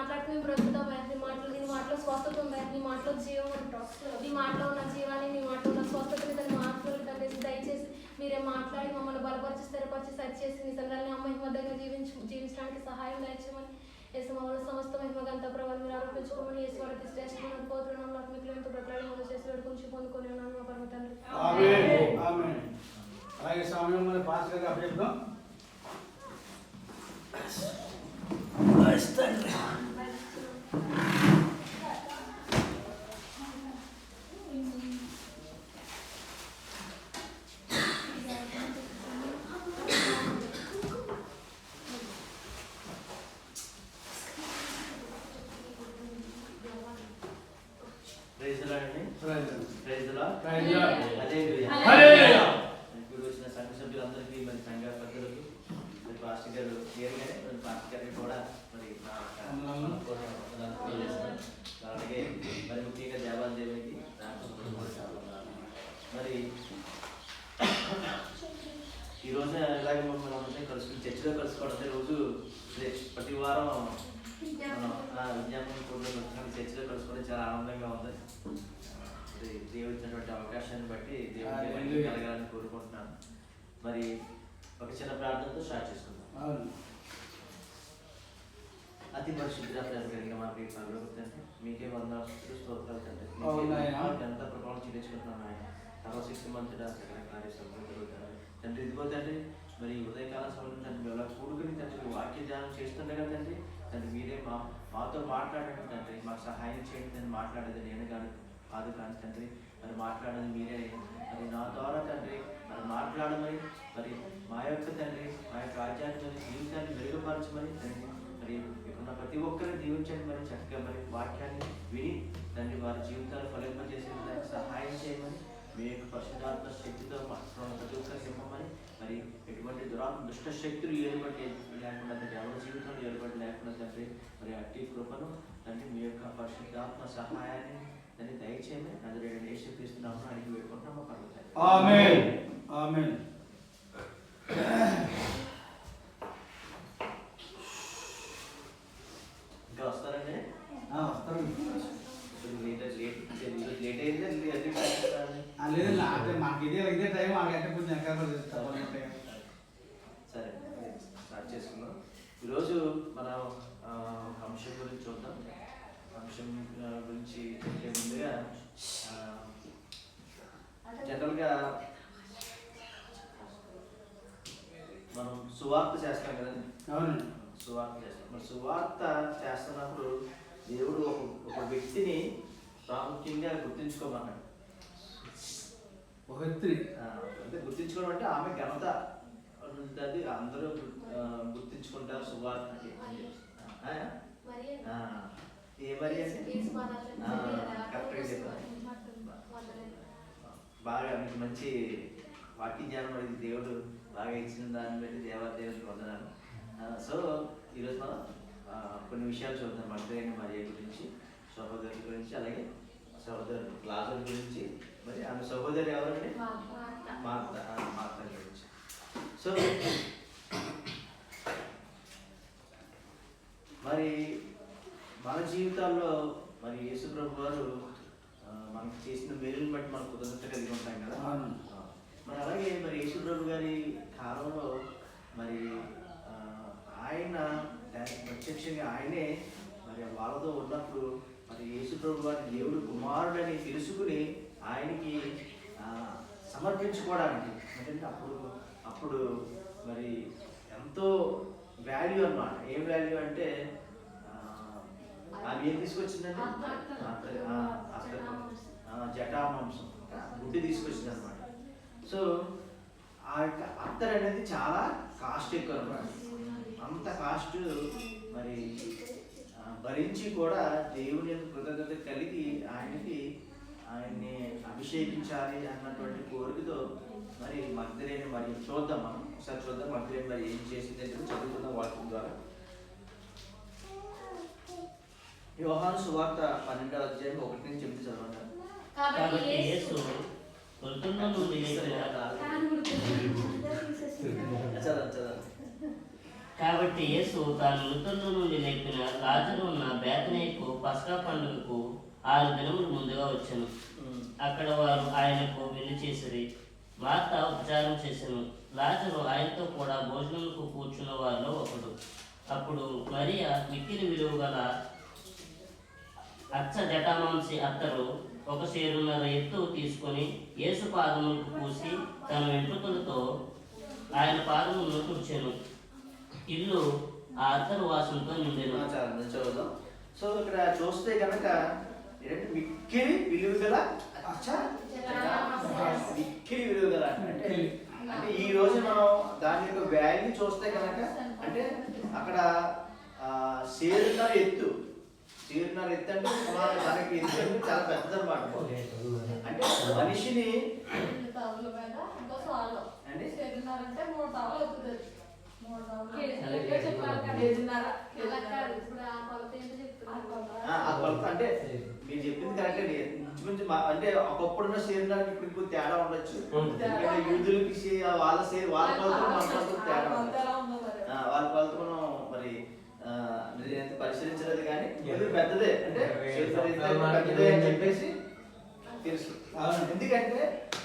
మాట్లాడితే మేము బ్రతుకుతామయ్యా. నీ మాటలో స్వస్థత ఉందయ్యా. నీ మాటలో జీవం ఉంటాం. నీ మాటలో ఉన్న జీవాన్ని, నీ మాటలో ఉన్న స్వస్థతని తన మాటలు తండ్రి దయచేసి మీరే మాట్లాడి మమ్మల్ని బలపరిచి స్థిరపరిచి సరిచేసి నీ సంఘాన్ని మహిమదంగా జీవించడానికి సహాయం దయచేయమని యేసు మమ్మల్ని సమస్త మహిమగంతా ప్రభావం మీరు ఆరోపించుకోమని యేసు వారికి శ్రేష్టమైన పోతున్న ఆత్మికులతో ప్రకటన మొదలు చేసి వేడుకొని పొందుకొని ఉన్నాను మా పరమ తండ్రి. అలాగే సమయం మన పాస్టర్ గారు చెప్తాం. ఇప్పుడు వచ్చిన సంఘ సభ్యులందరికీ మరి సంఘ పెద్దలకు మరి పాస్టర్ గారు నేరుగానే మరి పాస్టర్ గారికి కూడా మరి అలాగే మరి ముఖ్యంగా దేవాలయానికి మరి ఈ రోజున ఇలాగే మమ్మల్ని అందరినీ కలుసుకుని చర్చిలో కలుసుకోవడం రోజు ప్రతి వారం విజ్ఞాపన కూడా చర్చిలో కలుసుకోవడం చాలా ఆనందంగా ఉంది. దేవుడు ఇచ్చినటువంటి అవకాశాన్ని బట్టి దేవుడికి కలగాలని కోరుకుంటున్నాను. మరి ఒక చిన్న ప్రార్థనతో స్టార్ట్ చేసుకుందాం. అతి పరిశుద్ధ ప్రేమ కలిగిన మా ప్రియ తండ్రి, మీకే వందనాలు స్తోత్రాలు తండ్రి. ఎంత ప్రభావం చెల్లించుకుంటున్నాను ఆయన. 6 మంత్స్ తండ్రి. ఇదిగో తండ్రి, మరి ఉదయకాల సమయం తండ్రి ఎలా కూడుకుని తండ్రి వాక్య ధ్యానం చేస్తుండగా తండ్రి మీరే మాతో మాట్లాడండి తండ్రి. మాకు సహాయం చేయండి తండ్రి. మాట్లాడేది నేను కాదు కానీ తండ్రి, మరి మాట్లాడేది మీరే. మరి నా ద్వారా తండ్రి మరి మాట్లాడమని, మరి మా యొక్క తండ్రి మా యొక్క ఆధ్యాత్మిక జీవితాన్ని మెరుగుపరచమని తండ్రి, మరి ఇక్కడ ప్రతి ఒక్కరిని దీవించండి. మరి చక్కగా మరి వాక్యాన్ని విని తండ్రి వారి జీవితాలు ఫలింపజేసే దానికి సహాయం చేయమని, మీ యొక్క పరిశుద్ధాత్మ శక్తితో ప్రతి ఒక్కరికి ఇవ్వమని, మరి ఎటువంటి దుష్ట శక్తులు ఏర్పడి లేకుండా తండ్రి, ఎవరి జీవితంలో ఏర్పడి లేకుండా తండ్రి మరి అట్టి కృపను తండ్రి మీ యొక్క పరిశుద్ధాత్మ సహాయాన్ని దాన్ని దయచేయమని నజరేయుడైన యేసుక్రీస్తు నామమున అడిగి వేడుకుంటున్నాము పరలోకపు తండ్రి. ఆమేన్. ఆమేన్. ఇంకా వస్తారండి? వస్తారు. లేట్ అయింది లేదు, మాకు ఇదే టైం. మాకంటే కొంచెం సరే, స్టార్ట్ చేసుకుందాం. ఈరోజు మనం అంశం గురించి చూద్దాం. అంశం గురించి చెప్పే ముందుగా జనరల్గా మనం సువార్త చేస్తాం కదండి. అవునండి, సువార్త చేస్తాం. మరి సువార్త చేస్తున్నప్పుడు దేవుడు ఒక వ్యక్తిని ప్రాముఖ్యంగా గుర్తించుకోమన్నాడు. ఒక వ్యక్తి అంటే గుర్తించుకోవడం అంటే ఆమె ఘనత ఉంటుంది, అందరూ గుర్తించుకుంటారు సువార్తకి. ఏ మరి అంటే కరెక్ట్గా చెప్పారు. బాగా మీకు మంచి వాక్య జ్ఞానం అనేది దేవుడు బాగా ఇచ్చిన దాన్ని బట్టి దేవుడికి వందనాలు. సో ఈరోజు మనం కొన్ని విషయాలు చూద్దాం. మగ్దలేని మరియ గురించి, సహోదరుల గురించి, అలాగే సహోదరుడు లాజరు గురించి, మరి ఆమె సహోదరు ఎవరంటే మార్త గురించి. సో మరి మన జీవితాల్లో మరి యేసు ప్రభు వారు మనకు చేసిన మేలుని బట్టి మనకు కృతజ్ఞత కలిగి ఉంటాం కదా. మరి అలాగే మరి యేసు ప్రభు గారి కాలంలో మరి ఆయన ప్రత్యక్షంగా ఆయనే మరి వాళ్ళతో ఉన్నప్పుడు మరి యేసు ప్రభు వారి దేవుడు కుమారుడని తెలుసుకుని ఆయనకి సమర్పించుకోవడానికి అంటే అప్పుడు మరి ఎంతో వాల్యూ అన్నమాట. ఏం వాల్యూ అంటే ఆమె ఏం తీసుకొచ్చిందంటే జటామాంసం, గుడ్డి తీసుకొచ్చింది అనమాట. సో ఆ యొక్క అత్తర్ అనేది చాలా కాస్ట్ ఎక్కువ అనమాట. అంత కాస్ట్ మరి భరించి కూడా దేవుని యొక్క కృతజ్ఞత కలిగి ఆయన్ని అభిషేకించాలి అన్నటువంటి కోరికతో మరి మగ్దలేని మరి చూద్దాం. మనం ఒకసారి చూద్దాం మగ్దలేని మరి ఏం చేసింది చదువుకుందాం వాక్యం ద్వారా. యోహాను సువార్త 12వ అధ్యాయం 1-8 చదవండి. కాబట్టి యేసు పొద్దున్న నుండి కాబట్టి యేసు తాను మృతుల నుండి లేపిన లాజరు ఉన్న బేతనీకు పస్కా పండుగకు 6 దినములు ముందుగా వచ్చాను. అక్కడ వారు ఆయనకు విందు చేసిరి. మార్త ఉపచారం చేసెను. లాజరు ఆయనతో కూడా భోజనముకు కూర్చున్న వారిలో ఒకడు. అప్పుడు మరియా మిక్కిలి విలువ గల అచ్చ జటామాంసి అత్తరు 1 సేరున్నర ఎత్తు తీసుకొని యేసు పాదములకు పూసి తన వెంట్రుకలతో ఆయన పాదములను తుడిచెను. ఇల్లు ఆ అత్తరు వాసనతో నిండెను. చదువుదాం. సో ఇక్కడ చూస్తే కనుక మిక్కిలి విలువ గల మిక్కిలి విలువ గల అంటే ఈ రోజు మనం దాని యొక్క వాల్యూ చూస్తే కనుక అంటే అక్కడ సేరున్నర ఎత్తు అంటే మనకి ఎత్తు అంటే చాలా పెద్దదన్నమాట. అంటే మనిషిని అంటే మీరు చెప్పింది కరెక్ట్ అండి. అంటే ఒకప్పుడున్న శరీరానికి ఇప్పుడు ఇంకో తేడా ఉండొచ్చు. యూదులకి వాళ్ళ వాళ్ళ కొలతలు మన కొలతలు తేడా వాళ్ళ కొలత మనం మరి పరిశీలించలేదు కానీ ఇది పెద్దదే అంటే పెద్దదే అని చెప్పేసి తెలుసు. ఎందుకంటే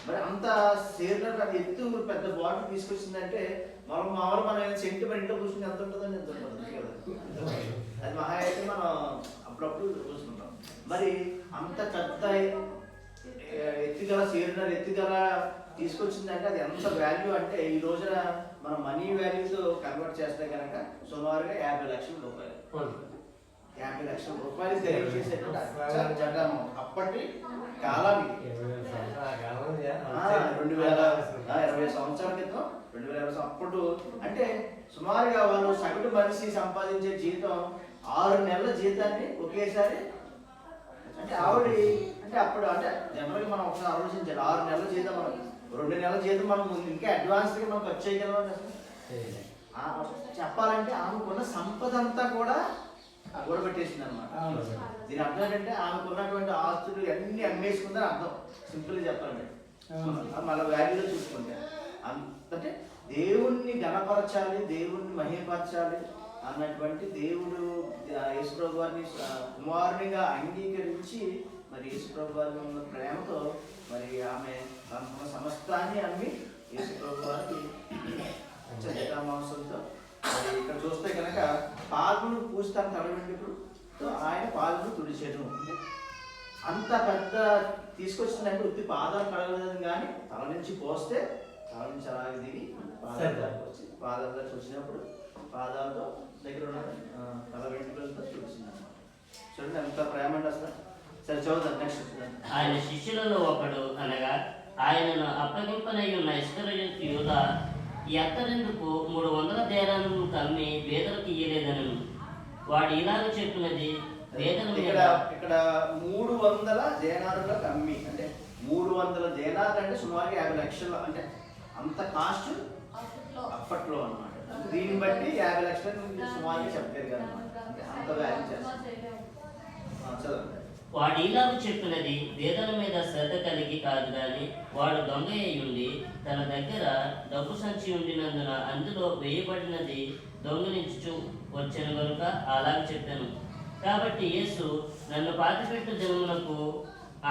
మరి అంత శరీరం ఎత్తు పెద్ద బాటిల్ తీసుకొచ్చిందంటే మామూలు మన సెంటిమెంట్ ఇంట్లో కూర్చుని ఎంత ఉంటుందని ఎంత ఉంటుంది కదా. అది మహా అయితే మనం అప్పుడప్పుడు చూసుకుంటాం. మరి అంత పెద్ద ఎత్తుగల శరీరం ఎత్తుగల తీసుకొచ్చిందంటే అది ఎంత వాల్యూ అంటే ఈ రోజున మన మనీ వాల్యూతో కన్వర్ట్ చేస్తే కనుక సుమారుగా 50 లక్షల రూపాయలు. 50 లక్షల రూపాయలు తెలియజేసేటువంటి జగన్ అప్పటి కాలానికి 2020 సంవత్సరాల క్రితం 2020 అప్పుడు అంటే సుమారుగా వాళ్ళు సగటు మనిషి సంపాదించే జీతం 6 నెలల జీతాన్ని ఒకేసారి అంటే ఆవిడ అంటే అప్పుడు అంటే జనరల్గా మనం ఒకసారి ఆలోచించాలి. 6 నెలల జీతం మనం 2 నెలల జీతం మనం ఇంకా అడ్వాన్స్గా మనం ఖర్చు చేయగలం. చెప్పాలంటే ఆమెకున్న సంపద అంతా కూడా గొడవపెట్టేసింది అనమాట. దీని అర్థం ఏంటంటే ఆమెకున్నటువంటి ఆస్తులు అన్ని అమ్మేసుకుందని అర్థం. సింపుల్గా చెప్పాలంటే మళ్ళీ వాల్యూలో చూసుకుంటే అంటే దేవుణ్ణి గణపరచాలి, దేవుణ్ణి మహిమపరచాలి అన్నటువంటి దేవుడు యేసుప్రభు వారిని కుమారునిగా అంగీకరించి మరి యేసుప్రభు వారి ఉన్న ప్రేమతో మరి ఆమె తన సమస్తాన్ని అమ్మి యేసుప్రభు వారికి జటామాంసంతో మరి ఇక్కడ చూస్తే కనుక పాదములు పూస్తాను తలవెంట్రుకలు ఆయన పాదములు తుడిచెను. అంత పెద్ద తీసుకొచ్చిందంటే ఉత్తి పాదాలు కడగలేదు కానీ తల నుంచి పోస్తే తల నుంచి అలాగే దిగి పాదాల దగ్గరకు వచ్చి పాదాల దగ్గర వచ్చినప్పుడు పాదాలతో దగ్గర ఉన్న తల వెంట్రుకలతో తుడిచింది అన్నమాట. చూడండి ఎంత ప్రేమ అంటే అసలు. సరే చదువుతాం నెక్స్ట్. ఆయన శిష్యులలో ఒకడు అనగా ఆయనను అప్పగింపనై ఉన్న ఇస్కరియోతు యూదా ఈ అత్తరెందుకు 300 దేనాలను కమ్మి పేదలకు ఇయ్యలేదనను. వాడు ఇలాగ చెప్పినది పేదల మీద ఇక్కడ 300 దేనారులకు అమ్మి అంటే 300 దేనాలు అంటే సుమారుగా 50 లక్షలు అంటే అంత కాస్ట్ అప్పట్లో అన్నమాట. దీన్ని బట్టి 50 లక్షలు సుమారుగా చెప్పారు కదా అంత వాల్యూ చేస్తారు. చదవండి. వాడు ఇలాగ చెప్పినది పేదల మీద శ్రద్ధ కలిగి కాదు గాని వాడు దొంగ అయ్యుండి తన దగ్గర డబ్బు సంచి ఉండినందున అందులో వేయబడినది దొంగిలించు వచ్చాను కనుక అలాగ చెప్పాను. కాబట్టి యేసు నన్ను పాతిపెట్టు దినమునకు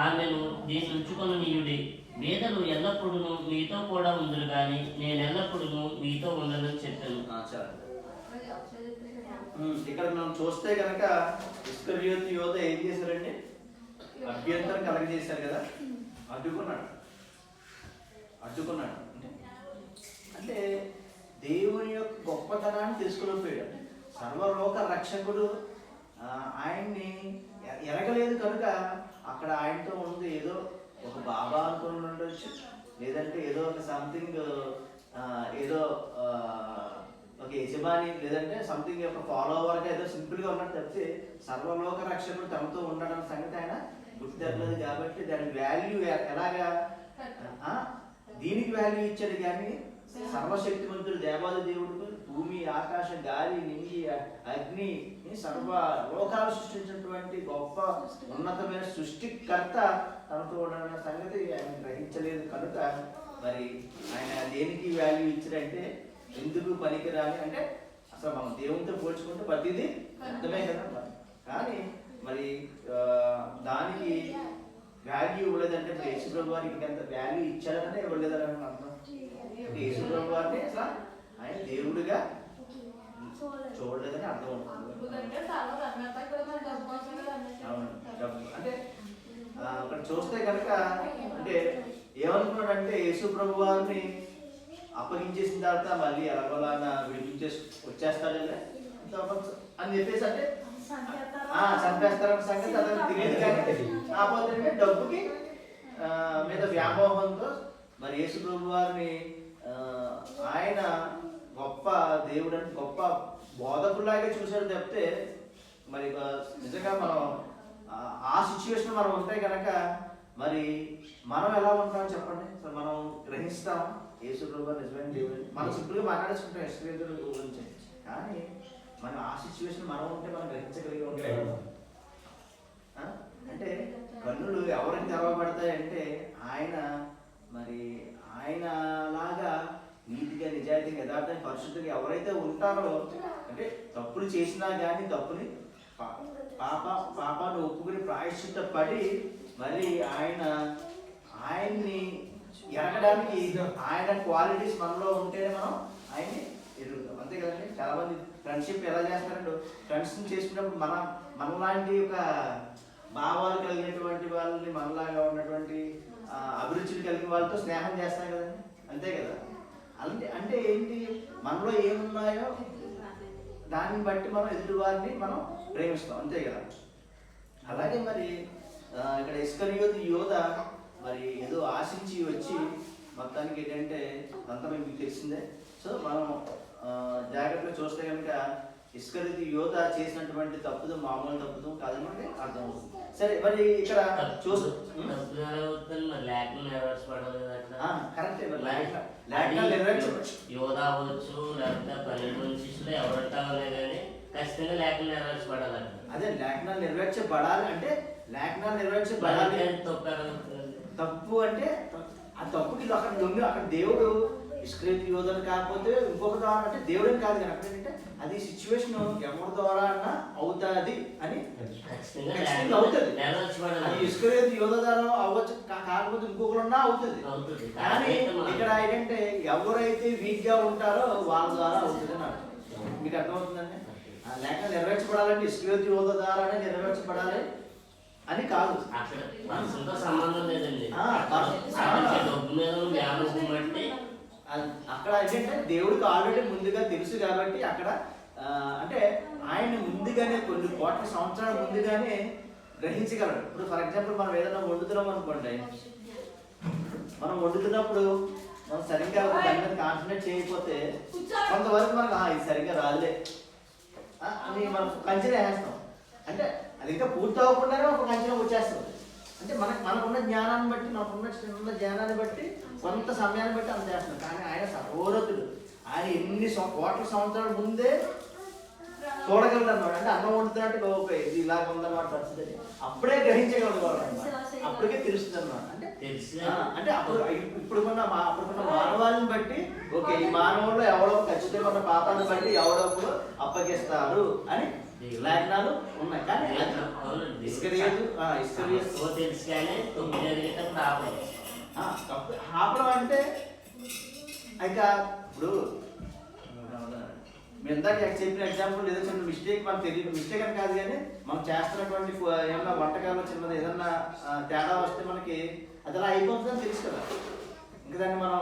ఆమెను దీన్ని ఉంచుకొననీయుడి. పేదలు ఎల్లప్పుడూ మీతో కూడా ఉందరు కానీ నేను ఎల్లప్పుడూ మీతో ఉండనని చెప్పాను. ఇక్కడ మనం చూస్తే కనుక ఇస్కరియోతు యోధ ఏం చేశారండి? అభ్యంతరం కలగజేశారు కదా, అడ్డుకున్నాడు. అంటే దేవుని యొక్క గొప్పతనాన్ని తెలుసుకోలేకపోయాడు. సర్వలోక రక్షకుడు ఆయన్ని ఎరగలేదు కనుక అక్కడ ఆయనతో ఉంది ఏదో ఒక బాబా అనుకుని ఉండొచ్చు, లేదంటే ఏదో ఒక సంథింగ్ ఏదో ఒక యజమాని లేదంటే సంథింగ్ ఒక ఫాలోవర్గా ఏదో సింపుల్గా ఉన్నట్టు తప్పితే సర్వలోక రక్షకుడు తమతో ఉండడం సంగతి ఆయన గుర్తిరగలేదు. కాబట్టి దాని వాల్యూ ఎలాగా దీనికి వాల్యూ ఇచ్చాడు కానీ సర్వశక్తివంతుడు దేవాది దేవుడు భూమి ఆకాశ గాలి నింగి అగ్ని సర్వ లోకాలు సృష్టించినటువంటి గొప్ప ఉన్నతమైన సృష్టికర్త తనతో ఉన్న సంగతి ఆయన గ్రహించలేదు కనుక మరి ఆయన దేనికి వాల్యూ ఇచ్చారంటే ఎందుకు పనికిరాని అంటే అసలు మనం దేవునితో పోల్చుకుంటే ప్రతిదీ అర్థమే కదా. కానీ మరి దానికి వాల్యూ ఇవ్వలేదంటే ఇప్పుడు యేసుప్రభు వారికి ఎంత వాల్యూ ఇచ్చారనే ఇవ్వలేదని అర్థం. యేసుప్రభు వారిని అసలు ఆయన దేవుడిగా చూడలేదని అర్థం అవుతుంది. అవును, అంటే అక్కడ చూస్తే కనుక అంటే ఏమనుకున్నాడంటే యేసుప్రభు వారిని అప్పగించేసిన తర్వాత మళ్ళీ ఎలాగోలా విడిపించేసి వచ్చేస్తాడలే అని చెప్పేసి అంటే చంపేస్తారన్న సంగతి అతనికి తెలియదు. కానీ కాకపోతే డబ్బుకి మీద వ్యామోహంతో మరి యేసుప్రభు వారిని ఆయన గొప్ప దేవుడు అంటే గొప్ప బోధకులాగే చూశాడు తప్పితే మరి నిజంగా మనం ఆ సిచ్యువేషన్ మనం ఉంటే కనుక మరి మనం ఎలా ఉంటామని చెప్పండి. అసలు మనం గ్రహిస్తాం యేసుప్రభు నిజమైన దేవుడు. మనం సింపుల్గా మాట్లాడేసుకుంటాం యేసుప్రభు గురించి, కానీ మనం ఆ సిచ్యువేషన్ మనం ఉంటే మనం గ్రహించగలిగి ఉంటాం. అంటే కన్నులు ఎవరికి తెరవబడతాయంటే ఆయన మరి ఆయన లాగా నీతిగా నిజాయితీగా యథార్థంగా పరిశుద్ధంగా ఎవరైతే ఉంటారో, అంటే తప్పులు చేసినా కానీ తప్పుని పాపాన్ని ఒప్పుకుని ప్రాయశ్చిత్త పడి మరి ఆయన్ని ఎరగడానికి ఆయన క్వాలిటీస్ మనలో ఉంటేనే మనం ఆయన్ని ఎదుగుతాం. అంతే కదండి. చాలా మంది ఫ్రెండ్షిప్ ఎలా చేస్తారంటే ఫ్రెండ్స్ని చేసుకున్నప్పుడు మనలాంటి ఒక భావాలు కలిగినటువంటి వాళ్ళని, మనలాగా ఉన్నటువంటి అభిరుచులు కలిగిన వాళ్ళతో స్నేహం చేస్తాం కదండి. అంతే కదా. అంటే ఏంటి, మనలో ఏమున్నాయో దాన్ని బట్టి మనం ఎదుటి వారిని మనం ప్రేమిస్తాం. అంతే కదా. అలాగే మరి ఇక్కడ ఇస్కరియోతు యోధ మరి ఏదో ఆశించి వచ్చి మొత్తానికి ఏంటంటే అంతా మీకు తెలిసిందే. సో మనం జాగ్రత్తగా చూస్తే కనుక ఇస్కరియోతు యోధ చేసినటువంటి తప్పుదు మామూలు తప్పుదు కాదనమాట అర్థమవుతుంది. సరే మరి ఇక్కడ చూస్తే కరెక్ట్ యోధ అవ్వచ్చు, లేకపోతే 12 మంది శిష్యులు ఎవరంటావనే కానీ ఖచ్చితంగా లేఖనం నెరవేర్చబడాలంట. అదే లేఖనాలు నెరవేర్చబడాలి అంటే లేఖనాలు నెరవేర్చబడాలి. తప్పు అంటే ఆ తప్పుకి అక్కడ దేవుడు ఇస్కరియోతు యోధను కాకపోతే ఇంకొక ద్వారా అంటే దేవుడని కాదు కానీ అక్కడ ఏంటంటే అది సిచ్యువేషన్ ఎవరి ద్వారా అన్నా అవుతుంది అని అవుతుంది. అది ఇస్కరియోతు యోధ ద్వారా అవ్వచ్చు, కాకపోతే ఇంకొకరున్నా అవుతుంది. కానీ ఇక్కడ ఏంటంటే ఎవరైతే వీక్ గా ఉంటారో వాళ్ళ ద్వారా అవుతుంది అని అర్థం. మీకు అర్థమవుతుందండి. లేక నెరవేర్చబడాలంటే ఇస్కరియోతు యోధ ద్వారానే నెరవేర్చబడాలి అని కాదు. సంబంధం లేదండి. అక్కడ ఏంటంటే దేవుడికి ఆల్రెడీ ముందుగా తెలుసు కాబట్టి అక్కడ అంటే ఆయన ముందుగానే కొన్ని కోట్ల సంవత్సరాల ముందుగానే గ్రహించగలడు. ఇప్పుడు ఫర్ ఎగ్జాంపుల్ మనం ఏదైనా వండుతున్నాం అనుకోండి, మనం వండుతున్నప్పుడు మనం సరిగ్గా దాని మీద కాన్సన్ట్రేట్ చేయకపోతే కొంతవరకు మనకు ఇది సరిగ్గా రాదులే అని మనం కంచెనే వేస్తాం. అంటే అది ఇంకా పూర్తి అవ్వకుండానే ఒక కంచెనే వచ్చేస్తుంది. అంటే మనకున్న జ్ఞానాన్ని బట్టి, మనకున్న జ్ఞానాన్ని బట్టి కొంత సమయాన్ని బట్టి అంత చేస్తున్నాం. కానీ ఆయన సర్వోన్నతుడు. ఆయన ఎన్ని కోట్ల సంవత్సరాల ముందే చూడగలడు అన్నమాట. అంటే అన్నం వండుతున్నట్టు ఓకే ఇది ఇలాగ ఉందన్నమాట పరిస్థితి అప్పుడే గ్రహించగలడు అనమాట. అప్పటికే తెలుస్తుంది అనమాట. అంటే ఇప్పుడుకున్న మానవాళ్ళని బట్టి ఓకే ఈ మానవుల్లో ఎవడో ఖచ్చితంగా ఉన్న పాపాన్ని బట్టి ఎవడో అప్పగిస్తారు అని లేఖనాలు ఉన్నాయి. కానీ ఆపడం అంటే ఇక ఇప్పుడు మీరు ఇందాక చెప్పిన ఎగ్జాంపుల్ ఏదో చిన్న మిస్టేక్ మనకు తెలియదు, మిస్టేక్ అని కాదు కానీ మనం చేస్తున్నటువంటి ఏమన్నా వంటకాలు చిన్నది ఏదన్నా తేడా వస్తే మనకి అది అలా అయిపోతుందని తెలుసు కదా. ఇంకా దాన్ని మనం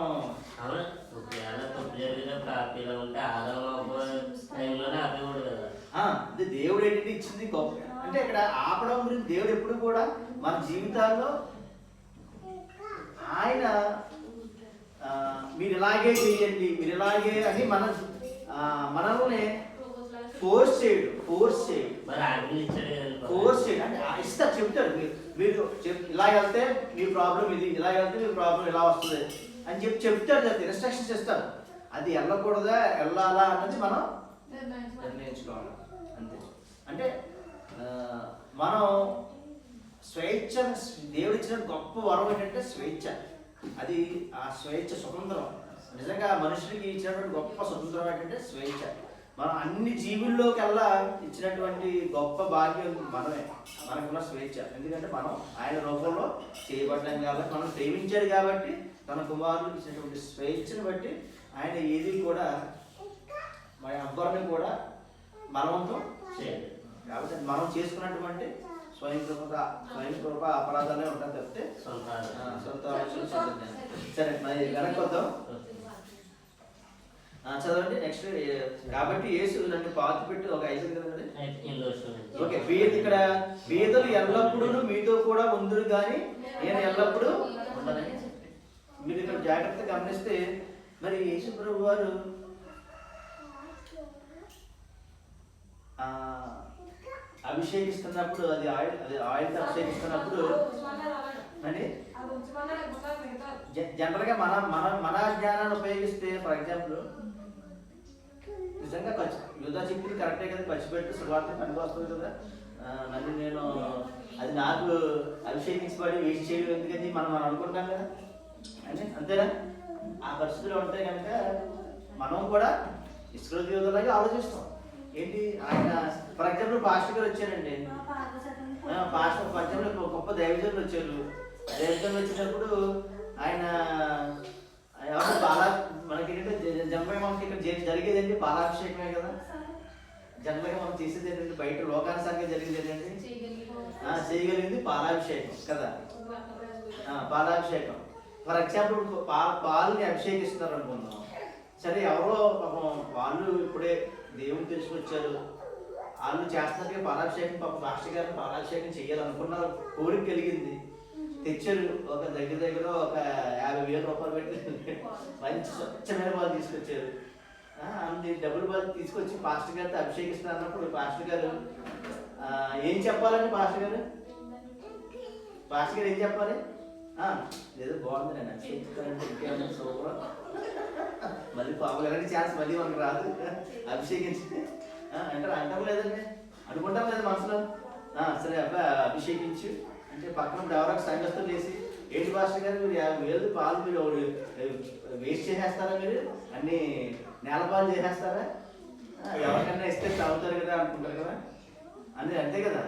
అదే దేవుడు ఏంటంటే ఇచ్చింది గొప్ప. అంటే ఇక్కడ ఆపడం గురించి దేవుడు ఎప్పుడు కూడా మన జీవితాల్లో ఆయన మీరు ఇలాగే చేయండి, మీరు ఇలాగే అని మనల్ని ఫోర్స్ చేయడు అంటే ఇస్తారు, చెప్తాడు. మీరు ఇలా వెళ్తే మీ ప్రాబ్లం ఇది, ఇలా వెళ్తే మీ ప్రాబ్లం ఇలా వస్తుంది అని చెప్తాడు. ఇన్స్ట్రక్షన్స్ ఇస్తాడు. అది వెళ్ళకూడదా వెళ్ళాలా అన్నది మనం నిర్ణయించుకోవాలి అంతే. అంటే మనం స్వేచ్ఛ, దేవుడు ఇచ్చిన గొప్ప వరం ఏంటంటే స్వేచ్ఛ. అది ఆ స్వేచ్ఛ స్వతంత్రం. నిజంగా మనుషులకి ఇచ్చినటువంటి గొప్ప స్వతంత్రం ఏంటంటే స్వేచ్ఛ. మనం అన్ని జీవుల్లోకెల్లా ఇచ్చినటువంటి గొప్ప భాగ్యం మనమే, మనకున్న స్వేచ్ఛ. ఎందుకంటే మనం ఆయన రూపంలో చేయబడ్డాం కాబట్టి, మనం ప్రేమించాడు కాబట్టి తన కుమారులకు ఇచ్చినటువంటి స్వేచ్ఛను బట్టి ఆయన ఏది కూడా మన ఎవ్వరిని కూడా బలవంతం చేయలేదు. కాబట్టి మనం చేసుకున్నటువంటి స్వయం కృప అపరాధాలే ఉంటాయి తప్పితే సొంత ఆలోచన. సరే మరి వెనక్కి వద్దాం, చదవండి నెక్స్ట్. కాబట్టి యేసు నన్ను పాతి పెట్టి ఒక 5 కదండి. ఓకే, ఇక్కడ పేదలు ఎల్లప్పుడూ మీతో కూడా ఉందురు కానీ నేను ఎల్లప్పుడూ ఉండనని. మీరు ఇక్కడ జాగ్రత్తగా గమనిస్తే మరి యేసు ప్రభు వారు అభిషేకిస్తున్నప్పుడు, అది ఆయిల్తో అభిషేకిస్తున్నప్పుడు అని జనరల్గా మన జ్ఞానాన్ని ఉపయోగిస్తే, ఫర్ ఎగ్జాంపుల్ నిజంగా యుద్ధ చెప్పింది కరెక్టే కదా, ఖర్చు పెట్టి శుభార్త పనికి వస్తుంది కదా, మళ్ళీ నేను అది నాకు అభిషేకించబడి వేస్ట్ చేయడం ఎందుకని మనం అనుకుంటాం కదా అని, అంతేనా? ఆ పరిస్థితులు ఉంటే కనుక మనం కూడా ఇస్రాయేలు యోధులాగా ఆలోచిస్తాం. ఏంటి ఆయన ఫర్ ఎగ్జాంపుల్ పాస్టర్ గారు వచ్చారండి, పాస్టర్ ఫర్ ఎగ్జాంపుల్ గొప్ప దైవజనులు వచ్చారు. దైవజనులు వచ్చినప్పుడు ఆయన బాలా మనకి ఏంటంటే జనరల్గా మనకి ఇక్కడ జరిగేదండి బాలాభిషేకమే కదా. జనరల్గా మనం చేసేది ఏంటంటే బయట లోకానుసారంగా జరిగేది ఏంటంటే చేయగలిగింది పాలాభిషేకం కదా. పాలాభిషేకం ఫర్ ఎగ్జాంపుల్ పాలుని అభిషేకిస్తున్నారు అనుకుందాం. సరే, ఎవరో పాపం వాళ్ళు ఇప్పుడే దేవుని తెలుసుకొచ్చారు, వాళ్ళు చేస్తున్నట్టుగా పాలాభిషేకం, పాప మాస్టర్ గారిని పాలాభిషేకం చేయాలనుకున్నారు, కోరిక కలిగింది, తెచ్చారు. ఒక దగ్గర ఒక 50,000 రూపాయలు పెట్టి మంచి స్వచ్ఛమైన వాళ్ళు తీసుకొచ్చారు. అన్ని డబ్బులు వాళ్ళు తీసుకొచ్చి పాస్టర్ గారితో అభిషేకిస్తున్నారు అన్నప్పుడు పాస్టర్ గారు ఏం చెప్పాలండి? పాస్టర్ గారు ఏం చెప్పాలి? ఏదో బాగుంది నేను అభిషేకిస్తానంటే ఇంకేమన్నా సూపర్, మళ్ళీ పాపం ఎలాంటి ఛాన్స్ మళ్ళీ మనకు రాదు అభిషేకించి అంటాం లేదండి, అనుకుంటాం లేదా మనసులో. సరే అబ్బాయి అభిషేకించు అంటే పక్కన ఎవరొక సంఘస్థులు చేసి, ఏంటి పాస్టర్ గారు మీరు 50,000 పాలు మీరు వేస్ట్ చేసేస్తారా, మీరు అన్ని నేలపాలు చేసేస్తారా, ఎవరికన్నా ఇస్తే తాగుతారు కదా అనుకుంటారు కదా, అంతే కదా,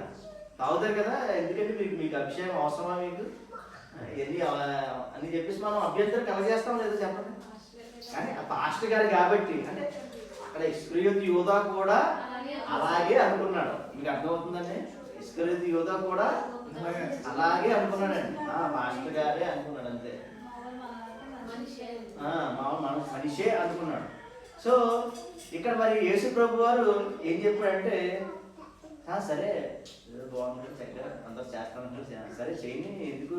తాగుతారు కదా, ఎందుకంటే మీకు అభిషేకం అవసరమా మీకు ఇవన్నీ అని చెప్పేసి మనం అభ్యంతరం కలగజేస్తాం లేదా చెప్పండి. కానీ ఆ పాస్టర్ గారు కాబట్టి అంటే అక్కడ ఇస్కరియోతు యోధా కూడా అలాగే అనుకున్నాడు. మీకు అర్థమవుతుందండి? ఇస్కరియోతు యోధా కూడా అలాగే అనుకున్నాడండి. మాస్టర్ గారే అనుకున్నాడు, అంతే, మనిషే అనుకున్నాడు. సో ఇక్కడ మరి యేసు ప్రభు వారు ఏం చెప్పాడంటే, సరే బాగుంటుంది చక్కగా అందరు చేస్తానంటారు, సరే చేయని, ఎందుకు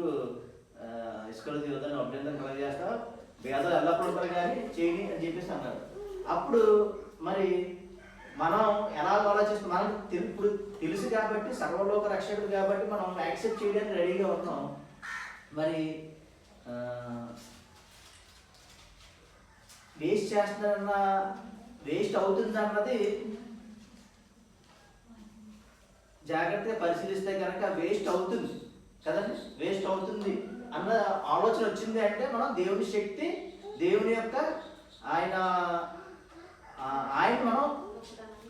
ఇస్కరియోతు యోధాని అభ్యంతరం కలగజేస్తావు, భేదాలు ఎల్లప్పుడు ఉంటారు కానీ చేయని అని చెప్పేసి అన్నారు. అప్పుడు మరి మనం ఎలా ఆలోచిస్తాం? మనం ఇప్పుడు తెలుసు కాబట్టి, సర్వలోక రక్షకుడు కాబట్టి మనం యాక్సెప్ట్ చేయడానికి రెడీగా ఉన్నాం. మరి వేస్ట్ చేస్తున్నారన్న, వేస్ట్ అవుతుందన్నది జాగ్రత్తగా పరిశీలిస్తే కనుక వేస్ట్ అవుతుంది కదండి. వేస్ట్ అవుతుంది అన్న ఆలోచన వచ్చింది అంటే మనం దేవుని శక్తి, దేవుని యొక్క ఆయన మనం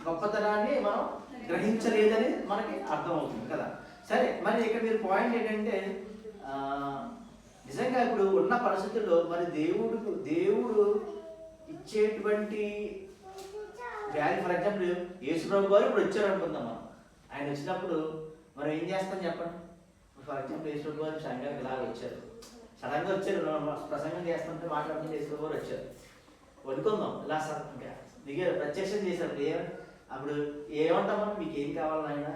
గొప్పతనాన్ని మనం గ్రహించలేదని మనకి అర్థమవుతుంది కదా. సరే, మరి ఇక్కడ మీరు పాయింట్ ఏంటంటే, నిజంగా ఇప్పుడు ఉన్న పరిస్థితుల్లో మరి దేవుడు ఇచ్చేటువంటి వాల్యూ, ఫర్ ఎగ్జాంపుల్ యేసుప్రభు గారు ఇప్పుడు వచ్చారు అనుకుందాం. మనం ఆయన వచ్చినప్పుడు మనం ఏం చేస్తాం చెప్పండి? ఫర్ ఎగ్జాంపుల్ యేసుప్రభు గారు సంఘానికి ఇలాగ వచ్చారు, సడన్గా వచ్చారు, ప్రసంగం చేస్తుంటే మాట్లాడుతుంటే యేసుప్రభు గారు వచ్చారు, వదుకుందాం ఇలా సార్ ఇంకా దిగారు, ప్రత్యక్షం చేశారు. అప్పుడు ఏమంటాం మనం? మీకు ఏం కావాలన్నా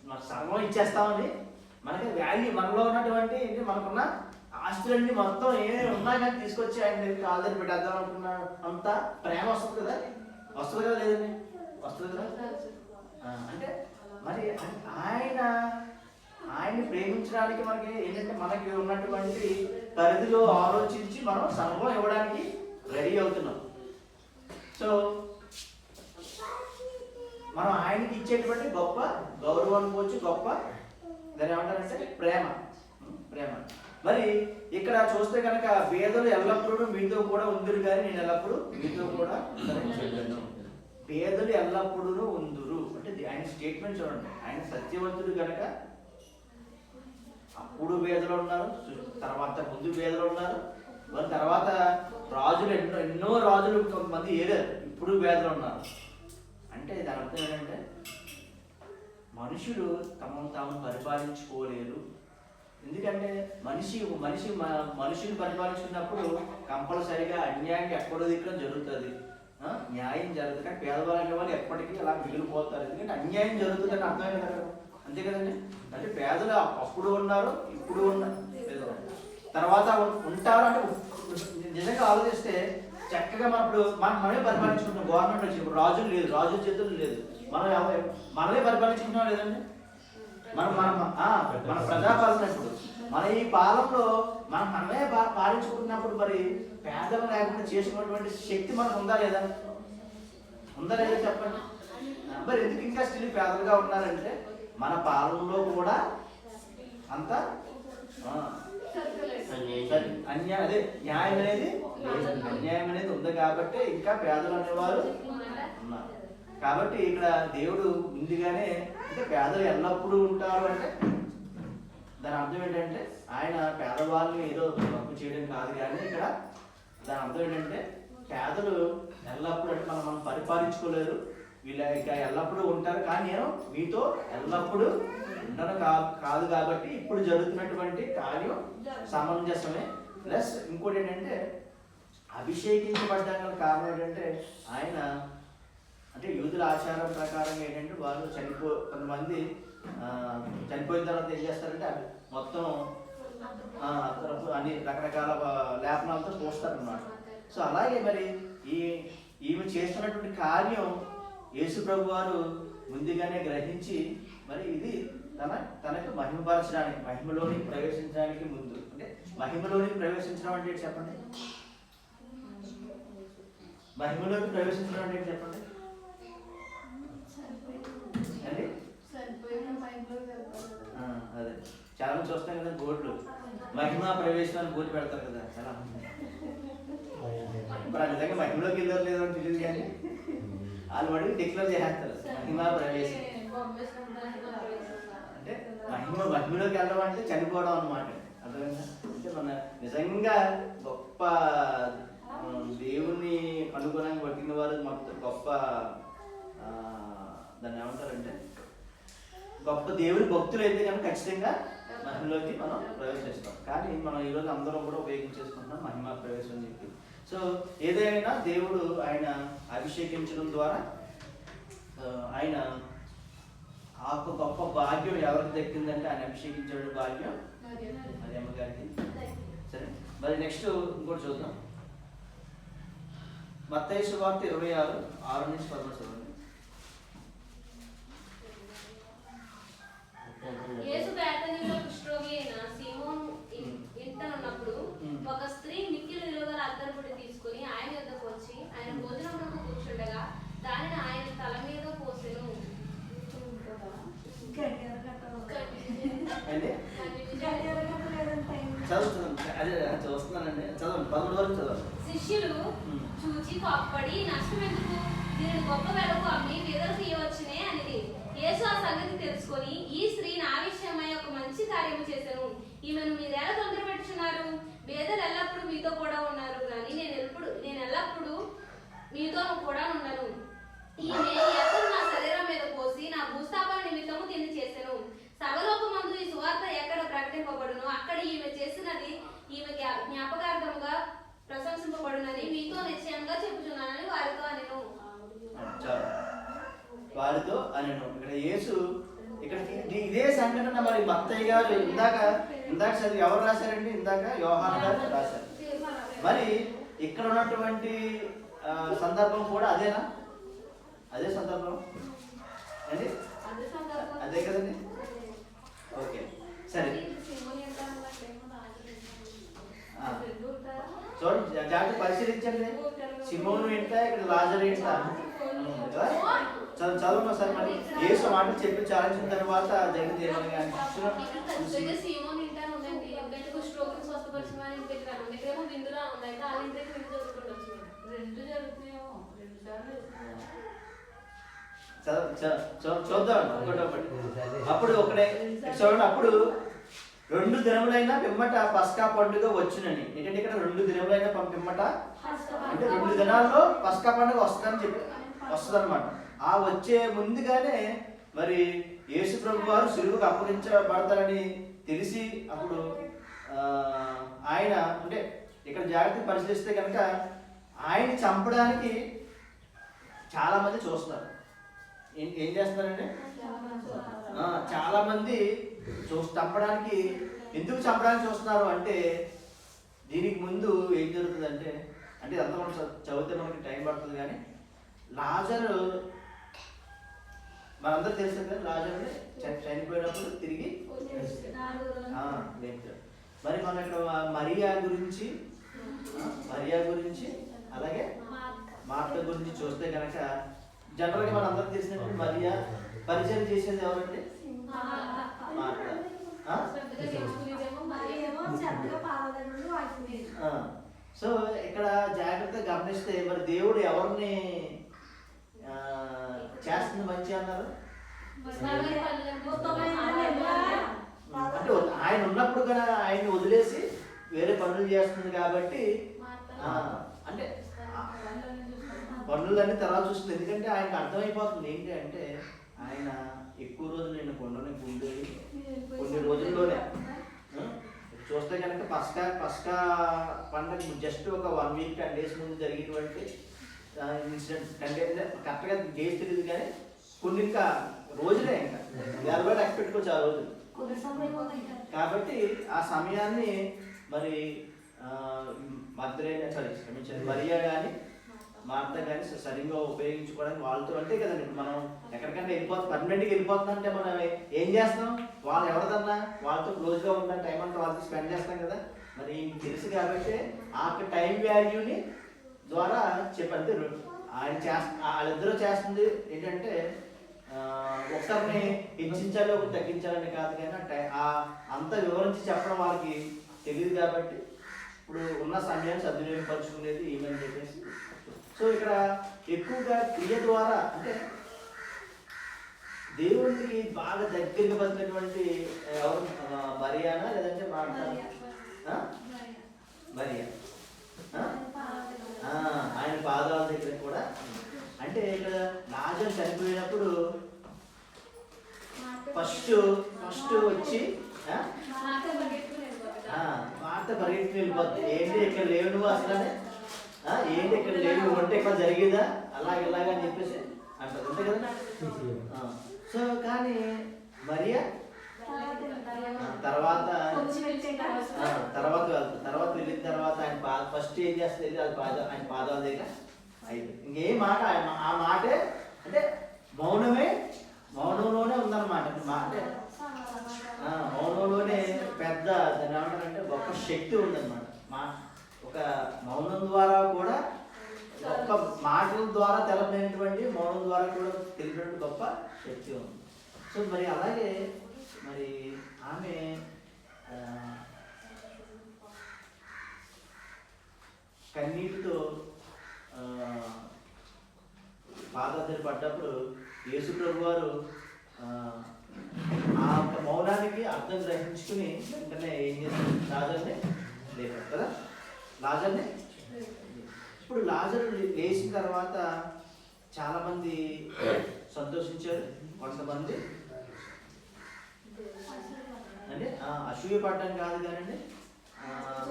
మాకు సర్వం ఇచ్చేస్తామని, మనకి వాల్యూ, మనలో ఉన్నటువంటి ఏంటి, మనకున్న ఆస్తులన్నీ మొత్తం ఏమేమి ఉన్నా కానీ తీసుకొచ్చి ఆయన దగ్గర కాలు దగ్గర పెట్టేద్దాం అనుకున్నా, అంత ప్రేమ వస్తుంది కదా, వస్తుంది కదా, లేదండి వస్తుంది కదా. అంటే మరి ఆయన్ని ప్రేమించడానికి మనకి ఏంటంటే, మనకి ఉన్నటువంటి పరిధిలో ఆలోచించి మనం సర్వం ఇవ్వడానికి రెడీ అవుతున్నాం. సో మనం ఆయనకి ఇచ్చేటువంటి గొప్ప గౌరవం అనుకోవచ్చు, గొప్ప దాన్ని ఏమంటారంటే ప్రేమ. మరి ఇక్కడ చూస్తే కనుక పేదలు ఎల్లప్పుడూ మీతో కూడా ఉందిరు కానీ నేను ఎల్లప్పుడూ మీతో కూడా ఉండను. పేదలు ఎల్లప్పుడూ ఉందురు అంటే ఆయన స్టేట్మెంట్ చూడండి. ఆయన సత్యవంతుడు కనుక అప్పుడు పేదలు ఉన్నారు, తర్వాత ముందు పేదలు ఉన్నారు, మరి తర్వాత రాజులు ఎన్నో రాజులు కొంతమంది ఏరారు, ఇప్పుడు పేదలు ఉన్నారు. అంటే దాని అర్థం ఏంటంటే మనుషులు తమను తాము పరిపాలించుకోలేరు. ఎందుకంటే మనిషిని పరిపాలించుకున్నప్పుడు కంపల్సరిగా అన్యాయం ఎక్కడో దిక్కున జరుగుతుంది, న్యాయం జరుగుతుంది. కానీ పేదవాళ్ళ వాళ్ళు ఎప్పటికీ అలా మిగిలిపోతారు, ఎందుకంటే అన్యాయం జరుగుతుందని అర్థమైంది కదా, అంతే కదండి. అంటే పేదలు అప్పుడు ఉన్నారు, ఇప్పుడు ఉన్నారు, పేదలు తర్వాత ఉంటారు. అంటే నిజంగా ఆలోచిస్తే చక్కగా మనం ఇప్పుడు మనమే పరిపాలించుకుంటున్నాం. గవర్నమెంట్ వచ్చి ఇప్పుడు రాజులు లేదు, రాజుల చేతులు లేదు, మనమే పరిపాలించుకుంటున్నాం లేదండి. మన ప్రజాపాలన ఇప్పుడు మన ఈ పాలనలో మనమే పాలించుకుంటున్నప్పుడు మరి పేదలు లేకుండా చేసుకున్నటువంటి శక్తి మనకు ఉందా లేదా? ఉందా లేదా చెప్పండి. మరి ఎందుకు ఇంకా స్టిల్ పేదలుగా ఉన్నారంటే మన పాలనలో కూడా అంత న్యాయం అనేది అన్యాయం అనేది ఉంది కాబట్టి ఇంకా పేదలు అనేవారు ఉన్నారు. కాబట్టి ఇక్కడ దేవుడు ముందుగానే అంటే పేదలు ఎల్లప్పుడూ ఉంటారు అంటే దాని అర్థం ఏంటంటే ఆయన పేదవాళ్ళని ఏదో తప్పు చేయడం కాదు, కానీ ఇక్కడ దాని అర్థం ఏంటంటే పేదలు ఎల్లప్పుడూ అంటే మనం పరిపాలించుకోలేరు, వీళ్ళ ఇక ఎల్లప్పుడూ ఉంటారు. కానీ నేను మీతో ఎల్లప్పుడూ ఉండను కాదు కాబట్టి ఇప్పుడు జరుగుతున్నటువంటి కార్యం సమంజసమే. ప్లస్ ఇంకోటి ఏంటంటే అభిషేకించబడ్డానికి కారణం ఏంటంటే ఆయన అంటే యూదుల ఆచారం ప్రకారం ఏంటంటే వాళ్ళు కొంతమంది చనిపోయిన తర్వాత ఏం చేస్తారంటే అవి మొత్తం అన్ని రకరకాల లేపనాలతో పోస్తారనమాట. సో అలాగే మరి ఈమె చేస్తున్నటువంటి కార్యం యేసు ప్రభు వారు ముందుగానే గ్రహించి మరి ఇది తనకు మహిమపరచడానికి, మహిమలోని ప్రవేశించడానికి ముందు అంటే మహిమలోని ప్రవేశించడం అంటే చెప్పండి, మహిమలోకి ప్రవేశించడం అంటే చెప్పండి అండి. అదే చాలా మంది చూస్తాం కదా బోర్డులు, మహిమ ప్రవేశం అని బోర్డు పెడతారు కదా, చాలా ఇప్పుడు నిజంగా మహిమలోకి వెళ్ళారు లేదో అని తెలియదు, కానీ వాళ్ళు అడిగి డిక్లేర్ చేసేస్తారు మహిమ ప్రవేశం అంటే మహిమలోకి వెళ్ళడం అంటే చనిపోవడం అన్నమాట. అర్థమైందా? అంటే మన నిజంగా గొప్ప దేవుణ్ణి అనుగుణంగా పట్టిన వారు మొత్తం గొప్ప దాన్ని ఏమంటారంటే గొప్ప దేవుని భక్తులు అయితే కనుక ఖచ్చితంగా మహిమలోకి మనం ప్రవేశిస్తాం. కానీ మనం ఈరోజు అందరం కూడా ఉపయోగించేసుకుంటున్నాం మహిమ ప్రవేశం అని చెప్పి. సో ఏదైనా దేవుడు ఆయన అభిషేకించడం ద్వారా ఆయన ఆ గొప్ప భాగ్యం ఎవరికి దక్కిందంటే ఆయన అభిషేకించడం భాగ్యం అది అమ్మగారికి. సరే మరి నెక్స్ట్ ఇంకోటి చూద్దాం. మత్తయి సువార్త 26:6-13 చదవండి. యేసు బేతనీలో కుష్ఠరోగి అయిన సీమోను ఇంట ఉన్నప్పుడు ఒక స్త్రీ మిక్కిలి విలువగల అద్దరుపుడి తీసుకుని ఆయన యొద్దకు వచ్చి ఆయన భోజనమునకు కూర్చుండగా దానిని ఆయన తల మీద పోసెను. శిష్యులు చూచి కోప్పడి నష్టమెందుకు, దీనిని గొప్ప వెలకు అమ్మి పేదలకు ఇవ్వవచ్చునే అనేది. యేసు ఆ సంగతి తెలుసుకొని ఈ స్త్రీ నా విషయమై ఒక మంచి కార్యము చేశాను, ఈమెను మీరెలా తొందర పెట్టుచున్నారు? పేదలు ఎల్లప్పుడూ మీతో కూడా ఉన్నారు, కానీ నేను ఎల్లప్పుడూ మీతో కూడా ఉండను. ఈమె ఎక్కడ నా శరీరం మీద పోసి నా భూస్థాపన నిమిత్తము దీన్ని చేశాను. సర్వలోకమందు ఈ సువార్త ఎక్కడ ప్రకటింపబడును అక్కడ ఈమె చేసినది ఈమె జ్ఞాపకార్థముగా ప్రశంసింపబడునని మీతో నిశ్చయంగా చెప్పుచున్నానని వారితో అనెను. వారితో అనెను. ఇక్కడ యేసు ఇక్కడ ఇదే సంఘటన మరి మత్తయ్య గారు ఇందాక చదివి ఎవరు రాశారండి? ఇందాక యోహాను గారు రాశారు. మరి ఇక్కడ ఉన్నటువంటి సందర్భం కూడా అదేనా? అదే సందర్భం అండి, అదే కదండి. ఓకే సరే చూడండి, జాగ్రత్త పరిశీలించండి. సిమోను ఏంట, ఇక్కడ లాజరు ఏంట చదువు సార్. మరి యేసు మాటలు చెప్పి చాలించిన తర్వాత జరిగింది ఏమని చూద్దాం ఒకటొకటి. అప్పుడు ఒకటే చూడండి. అప్పుడు 2 దినములైన పిమ్మట పస్కా పండుగ వచ్చునని. ఏంటంటే ఇక్కడ 2 దినములైన పిమ్మట అంటే 2 దినాల్లో పస్కా పండుగ వస్తుంది అనమాట. ఆ వచ్చే ముందుగానే మరి యేసు ప్రభు వారు సిలువకు అప్పగించబడతారని తెలిసి అప్పుడు ఆయన అంటే ఇక్కడ జాగ్రత్తగా పరిశీలిస్తే కనుక ఆయన చంపడానికి చాలా మంది చూస్తున్నారు. ఏం చేస్తున్నారంటే చాలా మంది చంపడానికి. ఎందుకు చంపడానికి చూస్తున్నారు అంటే దీనికి ముందు ఏం జరుగుతుందంటే అంటే అంత మనం చదివితే మనకి టైం పడుతుంది. కానీ లాజరు మనందరూ తెలుసు కదా, లాజరు చనిపోయినప్పుడు తిరిగి లేపుతాడు. మరి మనం ఇక్కడ మరియా గురించి అలాగే మార్త గురించి చూస్తే కనుక జనరల్గా మన అందరికి తెలిసినట్టు మరియా పరిచయం చేసేది ఎవరంటే మార్త. సో ఇక్కడ జాగ్రత్తగా గమనిస్తే మరి దేవుడు ఎవరిని చేస్తుంది మంచి అన్నారు అంటే ఆయన ఉన్నప్పుడు కూడా ఆయన్ని వదిలేసి వేరే పనులు చేస్తుంది కాబట్టి అంటే పనులన్నీ తర్వాత చూస్తుంది. ఎందుకంటే ఆయనకు అర్థమైపోతుంది ఏంటి అంటే ఆయన ఎక్కువ రోజులు నేను కొండని ఉండేది కొన్ని రోజుల్లోనే. చూస్తే కనుక పస్కా పండుగ జస్ట్ ఒక 1 వీక్ 10 days ముందు జరిగినటువంటి ఇన్సిడెంట్. కరెక్ట్గా డేస్ తెలియదు కానీ కొన్ని ఇంకా రోజులే ఇంకా వేల లెక్క పెట్టుకోవచ్చు ఆ రోజులు. కాబట్టి ఆ సమయాన్ని మరి మరియా కానీ మార్త కానీ సరిగ్గా ఉపయోగించుకోవడానికి వాళ్ళతో అంటే కదండి. మనం ఎక్కడికంటే పర్మనెంట్గా వెళ్ళిపోతుందంటే మనం ఏం చేస్తాం, వాళ్ళు ఎవరిదన్నా వాళ్ళతో క్లోజ్గా ఉండడానికి టైం అంతా వాళ్ళతో స్పెండ్ చేస్తాం కదా. మరి తెలుసు కాబట్టి ఆ టైం వాల్యూని ద్వారా చెప్పండి. ఆయన వాళ్ళిద్దరూ చేస్తుంది ఏంటంటే ఒకసారిని హెచ్చించాలి ఒకటి తగ్గించాలని కాదు, కానీ అంత వివరించి చెప్పడం వాళ్ళకి తెలియదు. కాబట్టి ఇప్పుడు ఉన్న సమయాన్ని సద్వినియోగపరుచుకునేది ఏమని చెప్పేసి. సో ఇక్కడ ఎక్కువగా క్రియ ద్వారా అంటే దేవుడికి బాగా దగ్గరగా పడినటువంటి ఎవరు మరియానా లేదంటే మరియా ఆయన పాదాల దగ్గర కూడా. అంటే ఇక్కడ లాజరు చనిపోయినప్పుడు ఫస్ట్ వచ్చి మార్త పరిగెత్తుకు వెళ్ళిపోద్ది. ఏంటి ఇక్కడ లేవు నువ్వు అసలు, ఏంటి ఇక్కడ లేవు ఉంటే ఇక్కడ జరిగేదా ఇలాగని చెప్పేసి అంటారు అంతే కదా. సో కానీ మరియా తర్వాత వెళ్ళిన తర్వాత ఆయన ఫస్ట్ ఏం చేస్తుంది ఆయన పాదాల దగ్గర అయితే ఇంకేం మాట ఆ మాటే అంటే మౌనంలోనే ఉందన్నమాట. అంటే మౌనంలోనే పెద్ద దాన్ని ఏమంటారంటే గొప్ప శక్తి ఉందన్నమాట. ఒక మౌనం ద్వారా కూడా గొప్ప మాటల ద్వారా తెలపలేనటువంటి మౌనం ద్వారా కూడా తెలిపినటువంటి గొప్ప శక్తి ఉంది. సో మరి అలాగే మరి ఆమె కన్నీటితో పాదాలు పడ్డప్పుడు యేసు ప్రభు వారు ఆ మౌనానికి అర్థం గ్రహించుకుని వెంటనే ఏం చేస్తారు, లాజరుని లేపారు కదా. లాజరుని ఇప్పుడు లాజరు లేచిన తర్వాత చాలామంది సంతోషించారు, కొంతమంది అంటే అసూయ పడ్డం కాదు కానండి.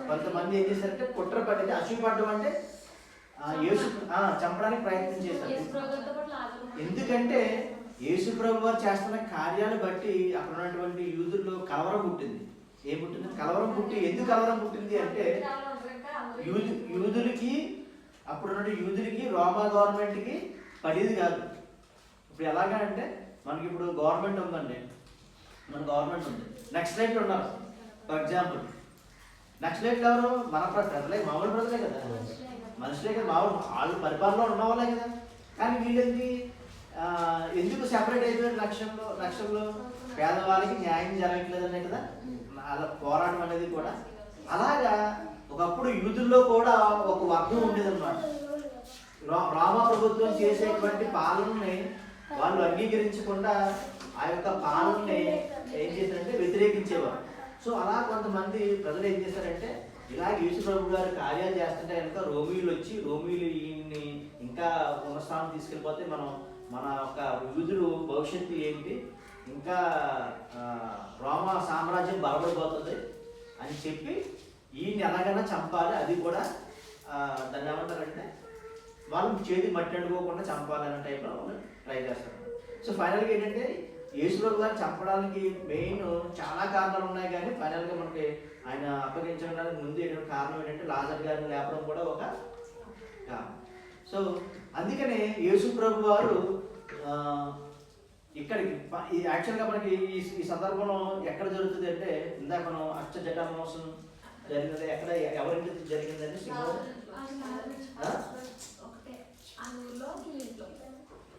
కొంతమంది ఏం చేశారంటే కుట్ర పడ్డది. అసూయ పడ్డం అంటే యేసు చంపడానికి ప్రయత్నం చేశారు. ఎందుకంటే యేసు ప్రభు వారు చేస్తున్న కార్యాన్ని బట్టి అక్కడ ఉన్నటువంటి యూదుల్లో కలవరం పుట్టింది. ఏం పుట్టింది? కలవరం పుట్టి. ఎందుకు కలవరం పుట్టింది అంటే యూదులకి అప్పుడున్న యూదులకి రోమా గవర్నమెంట్కి పడేది కాదు. ఇప్పుడు ఎలాగా అంటే మనకి ఇప్పుడు గవర్నమెంట్ ఉందండి, మన గవర్నమెంట్ ఉంది, నక్సలైట్లు ఉన్నారు. ఫర్ ఎగ్జాంపుల్ నక్సలైట్లు ఎవరు? మన ప్రజలే, మామూలు ప్రజలే కదా, మనుషులే కదా, మామూలు వాళ్ళు పరిపాలనలో ఉన్న వాళ్ళే కదా. కానీ వీళ్ళకి ఎందుకు సెపరేట్ అయిపోయారు? లక్ష్యంలో పేదవాళ్ళకి న్యాయం జరగట్లేదనే కదా అలా పోరాటం అనేది కూడా. అలాగా ఒకప్పుడు యూదుల్లో కూడా ఒక వర్గం ఉండేదన్నమాట. రామా ప్రభుత్వం చేసేటువంటి పాలనని వాళ్ళు అంగీకరించకుండా ఆ యొక్క పాలనని ఏం చేశారంటే వ్యతిరేకించేవారు. సో అలా కొంతమంది ప్రజలు ఏం చేశారంటే ఇలాగ యేసు ప్రభు గారు కార్యాలు చేస్తుంటే కనుక రోమీలు వచ్చి రోమీలు ఈయన్ని ఇంకా ఉన్నస్థానం తీసుకెళ్ళిపోతే మన యొక్క యూదులు భవిష్యత్తు ఏంటి, ఇంకా రోమా సామ్రాజ్యం బలపడిపోతుంది అని చెప్పి ఈయన్ని ఎలాగైనా చంపాలి, అది కూడా దాన్ని ఏమంటారంటే వాళ్ళు చేతి మట్టి అంటుకోకుండా చంపాలనే టైప్లో ట్రై చేస్తారు. సో ఫైనల్గా ఏంటంటే యేసు ప్రభు గారిని చంపడానికి మెయిన్ చాలా కారణాలు ఉన్నాయి, కానీ ఫైనల్గా మనకి ఆయన అప్పగించడానికి ముందు కారణం ఏంటంటే లాజర్ గారిని లేపడం కూడా ఒక కారణం. సో అందుకనే యేసు ప్రభు వారు ఇక్కడికి యాక్చువల్గా మనకి ఈ సందర్భంలో ఎక్కడ జరుగుతుంది అంటే, ఇందాక మనం అష్ట జటామోసం జరిగింది ఎక్కడ ఎవరింటి జరిగిందంటే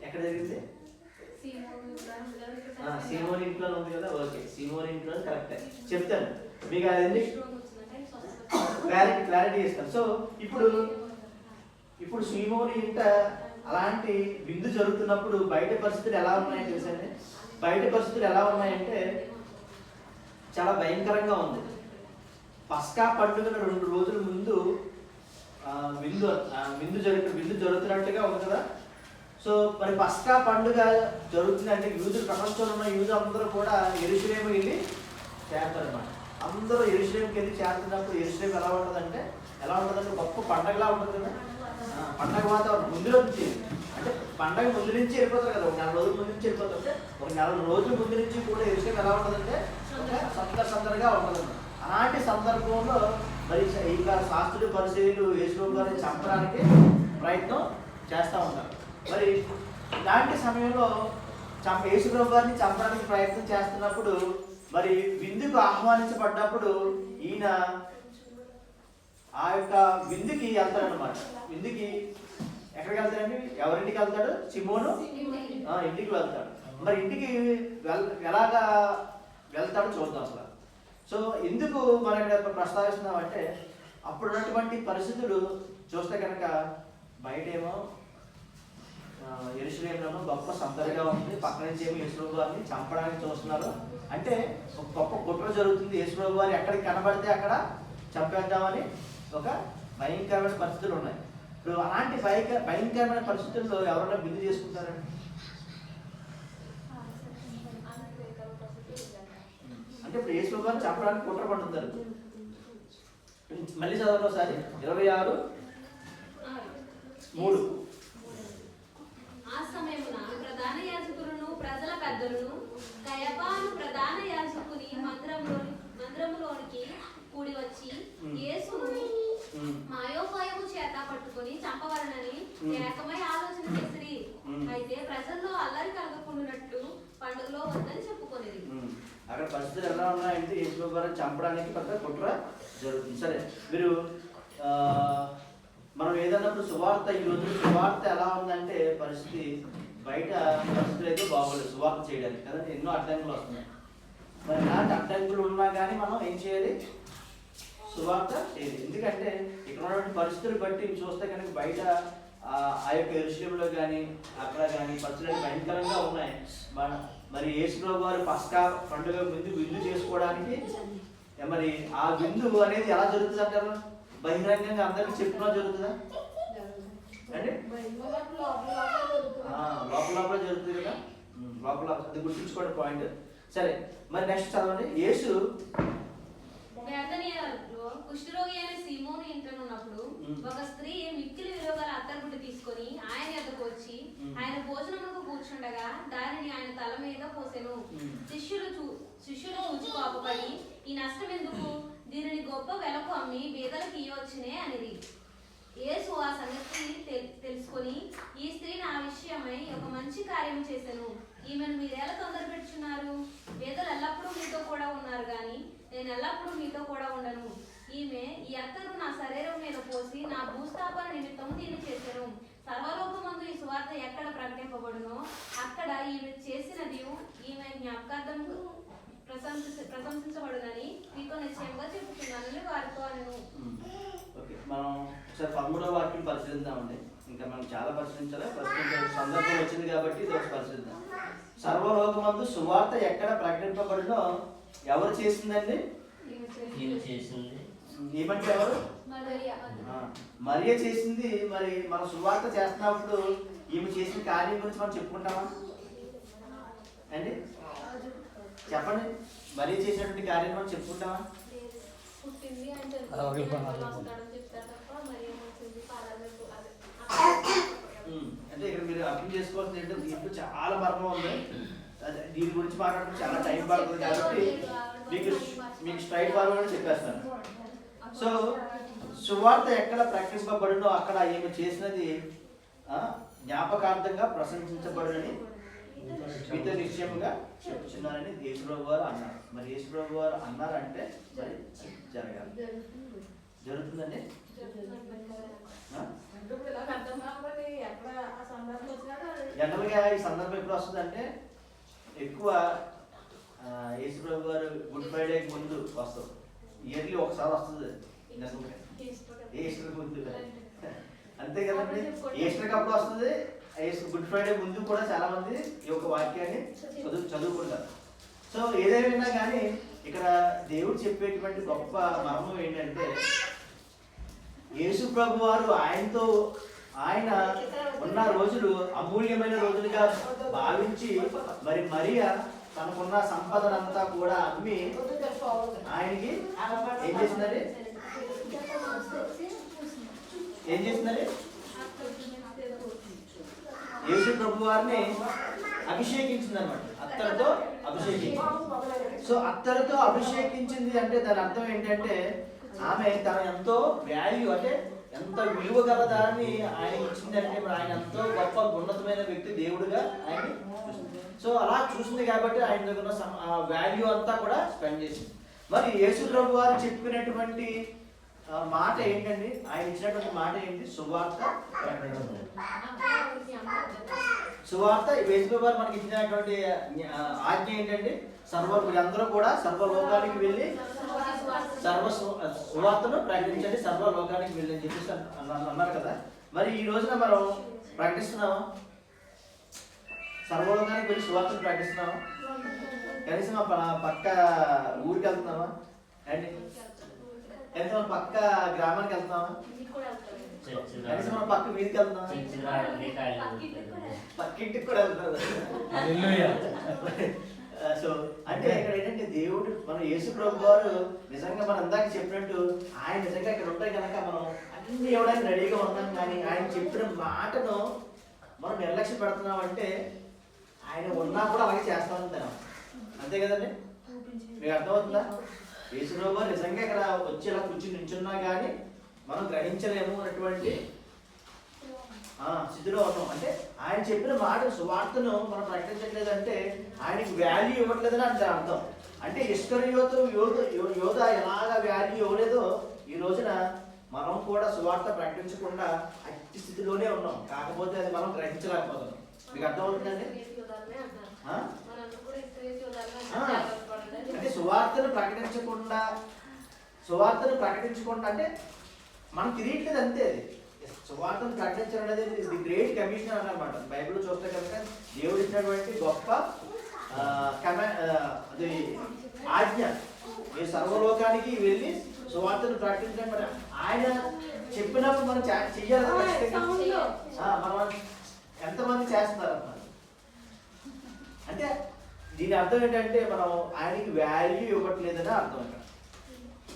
ఎక్కడ జరిగింది? సీమోన్ ఇంట్లో ఉంది కదా. ఓకే, సీమోన్ ఇంట్లో కరెక్టే చెప్తాను మీకు, అది క్లారిటీ ఇస్తాను. సో ఇప్పుడు సీమోని ఇంట అలాంటి విందు జరుగుతున్నప్పుడు బయట పరిస్థితులు ఎలా ఉన్నాయో తెలుసండి. బయట పరిస్థితులు ఎలా ఉన్నాయంటే చాలా భయంకరంగా ఉంది. పస్కా పండుగ 2 రోజుల ముందు విందు జరుగుతున్నట్టుగా ఉంది కదా. సో మరి పస్కా పండుగ జరుగుతుందంటే యూదులు, ప్రపంచంలో ఉన్న యూదులు అందరూ కూడా యెరూషలేము వెళ్ళి చేరతారన్నమాట. అందరూ యెరూషలేముకి వెళ్ళి చేరుతున్నప్పుడు యెరూషలేము ఎలా ఉంటుందంటే గొప్ప పండగలా ఉంటుంది కదా. పండగ వాతావరణం ముందు నుంచి, అంటే పండగ ముందు నుంచి వెళ్ళిపోతారు కదా, ఒక 4 రోజుల ముందు నుంచి వెళ్ళిపోతారు. అంటే ఒక 4 రోజుల ముందు నుంచి కూడా యెరూషలేము ఎలా ఉంటుందంటే సందడిగా ఉంటుంది. అలాంటి సందర్భంలో మరి ఇంకా శాస్త్రులు పరిశీలు యేసు గారిని చంపడానికి ప్రయత్నం చేస్తూ ఉంటారు. మరి ఇలాంటి సమయంలో యేసు గారిని చంపడానికి ప్రయత్నం చేస్తున్నప్పుడు మరి విందుకు ఆహ్వానించబడ్డప్పుడు ఈయన ఆ యొక్క విందుకి వెళ్తాడనమాట. విందుకి ఎక్కడికి వెళ్తాడండి? ఎవరింటికి వెళ్తాడు? సిమోను ఇంటికి వెళ్తాడు. మరి ఇంటికి ఎలాగా వెళ్తాడో చూద్దాం అసలు. సో ఎందుకు మనం ఇక్కడ ప్రస్తావిస్తున్నామంటే, అప్పుడున్నటువంటి పరిస్థితులు చూస్తే కనుక బయటేమో యెరూషలేములోనూ గొప్ప సందడిగా ఉంది, పక్క నుంచి ఏమో యేసు గారిని చంపడానికి చూస్తున్నారు. అంటే ఒక గొప్ప కుట్ర జరుగుతుంది. యేసు గారు ఎక్కడికి కనబడితే అక్కడ చంపేద్దామని ఒక భయంకరమైన పరిస్థితులు ఉన్నాయి. ఇప్పుడు అలాంటి భయంకరమైన పరిస్థితుల్లో ఎవరైనా బిందు చేసుకుంటారండి? అంటే ఇప్పుడు యేసు గారిని చంపడానికి కుట్ర పడుతున్నారు. మళ్ళీ చదవండి ఒకసారి 26:3. ఆ సమయమున ప్రధాన యాజకులను ప్రజల పెద్దలను కయపాను ప్రధాన యాజకుని మందిరములోనికి కూడి వచ్చి యేసును మాయోపాయము చేత పట్టుకొని చంపవలనని ఏకమై ఆలోచన చేసిరి. అయితే ప్రజల్లో అల్లరి కలగకుండానట్లు పండుగలో వద్దని చెప్పుకొనేది. అక్కడ పరిస్థితులు ఎలా ఉన్నాయంటే యేసు గారిని చంపడానికి పెద్ద కుట్ర జరుగుతుంది. సరే, మీరు మనం ఏదన్నప్పుడు సువార్త, ఈరోజు సువార్త ఎలా ఉందంటే పరిస్థితి బయట పరిస్థితులు అయితే బాగోలేదు సువార్త చేయడానికి కదా. ఎన్నో అడ్డంకులు వస్తున్నాయి. మరి ఇలాంటి అడ్డంకులు ఉన్నా కానీ మనం ఏం చేయాలి? సువార్త చేయాలి. ఎందుకంటే ఇక్కడ ఉన్నటువంటి పరిస్థితులు బట్టి చూస్తే కనుక బయట ఆ యొక్క యెరూషలేములో కానీ అక్కడ కానీ పరిస్థితులు భయంకరంగా ఉన్నాయి. మరి యేసు ప్రభు వారు పస్కా పండుగ ముందు విందు చేసుకోవడానికి మరి ఆ విందు అనేది ఎలా జరుగుతుంది అంటారు? బహిరంగంగా అందరికి చెప్పినా జరుగుతుందా అంటే లోపల జరుగుతుంది కదా. లోపల అది గుర్తుంచుకోండి పాయింట్. సరే, మరి నెక్స్ట్ చదవండి. యేసు కుష్ఠరోగి అయిన సీమోను ఇంటనున్నప్పుడు ఒక స్త్రీ మిక్కిలి విలువగల అత్తరుబుడ్డి తీసుకొని ఆయన ఎద్దకు వచ్చి ఆయన భోజనమునకు కూర్చుండగా దానిని ఆయన తల మీద పోసెను. శిష్యులు చూచి కోపపడి, ఈ నష్టం ఎందుకు? దీనిని గొప్ప వెలకు అమ్మి బీదలకు ఇయ్యవచ్చునే అనేది. యేసు ఆ సంగతి తెలుసుకొని, ఈ స్త్రీని ఆ విషయమై ఒక మంచి కార్యం చేశాను. ఈమెను మీరెలా తొందర పెట్టుచున్నారు? బీదలు ఎల్లప్పుడూ మీతో కూడా ఉన్నారు గాని నేను ఎల్లప్పుడూ మీతో కూడా ఉండను. ఈమె ఈ అత్తరు నా శరీరం మీద పోసి నా భూస్థాపన నిమిత్తం దీన్ని చేశాను. సర్వలోకమందు ఈ సువార్త ఎక్కడ ప్రకటింపబడునో అక్కడ ఈమె చేసినది ఈమె జ్ఞాపకార్థం ప్రశంసించబడునని మీతో నిశ్చయంగా చెప్పుతున్నానని వారితో అనను. మనం ఒకసారి 13వ వాక్యం పరిశీలిద్దామండి. ఇంకా మనం చాలా పరిశీలించాలి. ప్రస్తుతం సందర్భం వచ్చింది కాబట్టి ఇది ఒకటి పరిశీలిద్దాం. సర్వలోకమందు సువార్త ఎక్కడ ప్రకటింపబడినో ఎవరు చేసిందండి? ఈమె చేసింది. ఏమంటే ఎవరు? మరియ చేసింది. మరి మనం సువార్త చేస్తున్నప్పుడు ఈమె చేసిన కార్యం గురించి మనం చెప్పుకుంటామా అండి? చెప్పండి. మరియ చేసినటువంటి కార్యం మనం చెప్పుకుంటామా? పుట్టింది అంటే అంటే ఇక్కడ మీరు అర్థం చేసుకోవాల్సింది ఏంటంటే దీంట్లో చాలా మర్మం ఉంది. దీని గురించి మాట్లాడడం చాలా టైం పడుతుంది కాబట్టి మీకు స్ట్రైట్ ఫార్వర్డ్ చెప్పేస్తాను. సో సువార్త ఎక్కడ ప్రకటింపబడినో అక్కడ ఈమె చేసినది జ్ఞాపకార్థంగా ప్రశంసించబడునని మీతో నిశ్చయంగా చెప్తున్నారని యేసుప్రభు వారు అన్నారు. మరి యేసుప్రభు వారు అన్నారంటే మరి జరగాలి. జరుగుతుందండి. జనరల్గా ఈ సందర్భం ఎప్పుడు వస్తుందంటే ఎక్కువ యేసుప్రభు గారు గుడ్ ఫ్రైడేకి ముందు వస్తుంది. ఇయర్లీ ఒకసారి వస్తుంది. ఈస్టర్ ముందు అంతే కదండి. ఈస్టర్కి అప్పుడు వస్తుంది. గుడ్ ఫ్రైడే ముందు కూడా చాలా మంది ఈ యొక్క వాక్యాన్ని చదువుకుంటారు. సో ఏదైనా కానీ ఇక్కడ దేవుడు చెప్పేటువంటి గొప్ప మర్మం ఏంటంటే యేసు ప్రభు వారు ఆయన ఉన్న రోజులు అమూల్యమైన రోజులుగా భావించి మరి మరియ తనకున్న సంపదనంతా కూడా అమ్మి ఆయనకి ఏం చేసిందండి? యేసు ప్రభు వారిని అభిషేకించింది అనమాట. అత్తరుతో అభిషేకించింది. సో అత్తరుతో అభిషేకించింది అంటే దాని అర్థం ఏంటంటే ఆమె తన ఎంతో వాల్యూ అంటే ఎంత విలువ గల దాన్ని ఆయన ఇచ్చిందంటే ఆయన ఎంతో గొప్ప ఉన్నతమైన వ్యక్తి దేవుడుగా ఆయన చూసింది. సో అలా చూసింది కాబట్టి ఆయన దగ్గర వాల్యూ అంతా కూడా స్పెండ్ చేసింది. మరి యేసు ప్రభు వారు చెప్పినటువంటి మాట ఏంటండి? ఆయన ఇచ్చినటువంటి మాట ఏంటి? సువార్త ప్రకటించడం. సువార్త యేసు ప్రభు వారు మనకి ఇచ్చినటువంటి ఆజ్ఞ ఏంటండి? అందరూ కూడా సర్వలోకానికి వెళ్ళి సువార్తను ప్రకటించండి, సర్వలోకానికి వెళ్ళి అని చెప్పేసి అన్నారు కదా. మరి ఈ రోజున మనం ప్రకటిస్తున్నామా? సర్వలోకానికి వెళ్ళి సువార్తను ప్రకటిస్తున్నామా? కనీసం పక్క ఊరికి వెళ్తున్నామా అండి? కనీసం మన పక్క గ్రామానికి వెళ్తున్నామా? కనీసం మన పక్క వీధికి వెళ్తున్నామా? పక్కింటికి కూడా వెళ్తున్నాం. సో అంటే ఇక్కడ ఏంటంటే దేవుడు మన యేసు ప్రభు వారు నిజంగా మనం అందాక చెప్పినట్టు ఆయన నిజంగా ఇక్కడ ఉంటాయి కనుక మనం అన్ని ఇవ్వడానికి రెడీగా ఉన్నాం. కానీ ఆయన చెప్పిన మాటను మనం నిర్లక్ష్య పెడుతున్నాం అంటే ఆయన ఉన్నా కూడా అలాగే చేస్తామంటాం. అంతే కదండి. మీకు అర్థమవుతుందా? యేసు ప్రభు వారు నిజంగా ఇక్కడ వచ్చి ఇలా కూర్చుని నించున్నా కానీ మనం గ్రహించలేము అన్నటువంటి స్థితిలో ఉన్నాం. అంటే ఆయన చెప్పిన మాట సువార్తను మనం ప్రకటించట్లేదంటే ఆయనకి వాల్యూ ఇవ్వట్లేదని అంటే అర్థం. అంటే ఇస్కరియోతు యోధ ఎలాగ వాల్యూ ఇవ్వలేదో ఈ రోజున మనం కూడా సువార్త ప్రకటించకుండా అట్టి స్థితిలోనే ఉన్నాం. కాకపోతే అది మనం గ్రహించలేకపోతున్నాం. మీకు అర్థమవుతుందండి? అంటే సువార్తను ప్రకటించకుండా అంటే మనం తిరిగట్లేదు అంతే. అది సువార్తను ప్రకటించడం అనేది ది గ్రేట్ కమిషన్ అన్నమాట. బైబిల్ చూస్తే కనుక దేవుడు ఇచ్చినటువంటి గొప్ప అది ఆజ్ఞ. ఈ సర్వలోకానికి వెళ్ళి సువార్తను ప్రకటించడం మరి ఆయన చెప్పినప్పుడు మనం చెయ్యాలి. మనం ఎంతమంది చేస్తున్నారు అన్నమాట. అంటే దీని అర్థం ఏంటంటే మనం ఆయనకి వాల్యూ ఇవ్వట్లేదని అర్థం.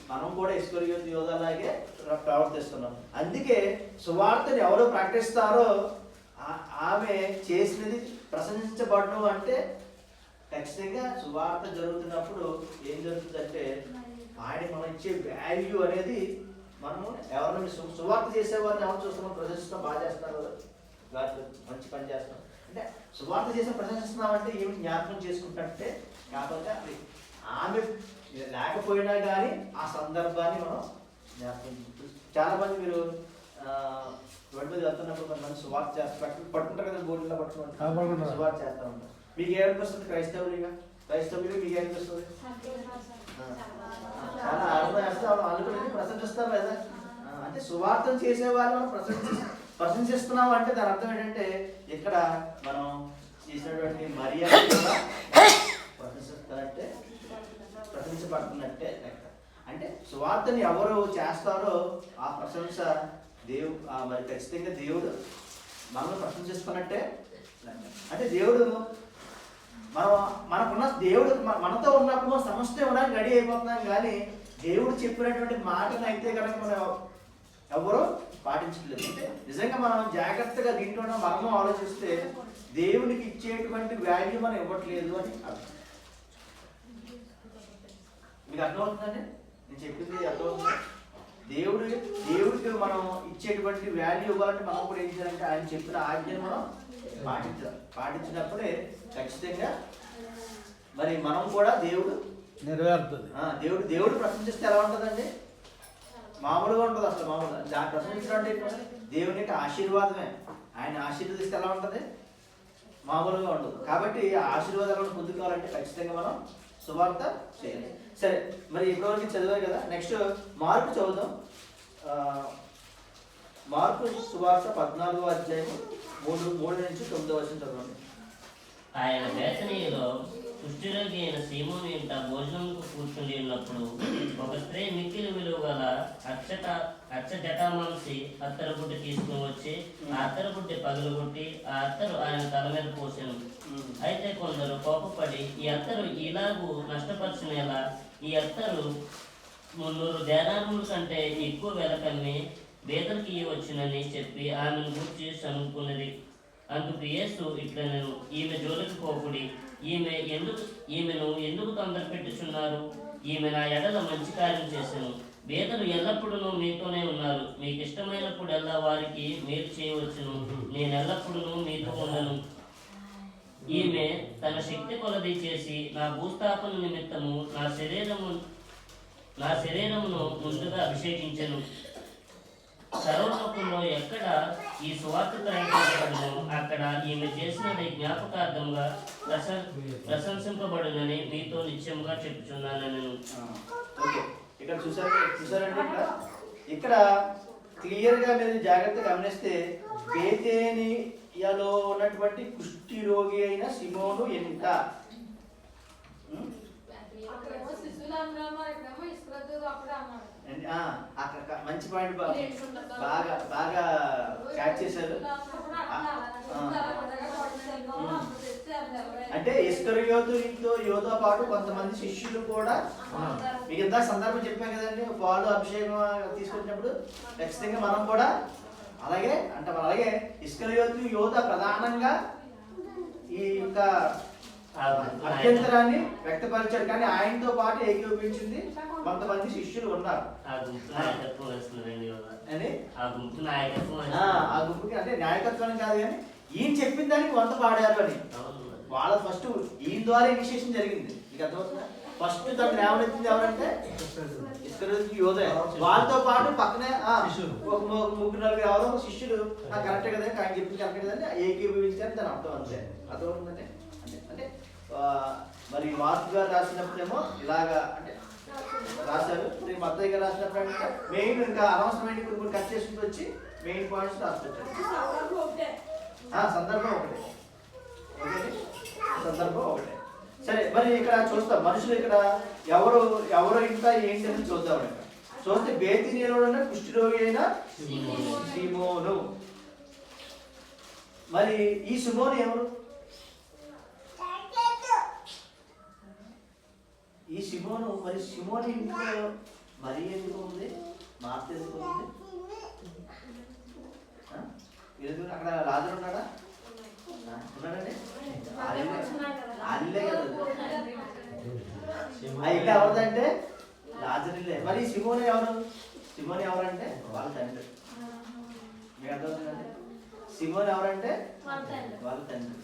మనం కూడా ఇస్కరియోతు యోధలాగే ప్రవర్తిస్తున్నాం. అందుకే సువార్తని ఎవరో ప్రకటిస్తారో ఆమె చేసినది ప్రశంసించబడడం అంటే ఖచ్చితంగా సువార్త జరుగుతున్నప్పుడు ఏం జరుగుతుందంటే ఆయన మనం ఇచ్చే వాల్యూ అనేది మనము ఎవరిని సువార్త చేసేవారిని ఎవరు చూస్తున్నాం? ప్రశంసిస్తాం, బాగా చేస్తున్నారు, మంచి పని చేస్తాం అంటే సువార్త చేసిన ప్రశంసిస్తున్నామంటే ఏమి జ్ఞాపకం చేసుకుంటే కాకపోతే అది ఆమె లేకపోయినా కానీ ఆ సందర్భాన్ని మనం జ్ఞాపకం. చాలా మంది మీరు రోడ్డు మీద వెళ్తున్నప్పుడు కొంతమంది సువార్త చేస్తారు, పట్టుకుంటారు కదా, బోర్డులో పట్టుకుంటారు, సువార్త చేస్తూ ఉంటారు. మీకు ఏమనిపిస్తుంది? క్రైస్తవులుగా మీకు ఏమనిపిస్తుంది? చాలా ఆనందం వేస్తాం, అనుకునేది ప్రశంసిస్తాం లేదా? అంటే సువార్తను చేసే వాళ్ళు మనం ప్రశంసిస్తున్నావు అంటే దాని అర్థం ఏంటంటే ఇక్కడ మనం చేసినటువంటి మరియా కూడా ప్రశంసపడుతున్నట్టే లెక్క. అంటే సువార్తని ఎవరు చేస్తారో ఆ ప్రశంస మరి ఖచ్చితంగా దేవుడు మనల్ని ప్రశంసిస్తున్నట్టే లెక్క. అంటే దేవుడు మనకున్న దేవుడు మనతో ఉన్నప్పుడు సమస్య ఇవ్వడానికి రెడీ అయిపోతున్నాం, కానీ దేవుడు చెప్పినటువంటి మాటను అయితే కనుక మనం ఎవరో పాటించట్లేదు. అంటే నిజంగా మనం జాగ్రత్తగా దీంట్లో మర్మం ఆలోచిస్తే దేవునికి ఇచ్చేటువంటి వాల్యూ మనం ఇవ్వట్లేదు అని అర్థం. మీకు అర్థమవుతుందండి నేను చెప్పింది? అర్థమవుతుంది. దేవుడికి మనం ఇచ్చేటువంటి వాల్యూ ఇవ్వాలంటే మనం కూడా ఏం చేయాలంటే ఆయన చెప్పిన ఆజ్ఞను మనం పాటించాలి. పాటించినప్పుడే ఖచ్చితంగా మరి మనం కూడా దేవుడు నెరవేరుతుంది. దేవుడు ప్రశంసిస్తే ఎలా ఉంటుందండి? మామూలుగా ఉంటుంది అసలు. మామూలుగా దాన్ని ప్రశంసించడం అంటే దేవుని యొక్క ఆశీర్వాదమే. ఆయన ఆశీర్వదిస్తే ఎలా ఉంటుంది? మామూలుగా ఉండదు. కాబట్టి ఆ ఆశీర్వాదాలను పొందుకోవాలంటే ఖచ్చితంగా మనం సువార్త చేయాలి. సరే, మరి ఇప్పటివరకు చదివారు కదా, నెక్స్ట్ మార్కు చదువుదాం. మార్కు సువార్త 14వ అధ్యాయం 3-9 చదవండి. ఆయన బేతనీయులో కుష్ఠరోగి అయిన సీమోను ఇంట భోజనంకు కూర్చుని ఉన్నప్పుడు ఒక స్త్రీ మిక్కిలి విలువ గల అచ్చ జటామాంసి అత్తరుబుడ్డి తీసుకుని వచ్చి ఆ అత్తరుబుడ్డి పగులుగొట్టి ఆ అత్తరు ఆయన తల మీద పోసాను. అయితే కొందరు కోపపడి ఈ అత్తరు ఇలాగూ నష్టపరిచినేలా ఈ అత్తరు 300 దేనారముల కంటే ఎక్కువ వెల కమ్మి బేదలకి ఇవ్వచ్చునని చెప్పి ఆమెను గురించి సనుకున్నది. అందుకు యేసు ఇట్లా నేను ఈమె జోలికి పోకుడి, ఈమెను ఎందుకు తొందర పెట్టుచున్నారు? ఈమె నా ఎడల మంచి కార్యం చేశాను. బేదలు ఎల్లప్పుడూ మీతోనే ఉన్నారు, మీకు ఇష్టమైనప్పుడల్లా వారికి మేలు చేయవచ్చును. నేను ఎల్లప్పుడూ మీతో ఉండను. ఈమె తన శక్తి కొలది చేసి నా భూస్థాపన నిమిత్తము నా శరీరమును ముందుగా అభిషేకించను. సర్వలోకంలో ఎక్కడ ఈ సువార్త ప్రకటించబడునో అక్కడ ఈమె చేసినది జ్ఞాపకార్థంగా ప్రశంసింపబడునని మీతో నిశ్చయముగా చెప్పుచున్నాను. ఇక్కడ చూసారంటే ఇక్కడ క్లియర్ గా మీరు జాగ్రత్తగా గమనిస్తే బేతేనియాలో ఉన్నటువంటి కుష్టి రోగి అయిన సిమోను ఎంత అక్కడ మంచి పాయింట్ బాగా క్యాచ్ చేశారు. అంటే యోతో పాటు కొంతమంది శిష్యులు కూడా, మీకు ఇంత సందర్భం చెప్పాం కదండి, పాలు అభిషేకం తీసుకొచ్చినప్పుడు ఖచ్చితంగా మనం కూడా అలాగే ఇస్కరియోతు యోధ ప్రధానంగా ఈ యొక్క అభ్యంతరాన్ని వ్యక్తపరిచాడు, కానీ ఆయనతో పాటు ఏకీభవించింది కొంతమంది శిష్యులు ఉన్నారు. ఆ గుంపుకి అంటే నాయకత్వం కాదు, కానీ ఈయన చెప్పిన దానికి వంత పాడారు అని వాళ్ళ ఫస్ట్ ఈయన ద్వారా ఇనిషియేషన్ జరిగింది. మీకు అర్థమవుతుందా? ఫస్ట్ తను లేవనెత్తింది ఎవరంటే ఇస్కరియోతు యోధ. వాళ్ళతో పాటు పక్కనే ఒక 3-4 ఎవరో శిష్యులు కరెక్టే కదా, ఆయన చెప్పింది కరెక్టే కదండి, ఏకీభవించారని దాని అర్థం అంతే. అర్థమవుతుందంటే అంటే మరి మార్క్ గారు రాసినప్పుడేమో ఇలాగా అంటే రాశారు, మత్తయ్య గారు రాసినప్పుడు అంటే మెయిన్ ఇంకా అనవసరమైన కొన్ని కట్ చేసుకుంటూ వచ్చి మెయిన్ పాయింట్స్ రాసుకొచ్చారు. సందర్భం ఒకటే, సందర్భం ఒకటే. సరే, మరి ఇక్కడ చూస్తాం మనుషులు ఇక్కడ ఎవరు ఇంకా ఏంటి అని చూద్దాం. ఇక్కడ చూస్తే బేతనీయులో ఉన్న కుష్ఠరోగి అయిన సీమోను. మరి ఈ సిమోను ఎవరు? ఈ సిమోను మరి సిమోను ఇంట్లో మరి ఎందుకు ఉంది? మార్త ఎందుకు ఉంది? అక్కడ లాజరు ఉన్నాడా? ఉన్నాడండి. అల్లే కదా ఇల్లు ఎవరిదంటే లాజరు ఇల్లే. మరి సిమోను ఎవరు? సిమోను ఎవరంటే వాళ్ళ తండ్రి. మీకు అర్థమవుతుందండి? సిమోను ఎవరంటే వాళ్ళ తండ్రి.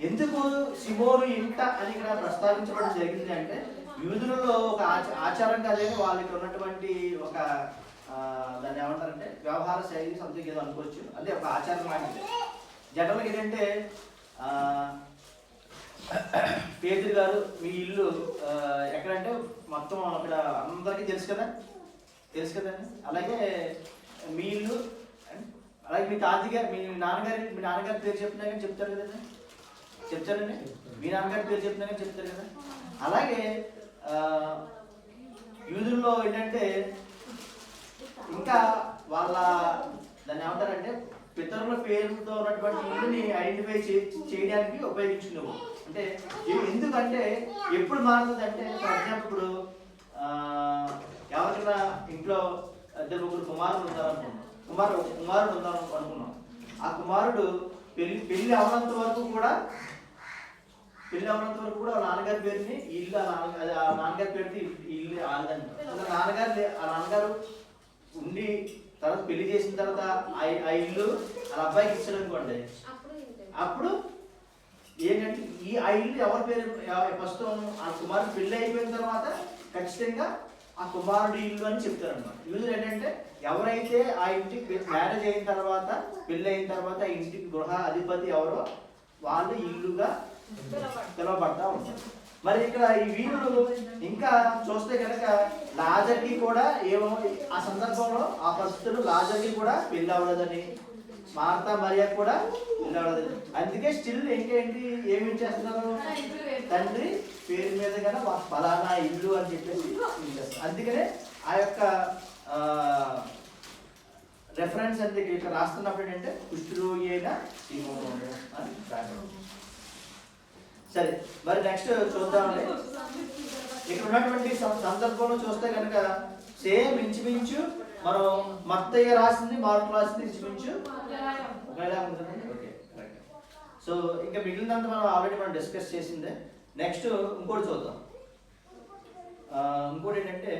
ఎందుకు సిమోను ఇంట అని ఇక్కడ ప్రస్తావించడం జరిగింది అంటే యూదులలో ఒక ఆచారం కాదని వాళ్ళకి ఉన్నటువంటి ఒక దాన్ని ఏమంటారంటే వ్యవహార శైలి సంథింగ్ ఏదో అనుకోవచ్చు. అదే ఒక ఆచారం లాంటిది. జనరల్గా ఏంటంటే పేదరు గారు మీ ఇల్లు ఎక్కడంటే మొత్తం అక్కడ అందరికీ తెలుసు కదండి. అలాగే మీ ఇల్లు అలాగే మీ తాతగారు మీ నాన్నగారి పేరు చెప్పినా కానీ చెప్తారు కదండి, చెప్తారండి. మీ నాన్నగారి పేరు చెప్పినా కానీ చెప్తారు కదా. అలాగే యూదుల్లో ఏంటంటే ఇంకా వాళ్ళ దాన్ని ఏమంటారంటే పితరుల పేరుతో ఉన్నటువంటి ఇల్లుని ఐడెంటిఫై చేయడానికి ఉపయోగించుకున్నావు. అంటే ఎందుకంటే ఎప్పుడు మారుతుంది అంటే, ఫర్ ఎగ్జాంపుల్ ఇప్పుడు ఎవరికైనా ఇంట్లో 2-3 కుమారుడు ఉన్నారనుకున్నాం, కుమారుడు ఉన్నారనుకున్నాం. ఆ కుమారుడు పెళ్లి అవనంత వరకు కూడా వాళ్ళ నాన్నగారి పేరుని ఇల్లు ఆ నాన్నగారి పేరుని ఇల్లు ఆడదండి. ఆ నాన్నగారు ఉండి తర్వాత పెళ్లి చేసిన తర్వాత ఆ ఇల్లు వాళ్ళ అబ్బాయికి ఇచ్చాడు అనుకోండి, అప్పుడు ఏంటంటే ఆ ఇల్లు ఎవరి పేరు ప్రస్తుతం ఆ కుమారుడు పెళ్లి అయిపోయిన తర్వాత ఖచ్చితంగా ఆ కుమారుడు ఇల్లు అని చెప్తారు అనమాట. యూజువల్ ఏంటంటే ఎవరైతే ఆ ఇంటికి మ్యారేజ్ అయిన తర్వాత పెళ్లి అయిన తర్వాత ఆ ఇంటికి గృహ అధిపతి ఎవరో వాళ్ళు ఇల్లుగా పిలువబడతా ఉంటారు. మరి ఇక్కడ ఈ వీరులు ఇంకా చూస్తే కనుక లాజర్కి కూడా ఏమో ఆ సందర్భంలో ఆ పరిస్థితులు లాజర్కి కూడా పెళ్లి అవ్వలేదని, మార్తా మరియా కూడా పెళ్లి అవ్వలేదని, అందుకే స్టిల్ ఇంకేంటి ఏమి చేస్తున్నారు, తండ్రి పేరు మీద కదా ఫలానా ఇల్లు అని చెప్పేసి అందుకనే ఆ యొక్క రెఫరెన్స్ అంటే ఇక్కడ రాస్తున్నప్పుడు ఏంటంటే కుష్ఠరోగి అయిన సీమోను అని రాయడం. సరే, మరి నెక్స్ట్ చూద్దామండి. ఇక్కడ ఉన్నటువంటి సందర్భంలో చూస్తే కనుక సేమ్ ఇంచుమించు మనం మత్తయ్య రాసింది మార్కు రాసింది ఇంచుమించు ఒకేలా ఉంటుందండి. Okay, correct. సో ఇంకా మిగిలినంత మనం ఆల్రెడీ మనం డిస్కస్ చేసిందే. నెక్స్ట్ ఇంకోటి చూద్దాం. ఇంకోటి ఏంటంటే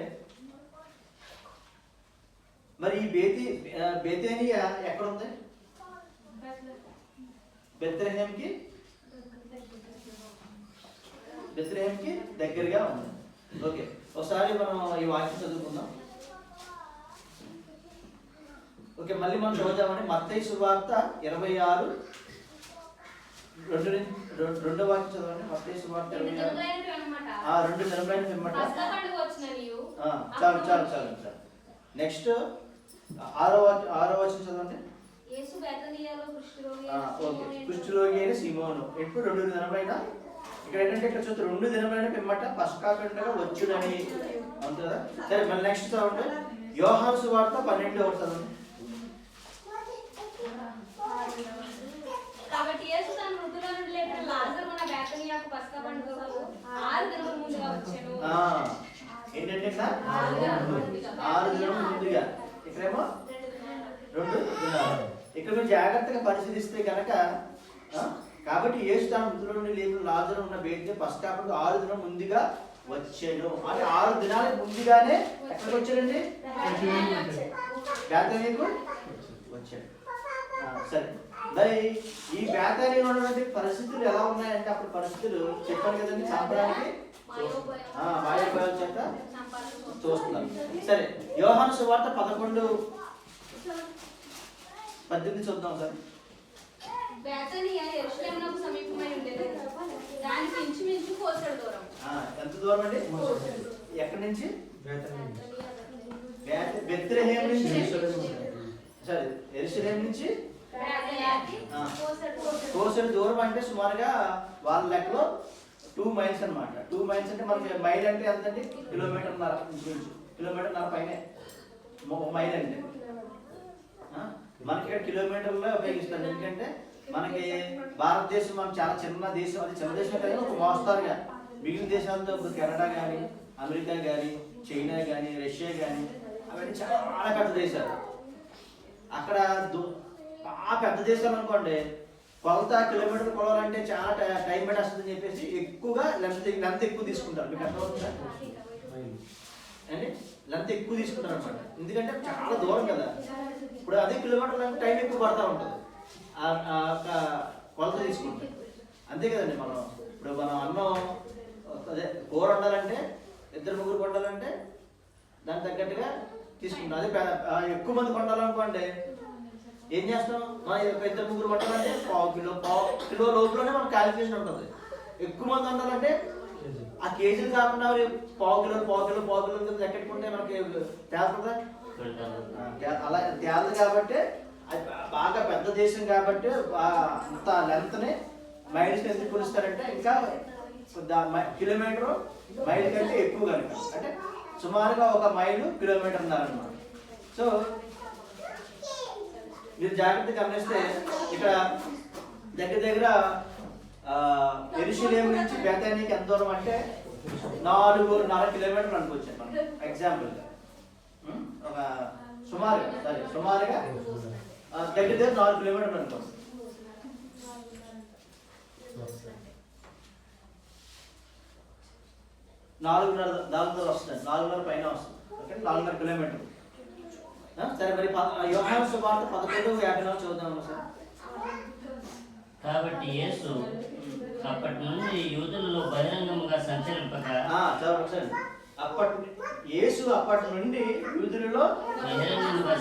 మరి ఈ బేతేనియా ఎక్కడ ఉంది? బెత్లెహేంకి దగ్గరగా ఉంది. ఓకే, ఒకసారి మనం ఈ వాక్యం చదువుకుందాం. ఓకే, మళ్ళీ మనం చదువుదామని మత్తయి సువార్త 26 రెండో వాక్యం చదవండి. మత్తయి సువార్త 26 2 దినములైన పిమ్మట చాలు. నెక్స్ట్ 6వ వచనం చదవండి. కుష్ఠరోగి అయిన సీమోను ఎప్పుడు 2 దినములైన, ఇక్కడ ఏంటంటే ఇక్కడ చూస్తే 2 దినములైన పిమ్మట పస్కా పండుగ వచ్చునని అంటుందా. సరే, మళ్ళీ నెక్స్ట్ చదవండి. యోహాను సువార్త 12వ చదవండి. కాబట్టి యేసు తన మృతుల నుండి లేపిన లాజరును బేతనియాకు పస్కా పండుగకు 6 దినముల ముందుగా వచ్చెను. ఏంటంటే 6 దినముల ముందుగా, ఇక్కడేమో 2 దినాలు. ఇక్కడ మీరు జాగ్రత్తగా పరిశీలిస్తే కనుక కాబట్టి యేసు తన మృతుల నుండి లేపిన లాజరు ఉన్న బేతనియ పస్కా పండుగ 6 దినం ముందుగా వచ్చాడు. అంటే 6 దినాల ముందుగానే ఎక్కడికి వచ్చాడండి? బేతనియకు వచ్చాడు. సరే, మరి ఈ బేతనియలో ఉన్నటువంటి పరిస్థితులు ఎలా ఉన్నాయంటే, అప్పుడు పరిస్థితులు చెప్పాను కదండి, చంపడానికి మాయోపాయాల చేత చూస్తున్నారు. సరే, యోహాను సువార్త 11:18 చూద్దాం సార్. బేతనియా యెరూషలేమునకు సమీపమై ఉండేది. దానికి ఇంచుమించు కోసెడు దూరం. ఎంత దూరం అండి? ఎక్కడి నుంచి? బెత్లెహేం నుంచి. సరే, యెరూషలేము నుంచి కోసెడు దూరం అంటే సుమారుగా వాళ్ళ లెక్కలో 2 మైల్స్ అనమాట. 2 మైల్స్ అంటే మనకి మైల్ అంటే ఎంతండి? కిలోమీటర్న్నర పైనే మైల్ అంటే. మనకి ఇక్కడ కిలోమీటర్లో ఉపయోగిస్తాం. ఎందుకంటే మనకి భారతదేశం మనం చాలా చిన్న దేశం, అది చిన్న దేశం కానీ ఒక మోస్తారుగా మిగిలిన దేశాలతో ఇప్పుడు కెనడా కానీ, అమెరికా కానీ, చైనా కానీ, రష్యా కానీ అవన్నీ చాలా పెద్ద దేశాలు. అక్కడ బాగా పెద్ద దేశాలు అనుకోండి, కొలత కిలోమీటర్లు కొలవాలంటే చాలా టైం పట్టేస్తుందని చెప్పేసి ఎక్కువగా లెంత్ ఎక్కువ తీసుకుంటారు. మీకు అర్థమవుతుందా అండి? లెంత్ ఎక్కువ తీసుకుంటారు అనమాట. ఎందుకంటే చాలా దూరం కదా. ఇప్పుడు అదే కిలోమీటర్లు అంటే టైం ఎక్కువ పడతా ఉంటుంది కొలత తీసుకుంటే. అంతే కదండి. ఇప్పుడు మనం అన్నం అదే కూర వండాలంటే 2-3 వండాలంటే దానికి తగ్గట్టుగా తీసుకుంటాం. అదే ఎక్కువ మంది వండాలనుకోండి ఏం చేస్తాం, మన 2-3 వండాలంటే పావు కిలో లోపలనే మన క్యాలిక్యులేషన్ ఉంటుంది. ఎక్కువ మంది వండాలంటే ఆ కేజీలు కాకుండా పావు కిలో లెక్కెట్టుకుంటే మనకి తేలుతుందా? అలా తేలదు. కాబట్టి అది బాగా పెద్ద దేశం కాబట్టి అంత లెంత్ని మైల్స్ ఎందుకు కొలుస్తారంటే ఇంకా కిలోమీటర్ మైల్ కంటే ఎక్కువ కనుక, అంటే సుమారుగా 1 మైలు కిలోమీటర్ అన్నారనమాట. సో మీరు జాగ్రత్తగా గమనిస్తే ఇక్కడ దగ్గర దగ్గర యెరూషలేము నుంచి బేతానీకి ఎంత దూరం అంటే 4.5 కిలోమీటర్లు అనుకోవచ్చు మనం ఎగ్జాంపుల్గా. ఒక సుమారుగా దగ్గర దగ్గర 4 కిలోమీటర్లు అనుకోండి. 4.5 వస్తుంది, 4.5 పైన వస్తుంది. ఓకే, 4.5 కిలోమీటర్లు. సరే, మరి యోహాను సువార్త 11:54 చూద్దాం సార్. కాబట్టి యేసు అప్పటి నుండి యూదులలో బహిరంగముగా సంచరింపక యేసు అప్పటి నుండి యూదులలో బహిరంగముగా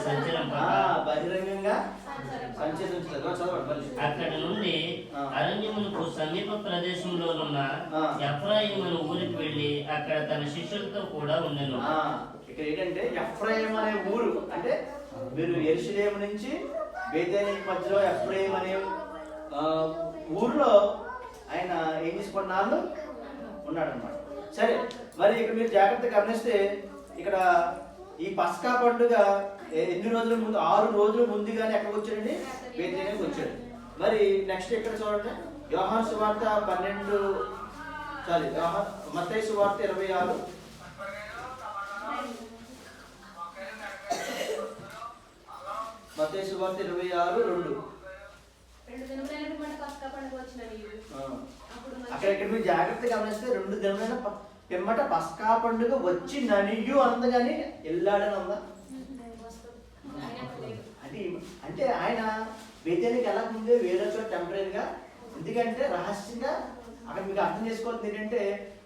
బహిరంగంగా సంచరించారు. అక్కడి నుండి అరణ్యమునకు సమీప ప్రదేశంలో ఉన్న ఎఫ్రాయిము అనే ఊరికి వెళ్ళి అక్కడ తన శిష్యులతో కూడా ఉండెను. ఇక్కడ ఏంటంటే ఎఫ్రాయిము అనే ఊరు, అంటే మీరు యెరూషలేము నుంచి బేతేనీ మధ్యలో ఎఫ్రాయిము అనే ఊర్లో ఆయన ఏం చేసుకున్నాడు ఉన్నాడు అనమాట. సరే, మరి ఇక్కడ మీరు జాగ్రత్తగా గమనిస్తే ఇక్కడ ఈ పస్కా పండుగ ఎన్ని రోజుల ముందు, 6 రోజుల ముందుగానే ఎక్కడికి వచ్చాడండి? బేతేనీకి వచ్చాడు. మరి నెక్స్ట్ ఇక్కడ చూడండి, యోహాను సువార్త 12 మత్తయి సువార్త 26. మత్తయి సువార్త 26:2. అక్కడ ఇక్కడ మీరు జాగ్రత్తగా గమనిస్తే 2 దినములైన పిమ్మట పస్కా పండుగ వచ్చి ననియు అందగాని వెళ్ళాడని ఉందా? అంటే ఆయన బేతేనీకి ఎలా ముందే వేరే చోట టెంపరీగా, ఎందుకంటే రహస్యంగా అక్కడ మీకు అర్థం చేసుకోవాల్సింది ఏంటంటే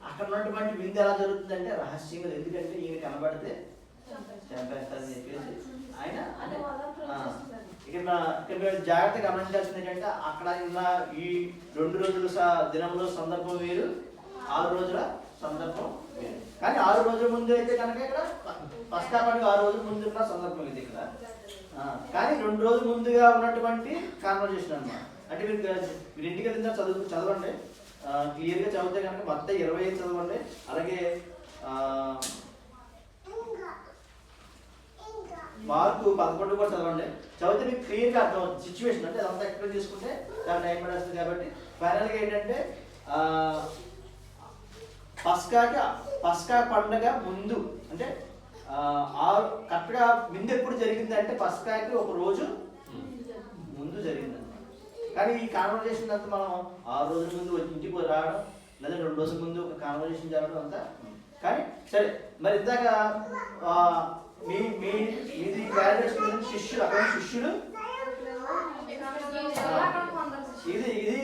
అక్కడ ఉన్నటువంటి విందు ఎలా జరుగుతుందంటే రహస్యంగా, ఎందుకంటే ఈయన కనబడితే చంపేస్తారని చెప్పేసి ఆయన ఇక్కడ జాగ్రత్తగా గమనించాల్సింది ఏంటంటే అక్కడ ఉన్న ఈ 2 రోజుల దినంలో సందర్భం వేరు, 6 రోజుల సందర్భం వేరు. కానీ 6 రోజుల ముందు అయితే కనుక ఇక్కడ పస్కా పండుగ 6 రోజుల ముందు ఉన్న సందర్భం ఇది ఇక్కడ. కానీ 2 రోజుల ముందుగా ఉన్నటువంటి కాన్వర్జేషన్ అన్నమాట. అంటే మీరు ఇంటికి వెళ్ళిన చదవండి, క్లియర్గా చదివితే కనుక మత్తయి 25 చదవండి, అలాగే మార్కు 11 కూడా చదవండి. చదివితే మీకు క్లియర్గా అర్థం అవుతుంది సిచ్యువేషన్. అంటే అదంతా ఎక్స్ప్లెయిన్ చేసుకుంటే చాలా టైం పడేస్తుంది. కాబట్టి ఫైనల్గా ఏంటంటే పస్కా పండుగ ముందు, అంటే కరెక్ట్గా ముందు ఎప్పుడు జరిగింది అంటే పస్కాకి 1 రోజు ముందు జరిగింది. కానీ ఈ కాన్వర్జేషన్ అంతా మనం 6 రోజుల ముందు ఇంటికి రావడం, లేదా 2 రోజుల ముందు ఒక కాన్వర్జేషన్ జరగడం అంతా. కానీ సరే, మరి ఇందాక మీది క్లారిఫికేషన్ శిష్యులు, అక్కడ శిష్యులు ఇది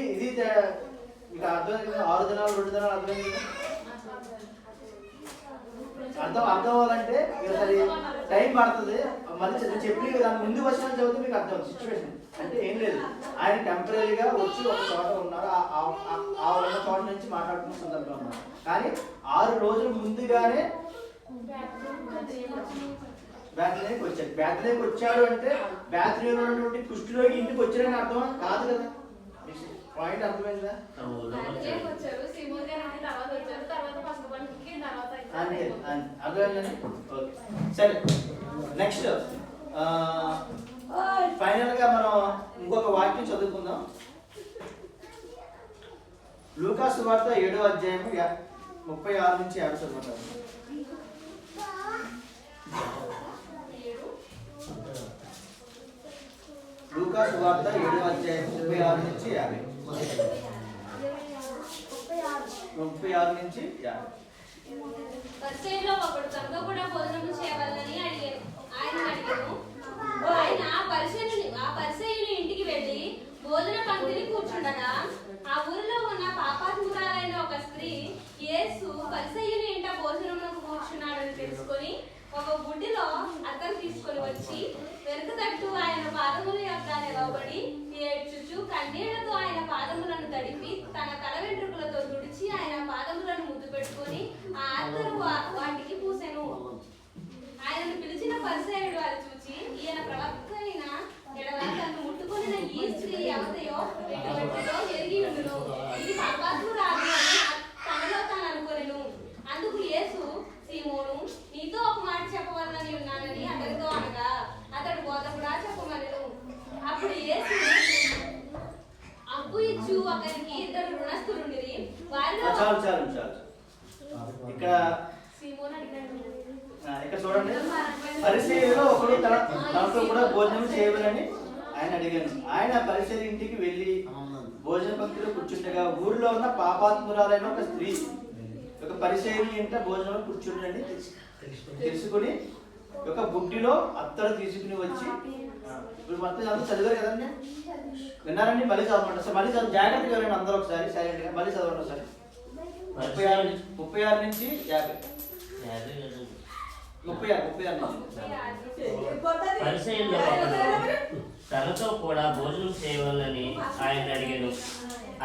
మీకు అర్థమైంది. 6 దినాలు 2 దినాలు అర్థమైంది. అర్థం అవ్వాలంటే అది టైం పడుతుంది. మళ్ళీ చెప్పి దాని ముందు వచ్చిన చదివితే మీకు అర్థం సిచ్యువేషన్. అంటే ఏం లేదు, ఆయన టెంపరీగా వచ్చి ఒక చోట ఉన్నారు, ఆ ఉన్న చోట నుంచి మాట్లాడుతున్న సందర్భం ఉన్నారు. కానీ 6 రోజుల ముందుగానే బేతనీకి వచ్చాడు. బేతనీకి వచ్చాడు అంటే బేతనీలో ఉన్నటువంటి కుష్ఠరోగి ఇంటికి వచ్చాడని అర్థం కాదు కదా. పాయింట్ అర్థమైందా? అంతే, అర్థమైందండి. ఓకే, సరే. నెక్స్ట్ ఫైనల్గా మనం ఇంకొక వాక్యం చదువుకుందాం. లూకా సువార్త 7వ అధ్యాయము 36 నుంచి 50 చదువుతారు. లూకా సువార్త 7వ అధ్యాయం 36 నుంచి 50. 36 నుంచి 50. పరిసయ్యులలో ఒకడు తనతో కూడా భోజనం చేయవలెనని ఆయన అడిగాను. ఆయన ఆ పరిసయ్యుని ఇంటికి వెళ్ళి భోజన పంక్తిని కూర్చుండగా ఆ ఊరిలో ఉన్న పాపాత్మురాలైన ఒక స్త్రీ యేసు పరిసయ్యుని ఇంట భోజనమునకు కూర్చున్నాడని తెలుసుకొని ఒక బుడ్డిలో అద్దం తీసుకొని వచ్చి వెనుక తట్టు ఆయన పాదముల యొక్క నిలబడి ఏడ్చుచు కన్నీళ్లతో ఆయన పాదములను తడిపి తన తల వెంట్రుకలతో తుడిచి ఆయన పాదములను ముద్దు పెట్టుకొని ఆ అత్తరు వాటికి పూసెను. ఆయనను పిలిచిన పరిసయ్యుడు అది చూచి ఈయన ప్రవక్త అయిన ఎడల ఎవరిదో ఎటువంటిదో ఎరిగి ఉండును. ఇది పాపాత్మురాలు అని తనలో తాను అనుకొనెను. అందుకు యేసు సీమోను, నీతో ఒక మాట చెప్పవలనని ఉన్నానని అతడితో అనగా, అతడు బోధకుడా చెప్పమనెను. అప్పుడు యేసు, అప్పు ఇచ్చు ఒకరికి 2 రుణస్థులుండిరి. వారిలో చాలు చాలు చాలు. ఇక్కడ సీమోను అడిగాడు. ఇక్కడ చూడండి, పరిసయ్యులలో ఒకడు తనతో కూడా భోజనం చేయవలని ఆయన అడిగాను. ఆయన పరిసయ్యుల ఇంటికి వెళ్ళి భోజన పంక్తిలో కూర్చుండగా ఊరిలో ఉన్న పాపాత్మురాలైన ఒక స్త్రీ ఒక పరిసయ్యుని ఇంట భోజనం కూర్చుండని తెలుసుకుని ఒక బుడ్డిలో అత్తరు తీసుకుని వచ్చి, ఇప్పుడు మొత్తం అందరూ చదివారు కదండి, విన్నారండి? మళ్ళీ చదవండి సార్, మళ్ళీ చదువు, జాగ్రత్తగా వినండి అందరూ ఒకసారి, సైలెంట్గా మళ్ళీ చదవండి ఒకసారి. 36 నుంచి 50. 36 పరిసయ్యుల్లో ఒకడు తనతో కూడా భోజనం చేయవాలని ఆయన అడిగాను.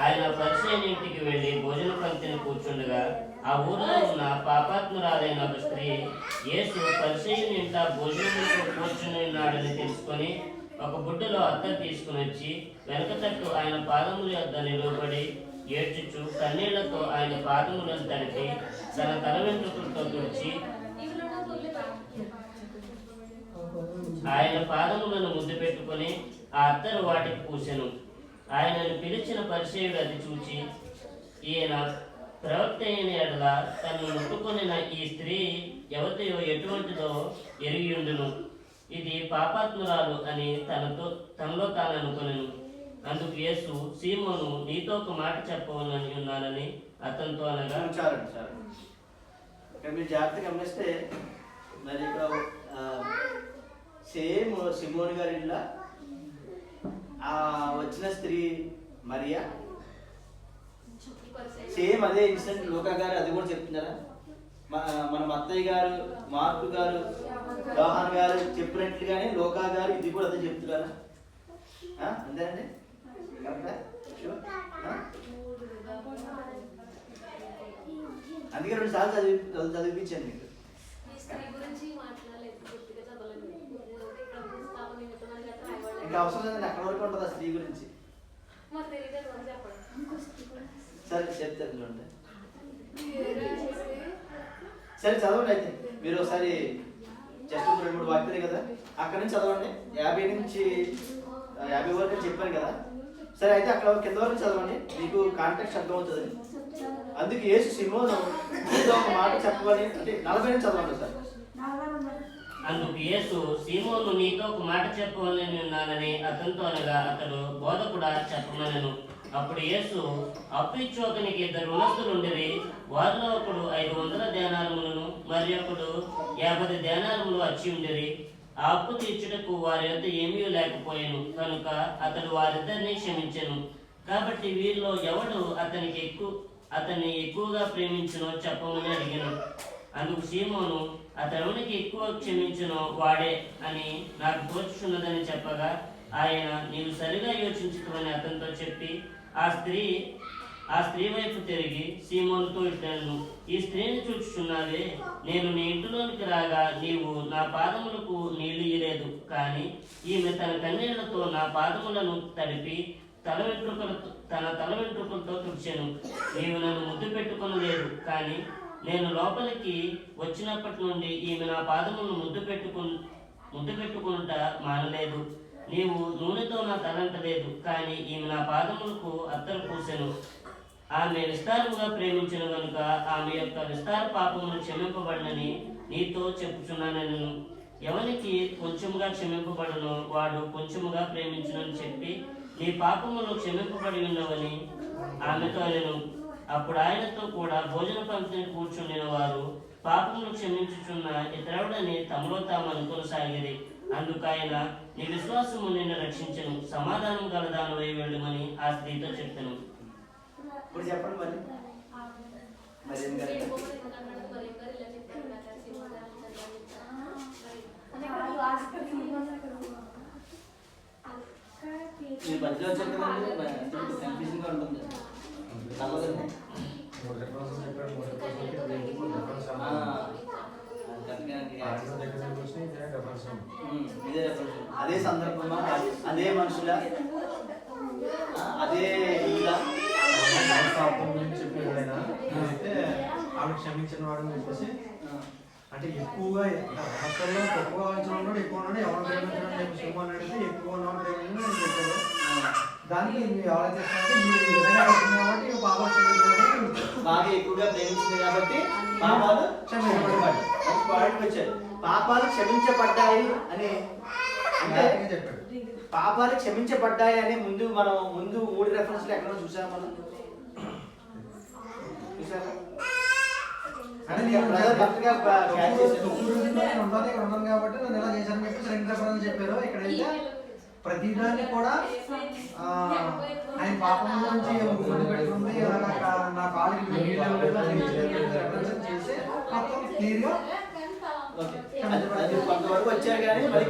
ఆయన పరిసయ్యుని ఇంటికి వెళ్లి భోజన పంక్తిని కూర్చుండగా ఆ ఊరిలో ఉన్న పాపాత్మురాలైన ఒక స్త్రీ యేసు పరిసయ్యుని ఇంట భోజనం కూర్చుని ఉన్నాడని తెలుసుకొని ఒక బుడ్డలో అత్తరు తీసుకుని వచ్చి వెనక తట్టు ఆయన పాదముల యొద్ద నిలబడి ఏడ్చుచు కన్నీళ్లతో ఆయన పాదములను తడిపి తన తల వెంట్రుకలతో తుడిచి ఆయన పాదములను ముద్దు పెట్టుకుని ఆ అత్తరు వాటికి పూసెను. ఆయనను పిలిచిన పరిసయ్యుడు అది చూచి, ఈయన ప్రవక్త అయిన ఎడల తను ముట్టుకొనిన ఈ స్త్రీ ఎవరిదో ఎటువంటిదో ఎరిగి ఉండును. ఇది పాపాత్మురాలు అని తనలో తాను అనుకొనెను. అందుకు యేసు, సీమోను, నీతో ఒక మాట చెప్పవలని ఉన్నానని అతనితో అనగా, మీరు జాగ్రత్తగా గమనిస్తే మరి సేమ్ సిమోన్ గారి ఇంట్లో వచ్చిన స్త్రీ మరియా, సేమ్ అదే ఇన్సిడెంట్ లూకా గారు అది కూడా చెప్తున్నారా? మన మత్తయ్య గారు, మార్కు గారు, యోహాన్ గారు చెప్పినట్లుగానే లూకా గారు ఇది కూడా అదే చెప్తున్నారా? అంతేనండి, అందుకే 2 సార్లు చదివించాను మీకు. ఇంకా అవసరం లేదండి, అక్కడ వరకు ఉంటుంది ఆ స్త్రీ గురించి. సరే చెప్తాను చూడండి. సరే చదవండి. అయితే మీరు ఒకసారి జస్ట్ 2-3 వాక్యాలే కదా, అక్కడి నుంచి చదవండి. 50 నుంచి 50 వరకు చెప్పాను కదా. సరే అయితే అక్కడ కింద వరకు చదవండి, మీకు కాంటాక్ట్ అర్థమవుతుంది. అందుకు యేసు సీమోను, ఏదో ఒక మాట చెప్పాలి అంటే 40 నుంచి చదవండి సార్. అందుకు యేసు, సీమోను, నీతో ఒక మాట చెప్పవాలని ఉన్నానని అతనితో అనగా, అతడు బోధకుడా చెప్పమనెను. అప్పుడు యేసు, అప్పు ఇచ్చు ఒకనికి 2 రుణస్థులుండిరి. వారిలో ఒకడు 500 దేనారములను మరి ఒకడు 50 దేనారములు వచ్చి ఉండిరి. ఆ అప్పు తీర్చుటకు వారి యొద్ద ఏమీ లేకపోయాను కనుక అతడు వారిద్దరిని క్షమించెను. కాబట్టి వీరిలో ఎవడు అతన్ని ఎక్కువగా ప్రేమించునో చెప్పమని అడిగాను. అందుకు సీమోను, అతనికి ఎక్కువ క్షమించునో వాడే అని నాకు తోచుచున్నదని చెప్పగా, ఆయన, నీవు సరిగా యోచించుకోమని అతనితో చెప్పి ఆ స్త్రీ వైపు తిరిగి సీమోనుతో ఇట్లను, ఈ స్త్రీని చూచుచున్నావే, నేను నీ ఇంటిలోనికి రాగా నీవు నా పాదములకు నీళ్లు ఇయ్యలేదు, కానీ ఈమె తన కన్నీళ్లతో నా పాదములను తడిపి తన తల వెంట్రుకలతో తుడిచెను. నీవు నన్ను ముద్దు పెట్టుకొనలేదు, కానీ నేను లోపలికి వచ్చినప్పటి నుండి ఈమె నా పాదములను ముద్దు పెట్టుకుంటా మానలేదు. నీవు నూనెతో నా తలంటలేదు, కానీ ఈమె నా పాదములకు అత్తరు పూసెను. ఆమె విస్తారముగా ప్రేమించిన కనుక ఆమె యొక్క విస్తార పాపములు క్షమింపబడినని నీతో చెప్పుచున్నానని, ఎవరికి కొంచెముగా క్షమింపబడునో వాడు కొంచెముగా ప్రేమించునని చెప్పి, నీ పాపములు క్షమింపబడి ఉన్నవని ఆమెతో అనెను. అప్పుడు ఆయనతో కూడా భోజన పంక్తిని కూర్చుండిన వారు పాపములు క్షమించుచున్న ఇతరుడని తమలో తాము అనుకొనసాగిరి. అందుకు ఆయన, నీ విశ్వాసము నిన్ను రక్షించెను, సమాధానం గలదానవై వెళ్ళమని ఆ స్త్రీతో చెప్పెను. ఇప్పుడు చెప్పండి మరి మధ్యలో వచ్చారు కదండి, కన్ఫ్యూజన్ గా ఉంటుంది. అదే సందర్భమా, అదే మనుషుల అదే ఇలా పాపం గురించి చెప్పాడు ఆయన. అయితే ఆవిడ క్షమించిన వాడు అని చెప్పేసి అంటే ఎక్కువగా హాస్టల్లో తక్కువ వచ్చిన ఉన్నాడు, ఎక్కువ ఉన్నాడు, ఎవరు ప్రేమించడం చెప్పి సింహం అడిగితే ఎక్కువ ఉన్నవాడు ప్రేమించడం అని చెప్పాడు. దానికి మీరు ఆలోచిస్తారంటే ఈ విధంగా అవుతుంది కాబట్టి పాపం క్షమించడం బాగా ఎక్కువగా ప్రేమించింది కాబట్టి పాపాలు క్షమించబడ్డాయి. మంచి పాయింట్కి వచ్చారు. పాపాలు క్షమించబడ్డాయి అని అంటే చెప్పాడు. పాపాలు క్షమించబడ్డాయి అని ముందు 3 రెఫరెన్స్లు ఎక్కడో చూసాము మనం. చూసారా? అంటే నేను బ్రదర్ కరెక్ట్గా క్యాచ్ చేశారు. ఉంటాను ఇక్కడ ఉన్నాను కాబట్టి నన్ను ఎలా చేశారని చెప్పేసి 2 రెఫరెన్స్ చెప్పారు. ఇక్కడైతే ప్రతిదాన్ని కూడా ఆయన పాపం నుంచి ముగ్గురు పెట్టుకుంది నా కాళ్ళకి రెఫరెన్స్ చేసి మొత్తం క్లియర్గా ఓకే. అది కొంతవరకు వచ్చారు కానీ మరి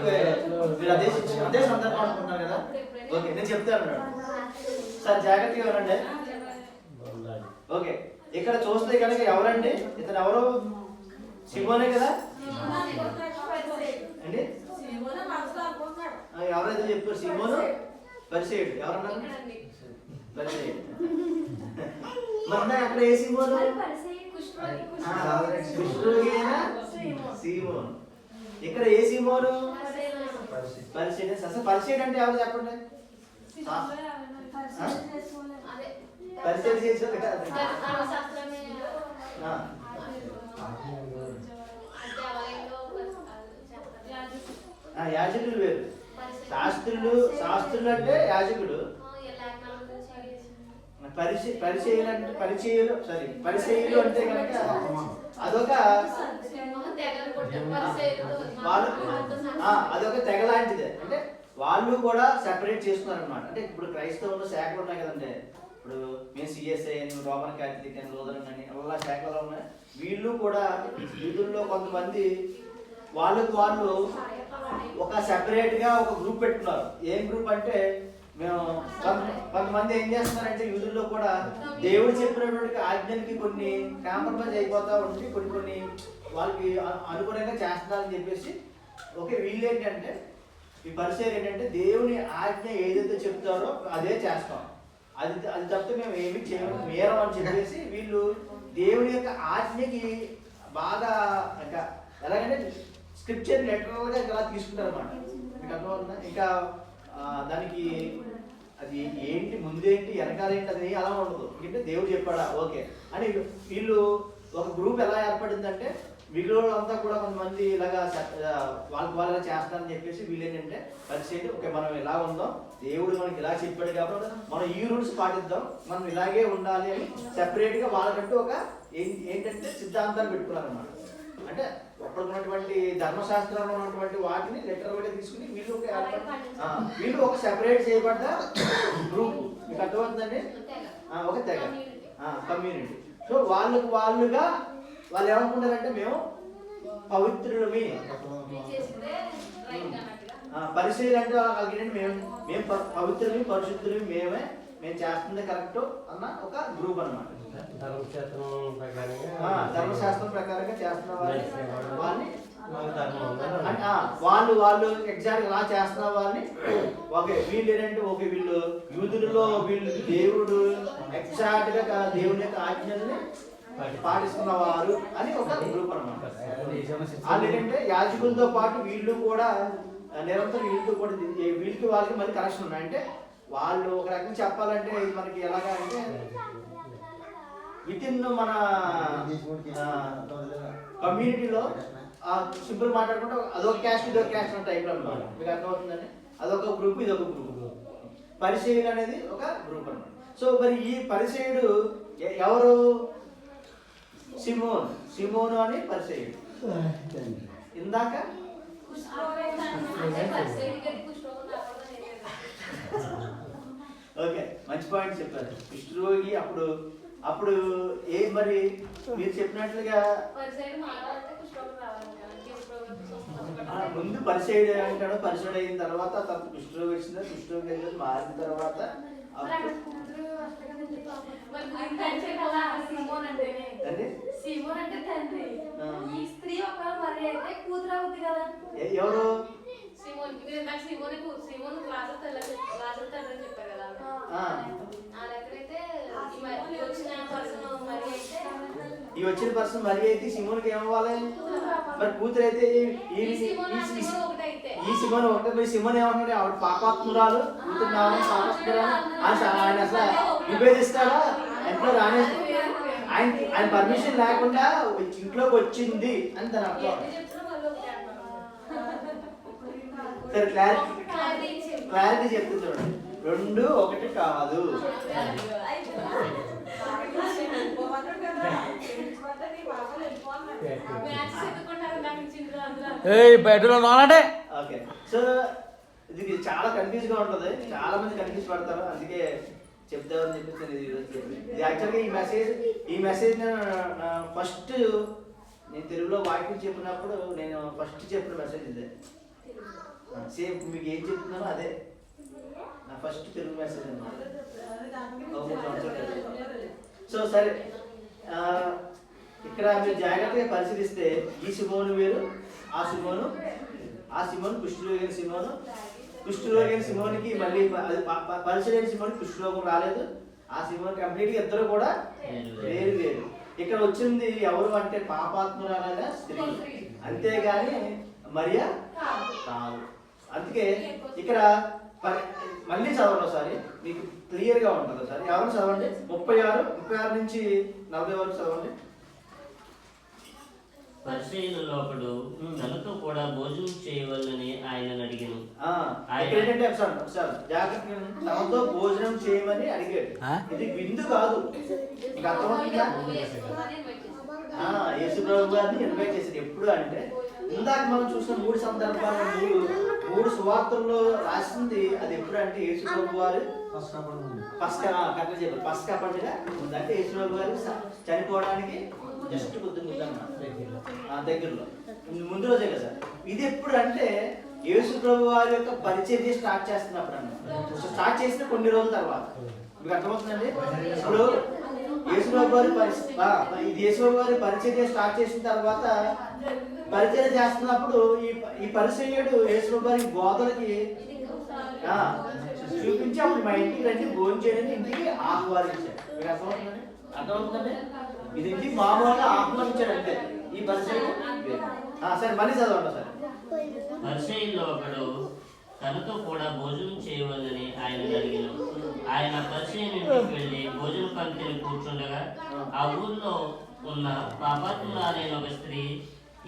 మీరు అదే సందర్భం అనుకుంటున్నారు కదా. ఓకే, నేను చెప్తాను సార్, జాగ్రత్తగా వినండి. ఓకే, ఇక్కడ చూస్తే కనుక ఎవరండి ఇతను? ఎవరు? సిమోనే కదా అండి? ఎవరైతే చెప్పారు? సిమోను పరిసేయుడు. ఎవరన్నారు? పరిసేయుడు. మరి అక్కడ ఏ సిమోను? కుష్ఠరోగినా సీమోను. ఇక్కడ ఏ సీమోను? పరిసేయుడు. అసలు పరిసేయుడు అంటే ఎవరు చెప్పండి? పరిచయం చేసి యాజకులు వేరు. శాస్త్రులు అంటే యాజకుడు. పరిచయులు అంటే కనుక అదొక అదొక తెగ లాంటిదే. అంటే వాళ్ళు కూడా సెపరేట్ చేస్తున్నారు అనమాట. అంటే ఇప్పుడు క్రైస్తవులు శాఖలు ఉన్నాయి కదండి. ఇప్పుడు మేము సిఎస్ఐ అని, రోమన్ క్యాథలిక్ అని, లూథరన్ అని అలా శాఖలు ఉన్నాయి. వీళ్ళు కూడా వీధుల్లో కొంతమంది వాళ్ళు ఒక సెపరేట్ గా ఒక గ్రూప్ పెట్టుకున్నారు. ఏం గ్రూప్ అంటే మేము కొంతమంది ఏం చేస్తున్నారంటే యూదుల్లో కూడా దేవుడు చెప్పినటువంటి ఆజ్ఞలకి కొన్ని కాంప్రమైజ్ అయిపోతా ఉండి కొన్ని వాళ్ళకి అనుగుణంగా చేస్తున్నారని చెప్పేసి ఓకే వీళ్ళు ఏంటంటే ఈ పరిచయం ఏంటంటే దేవుని ఆజ్ఞ ఏదైతే చెప్తారో అదే చేస్తాం, అది తప్పితే మేము ఏమి చేయము మేరం అని చెప్పేసి వీళ్ళు దేవుని యొక్క ఆజ్ఞకి బాగా ఇంకా ఎలాగంటే స్క్రిప్చర్ లెటరల్గా ఇలా తీసుకుంటారు అన్నమాట. మీకు అర్థమవుతుందా? ఇంకా దానికి అది ఏంటి ముందేంటి వెనకాలేంటి అది అలా ఉండదు. ఎందుకంటే దేవుడు చెప్పాడా ఓకే అని వీళ్ళు ఒక గ్రూప్ ఎలా ఏర్పడిందంటే మిగిలినంతా కూడా కొంతమంది ఇలాగా వాళ్ళ చేస్తారని చెప్పేసి వీళ్ళు ఏంటంటే పరిస్థితి ఓకే మనం ఇలా ఉందాం, దేవుడు మనకి ఇలా చెప్పాడు కాబట్టి మనం ఈ రూల్స్ పాటిద్దాం, మనం ఇలాగే ఉండాలి అని సెపరేట్గా వాళ్ళకంటూ ఒక ఏంటంటే సిద్ధాంతాలు పెట్టుకున్నారు అన్నమాట. అంటే అప్పుడు ఉన్నటువంటి ధర్మశాస్త్రంలో ఉన్నటువంటి వాటిని లిటరల్గా తీసుకుని వీళ్ళు ఒక సెపరేట్ చేయబడ్డ గ్రూప్. మీకు అర్థమవుతుందండి? ఒక తెగ కమ్యూనిటీ. సో వాళ్ళుగా వాళ్ళు ఏమనుకుంటారంటే మేము పవిత్రులమి. పరిశీలి అంటే వాళ్ళకి మేము పవిత్రులమి పరిశుద్ధులమి మేము చేస్తుంది కరెక్ట్ అన్న ఒక గ్రూప్ అన్నమాట. ధర్మశాస్త్రం ప్రకారంగా చేస్తున్న వాళ్ళని వాళ్ళు ఎగ్జాక్ట్ ఇలా చేస్తున్న వాళ్ళని ఓకే వీళ్ళు ఏంటంటే ఓకే వీళ్ళు యూదులలో వీళ్ళు దేవుడు ఎగ్జాక్ట్ గా దేవుని యొక్క ఆజ్ఞల్ని పాటిస్తున్నవారు అని ఒక గ్రూప్ అన్నమాట. వాళ్ళు ఏంటంటే యాజకులతో పాటు వీళ్ళు కూడా నిరంతరం వీళ్ళతో కూడా వీళ్ళకి వాళ్ళకి మళ్ళీ కనెక్షన్ ఉన్నాయి. అంటే వాళ్ళు ఒక రకంగా చెప్పాలంటే ఇది మనకి ఎలాగా అంటే విత్ ఇన్ మన కమ్యూనిటీలో సింపుల్ మాట్లాడుకుంటే అదొక క్యాస్ట్ ఇదొక క్యాస్ట్ అనే టైప్లో అన్నమాట. మీకు అర్థమవుతుందండి? అదొక గ్రూప్ ఇదొక గ్రూప్. పరిచయుడు అనేది ఒక గ్రూప్ అన్నమాట. సో మరి ఈ పరిచయుడు ఎవరు? సిమోను అని పరిచయుడు. ఇందాక ఓకే మంచి పాయింట్ చెప్పారు. కుష్ఠరోగి అప్పుడు మరి మీరు చెప్పినట్లుగా ముందు పరిచయుడు అంటాడు, పరిచయుడు అయిన తర్వాత తన కుష్ఠరోగి వచ్చింది, కుష్ఠరోగి అయిన మారిన తర్వాత ఎవరు? ఈ వచ్చిన పర్సన్ మరి అయితే సిమోన్కి ఏమవ్వాలి? మరి కూతురు అయితే ఈ సిమోన్ ఒకటే. మరి సిమోన్ ఏమంటాడు? ఆవిడ పాపాత్మురాలు, కూతురు పాపాత్మురాలు ఆయన అసలు విభేదిస్తాడా? ఎంట్లో రానే ఆయన పర్మిషన్ లేకుండా ఇంట్లోకి వచ్చింది అని తన అర్థం. సరే క్లారిటీ చెప్తుంది చూడండి. 2 1 కాదు. ఓకే, సో ఇది చాలా కన్ఫ్యూజ్ గా ఉంటుంది. చాలా మంది కన్ఫ్యూజ్ పడతారు. అందుకే చెప్తామని చెప్పేసి నేను ఈరోజు చెప్పింది. ఇది యాక్చువల్గా ఈ మెసేజ్ ఫస్ట్ నేను తెలుగులో వాక్యం చెప్పినప్పుడు నేను ఫస్ట్ చెప్పిన మెసేజ్ ఇదే. సేమ్ మీకు ఏం చెప్తున్నానో అదే నా ఫస్ట్ తెలుగు మెసేజ్ అన్నమాట. సో సరే, ఇక్కడ మీరు జాగ్రత్తగా పరిశీలిస్తే ఈ సిమోను వేరు, ఆ సిమోను కుష్ఠరోగైన సిమోనికి మళ్ళీ పరిచయం సిమోనికి కుష్ఠరోగం రాలేదు. ఆ సిమోన్ కంప్లీట్గా ఇద్దరు కూడా వేరు. ఇక్కడ వచ్చింది ఎవరు అంటే పాపాత్మురాలైన స్త్రీ, అంతేగాని మరియా కాదు. అందుకే ఇక్కడ మళ్ళీ చదవండి ఒకసారి, మీకు క్లియర్ గా ఉంటుంది. ఒకసారి ఎవరు చదవండి, 36 నుంచి 40 వరకు చదవండి. పరిసయ్యులలో ఒకడు తనతో కూడా భోజనం చేయవలని ఆయన అడిగాను. తనతో భోజనం చేయమని అడిగాడు. ఇది విందు కాదు. మీకు అర్థమవుతుందా? యేసుప్రభు గారిని ఇన్వైట్ చేశారు. ఎప్పుడు అంటే ఇందాక మనం చూసిన 3 సందర్భాలు, 3 సువార్తల్లో రాసింది. అది ఎప్పుడు అంటే యేసుప్రభు వారు పస్కా పండుగ ఉందంటే యేసుప్రభు గారు చనిపోవడానికి జస్ట్ దగ్గరలో ముందు రోజే కదా సార్. ఇది ఎప్పుడు అంటే యేసుప్రభు వారి యొక్క పరిచర్య స్టార్ట్ చేస్తున్నప్పుడు అన్నమాట. స్టార్ట్ చేసిన కొన్ని రోజుల తర్వాత. మీకు అర్థమవుతుందండి? ఇప్పుడు యేసుప్రభు వారి పరిచర్య స్టార్ట్ చేసిన తర్వాత పరిచర్య చేస్తున్నప్పుడు ఈ పరిచర్యుడు యేసుప్రభు వారి బోధలకి చూపించి అప్పుడు మా ఇంటికి రండి భోజనం చేయడానికి ఇంటికి ఆహ్వానించాడు. మీకు అర్థమవుతుందండి? ఇది ఇంటికి మామూలుగా ఆహ్వానించాడు అంతే. ఈ పరిచయం సరే మళ్ళీ చదవండి సార్. పరిసయ్యులలో ఒకడు తనతో కూడా భోజనం చేయవలని ఆయన అడిగాను. ఆయన పరిసయ్యుని ఇంటికి వెళ్ళి భోజన పంక్తిని కూర్చుండగా ఆ ఊర్లో ఉన్న పాపాత్మురాలైన ఒక స్త్రీ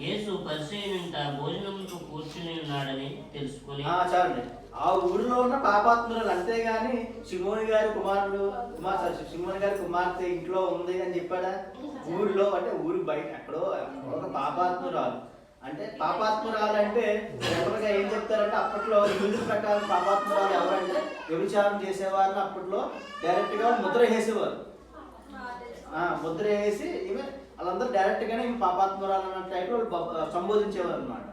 యేసు పరిసయ్యునింట భోజనంతో కూర్చుని ఉన్నాడని తెలుసుకుని, చాలండి, ఆ ఊరిలో ఉన్న పాపాత్మురాలు, అంతేగాని సిమోని గారి కుమార్తె ఇంట్లో ఉంది అని చెప్పాడా? ఊరిలో అంటే ఊరి బయట ఎక్కడో ఒక పాపాత్మురాలు. అంటే పాపాత్మురాలు అంటే ఎవరిగా ఏం చెప్తారంటే అప్పట్లో హిందూ ప్రకారం పాపాత్మురాలు ఎవరంటే వ్యభిచారం చేసేవారిని అప్పట్లో డైరెక్ట్ గా ముద్ర వేసేవారు. ముద్ర వేసి ఈమె వాళ్ళందరూ డైరెక్ట్ గానే పాపాత్మురాలు అన్న టైప్ సంబోధించేవారు అన్నమాట.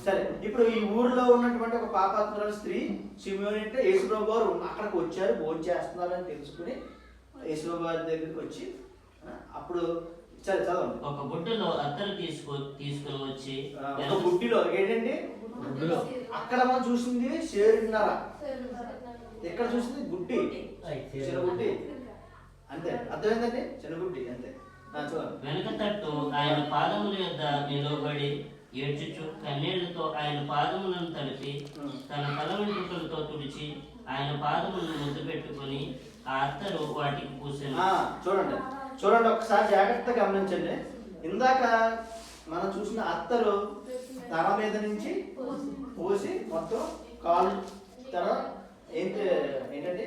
సరే, ఇప్పుడు ఈ ఊర్లో ఉన్నటువంటి ఒక పాపాత్మురాలు స్త్రీ సిమియోని అంటే యేసుప్రభు గారు అక్కడికి వచ్చారు, భోజనం చేస్తున్నారని తెలుసుకుని యేసుప్రభు గారి దగ్గరికి వచ్చి అప్పుడు సరే చదవండి. ఒక బుట్టలో అత్తరు తీసుకుని వచ్చి, ఒక బుట్టిలో ఏంటంటే అక్కడ మనం చూసింది షేరున్నర, ఎక్కడ చూసింది గుడ్డి, చిన్న గుడ్డి అంతే. అర్థమైందండి? చిన్న గుడ్డి అంతే. వెనుక తట్టు ఆయన పాదముల యొద్ద నిలబడి ఏడ్చుచు కన్నీళ్లతో ఆయన పాదములను తడిపి తన తల వెంట్రుకలతో తుడిచి ఆయన పాదములను ముద్దు పెట్టుకుని ఆ అత్తరు వాటికి పూసాను. చూడండి ఒకసారి జాగ్రత్తగా గమనించండి. ఇందాక మనం చూసిన అత్తరు తల మీద నుంచి పోసి మొత్తం కాలు తల ఏంటంటే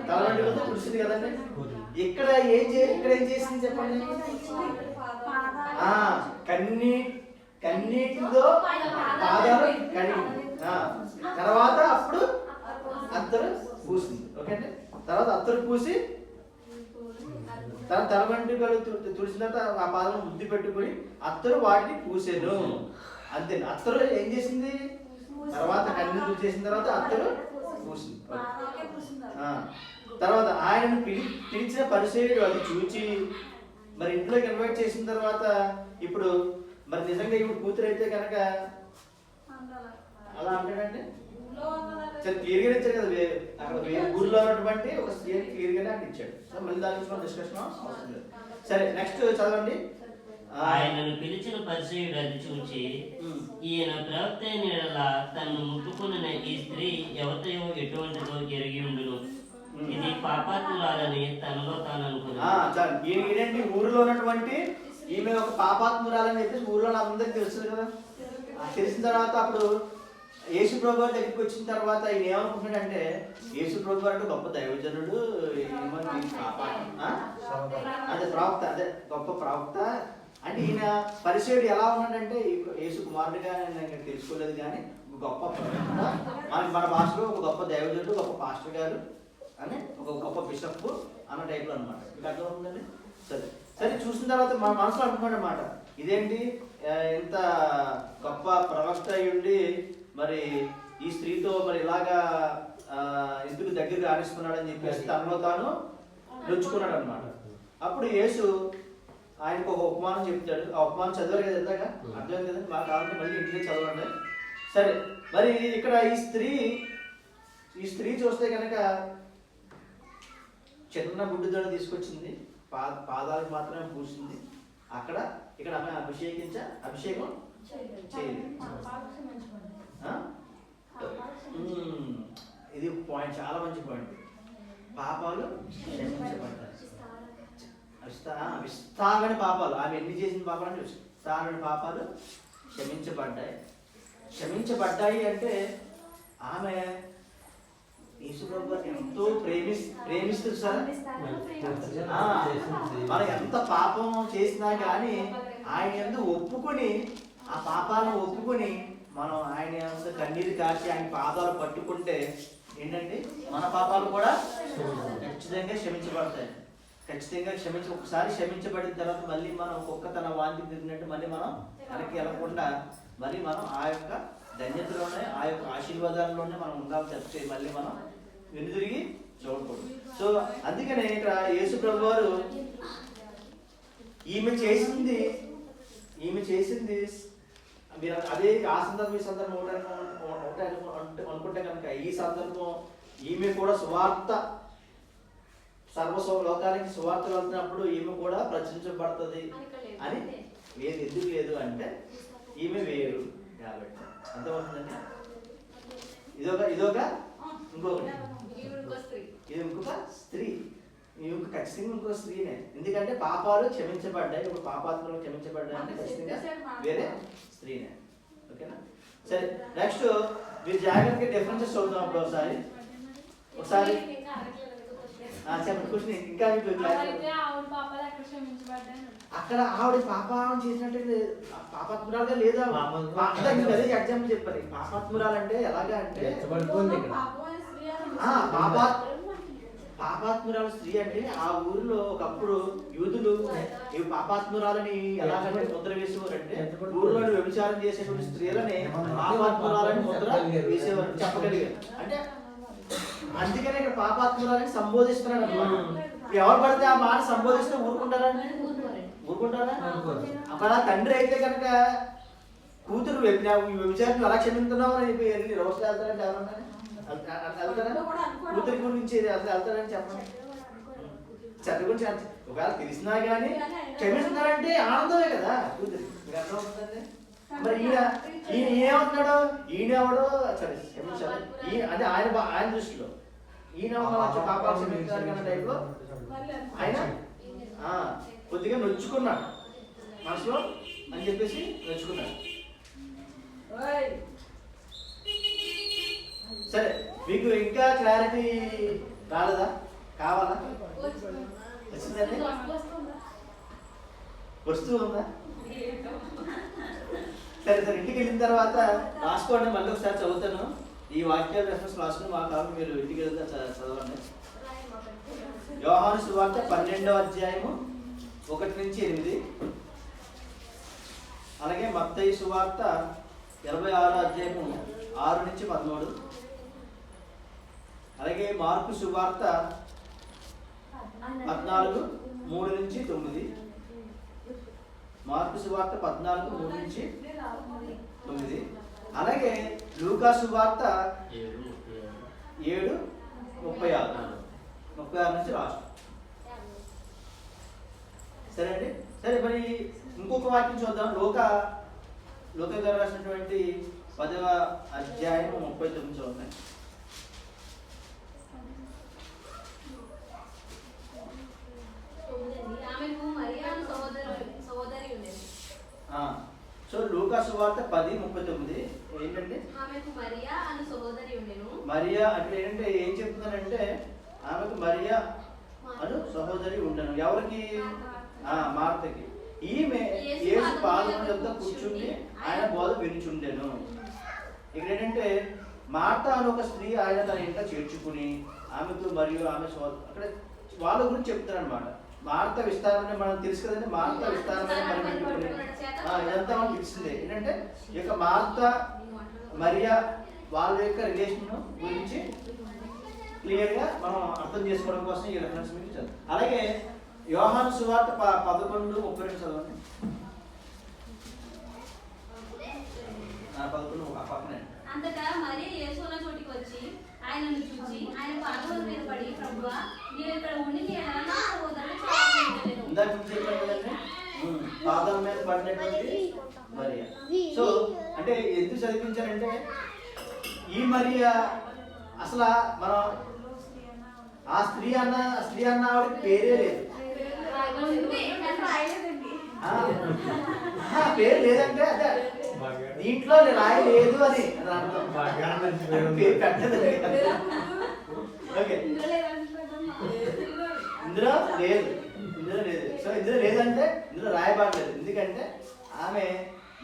తల వెంట్రుకలతో తుడిచింది కదండి. ఇక్కడ ఏం చేసింది చెప్పండి? కన్నీటితో పాదాలు కడిగింది. తర్వాత అప్పుడు అత్తరు పూసింది. ఓకే అండి. తర్వాత అత్తరు పూసి తన తల వెంట్రుకలు తుడిచిన తర్వాత ఆ పాదాలను ముద్దు పెట్టుకుని అత్తరు వాటిని పూసాను అంతే. అత్తరు ఏం చేసింది? తర్వాత కన్నీరు తుడిచేసిన తర్వాత అత్తరు పూసింది. తర్వాత ఆయనను పిలిచిన పరిసయ్యుడు అది చూచి మరి ఇంట్లోకి ఇన్వైట్ చేసిన తర్వాత ఇప్పుడు మరి నిజంగా ఇప్పుడు కూతురు అయితే కనుక అలా అంటాడంటే సరే క్లియర్గా ఇచ్చాడు కదా, అక్కడ ఊర్లో ఉన్నటువంటి ఒక స్త్రీ క్లియర్గానే అక్కడ ఇచ్చాడు. సరే మళ్ళీ దాని గురించి మనం డిస్కషన్ అవసరం లేదు. సరే నెక్స్ట్ చదవండి. ఆయనను పిలిచిన పరిచయుడు అది చూచి, ఈయన ప్రవక్త అయిన యెడల తనను ముట్టుకున్న ఈ స్త్రీ ఎవరితో ఎటువంటిదో ఎరిగి ఉండును, ఇది పాపాత్మురాలని తనలో తాను అనుకున్నాడు. ఈయనండి ఊరిలో ఉన్నటువంటి ఈమె ఒక పాపాత్మురాలని చెప్పేసి ఊరిలో అందరికి తెలుస్తుంది కదా. తెలిసిన తర్వాత అప్పుడు యేసు ప్రభు గారి దగ్గరికి వచ్చిన తర్వాత ఈయన ఏమనుకుంటున్నాడంటే, యేసు ప్రభు గారు అంటే గొప్ప దైవజనుడు, అదే ప్రవక్త, అదే గొప్ప ప్రవక్త అంటే ఈయన పరిచయుడు ఎలా ఉన్నాడంటే యేసు కుమారుడిగా నేను తెలుసుకోలేదు కానీ గొప్ప ప్రవక్త, మన భాషలో ఒక గొప్ప దైవజనుడు, గొప్ప పాస్టర్ గారు అని, ఒక గొప్ప బిషప్ అన్న టైప్లో అనమాట. మీకు అర్థమవుతుందండి? సరే సరే చూసిన తర్వాత మన మనసులో అనుకున్నాడు అనమాట, ఇదేంటి ఎంత గొప్ప ప్రవక్త అయ్యుండి మరి ఈ స్త్రీతో మరి ఇలాగా ఎందుకు దగ్గరికి ఆడిస్తున్నాడని చెప్పేసి తనలో తాను నొచ్చుకున్నాడు అనమాట. అప్పుడు యేసు ఆయనకు ఒక ఉపమానం చెప్తాడు. ఆ ఉపమానం చదివారు కదా ఇందాక, అర్థమైంది కదండి, మాకు కావాలంటే మళ్ళీ ఇంటికి చదవండి. సరే మరి ఇక్కడ ఈ స్త్రీ చూస్తే కనుక చిన్న గుడ్డుదొడ తీసుకొచ్చింది, పాదాలకు మాత్రమే పూసింది. ఇక్కడ ఆమె అభిషేకం చేయలేదు. ఇది పాయింట్, చాలా మంచి పాయింట్. పాపాలు క్షమించబడ్డాయి. విస్తారమైన పాపాలు, ఆమె ఎన్ని చేసిన పాపాలు అంటే విస్తారమైన పాపాలు క్షమించబడ్డాయి అంటే ఆమె యేసుప్రభు గారిని ఎంతో ప్రేమిస్తుంది సార్. మనం ఎంత పాపం చేసినా కానీ ఆయన యందు ఒప్పుకొని, ఆ పాపాలను ఒప్పుకొని మనం ఆయన యందు కన్నీరు కాచి ఆయన పాదాలు పట్టుకుంటే ఏంటంటే మన పాపాలు కూడా ఖచ్చితంగా క్షమించబడతాయి. ఖచ్చితంగా ఒకసారి క్షమించబడిన తర్వాత మళ్ళీ మనం ఒక్కొక్క తన వాంతి తిరిగినట్టు మళ్ళీ మనం వెనక్కి వెళ్ళకుండా మళ్ళీ మనం ఆ యొక్క ధన్యతలోనే, ఆ యొక్క ఆశీర్వాదాల్లోనే మనం ఉండాలి తప్పితే మళ్ళీ మనం వెనుదిరిగి చూడకూడదు. సో అందుకనే ఇక్కడ యేసు ప్రభు వారు ఈమె చేసింది అదే ఆ సందర్భం ఈ సందర్భం ఒకటే అనుకుంటే కనుక ఈ సందర్భం ఈమె కూడా సువార్త లోకానికి సువార్త వెళ్తున్నప్పుడు ఈమె కూడా ప్రచురించబడుతుంది అని లేదు. ఎందుకు లేదు అంటే ఈమె వేరు కాబట్టి. అర్థమవుతుందండి? ఇదొక ఇంకొకటి, ఇది ఇంకొక స్త్రీ, ఖచ్చితంగా ఇంకొక స్త్రీనే. ఎందుకంటే పాపాలు క్షమించబడ్డాయి, ఒక పాపాత్మలు క్షమించబడ్డాయి అంటే ఖచ్చితంగా వేరే స్త్రీనే. ఓకేనా? సరే నెక్స్ట్ మీరు జాగ్రత్తగా డిఫరెన్సెస్ చదువుతాం. అప్పుడు ఒకసారి చెప్పండి క్వశ్చన్ ఇంకా అక్కడ ఆవిడ పాపం చేసినట్టు పాపాత్మురాలుగా లేదా? అదే ఎగ్జాంపుల్ చెప్పాలి. పాపాత్మురాలు అంటే ఎలాగా అంటే పాపాత్మురాలు స్త్రీ అంటే ఆ ఊరిలో ఒకప్పుడు యూదులు ఈ పాపాత్మురాలని ఎలాగంటే ముద్ర వేసేవారంటే ఊరిలో వ్యభిచారం చేసేటువంటి స్త్రీలని పాపాత్మురాలని ముద్ర వేసేవారు, చెప్పగలిగారు. అంటే అందుకనే ఇక్కడ పాపాత్మురాలని సంబోధిస్తున్నాడు అన్నమాట. ఎవరు పడితే ఆ మాట సంబోధిస్తే ఊరుకుంటారా? అక్కడ తండ్రి అయితే కనుక కూతురు వ్యభిచారం ఎలా క్షమిస్తున్నావు అని చెప్పి రోజులు వెళ్తారంటే ఎవరన్నా వెళ్తారా? కూతురి గురించి వెళ్తారని చెప్పండి. చెత్త గురించి ఒకవేళ తెలిసినా కానీ క్షమిస్తున్నారంటే ఆనందమే కదా కూతురి. మీకు అర్థమవుతుందండి? మరి ఈయన ఏమంటున్నాడు? ఈయనెవడో సరే క్షమించాలి అంటే ఆయన దృష్టిలో ఈయన పాపాలు క్షమించాలి అన్న టైప్లో ఆయన కొద్దిగా నొచ్చుకున్నాడు మనసులో అని చెప్పేసి నొచ్చుకున్నాడు. సరే మీకు ఇంకా క్లారిటీ రాలేదా? కావాలా? వచ్చిందండి? వస్తూ ఉందా? సరే ఇంటికి వెళ్ళిన తర్వాత రాసుకోండి. మళ్ళీ ఒకసారి చదువుతాను. ఈ వాక్యాల రెఫరెన్స్ రాసుకుని మా కాలం మీరు ఇంటికి వెళ్తే చదవండి. యోహాను సువార్త 12వ అధ్యాయము 1-8, అలాగే మత్తయి సువార్త 26వ అధ్యాయము 6-13, అలాగే మార్కు సువార్త 14:3-9, మార్కు సువార్త 14:3-9, అలాగే లూకా సువార్త 7:36. 7:36 నుంచి రాష్ట్రం. సరే అండి. సరే మరి ఇంకొక వాక్యం చూద్దాం. లూకా గారు రాసినటువంటి 10వ అధ్యాయం 39 చూడండి. ఆమెకు మరియా అను సహోదరి ఉండేది. సో లూకా సువార్త 10:39 ఏంటంటే ఆమెకు మరియా అను సహోదరి ఉండెను. మరియా అంటే ఏంటంటే ఏం చెప్తున్నారంటే ఆమెకు మరియా అను సహోదరి ఉండను. ఎవరికి? మార్తకి. ఈమె యేసు పాదముల యొద్ద కూర్చుండి ఆయన బోధ వినుచుండెను. ఇక్కడ ఏంటంటే మార్త అని ఒక స్త్రీ ఆయన తన ఇంట చేర్చుకుని ఆమెకు మరియు ఆమె అక్కడ వాళ్ళ గురించి చెప్తారు అనమాట. మార్త విస్తారమైన మనం తెలుసు కదండి. మార్త విస్తారమైన మరి పెట్టుకుని ఇదంతా మనకు తెలిసిందే. ఏంటంటే ఈ యొక్క మార్త మరియా వాళ్ళ యొక్క రిలేషన్ గురించి క్లియర్గా మనం అర్థం చేసుకోవడం కోసం ఈ రెఫరెన్స్ మీకు చదువు. అలాగే యోహాను సువార్త 11:32 చదవండి. 11 ఒక పక్కనే. అంతటా మరియ యేసు ఉన్న చోటికి వచ్చి ఆయనను చూచి ఆయన పాదముల మీద పడి, ప్రభువా నీవు ఇక్కడ ఉండి నీ ఎడల నా సహోదరుడు చావకుండును. ఇందాక మీకు చెప్పాను కదండి, పాదం మీద పడినటువంటి మరియా. సో అంటే ఎందుకు చదివించారంటే ఈ మరియా అసలు మనం ఆ స్త్రీ అన్న ఆవిడకి పేరే లేదు. పేరు లేదంటే అదే దీంట్లో రాయలేదు అని అర్థం. పేరు పెట్టలేదు. ఓకే, ఇందులో లేదు. సో ఇందులో లేదంటే ఇందులో రాయబడలేదు. ఎందుకంటే ఆమె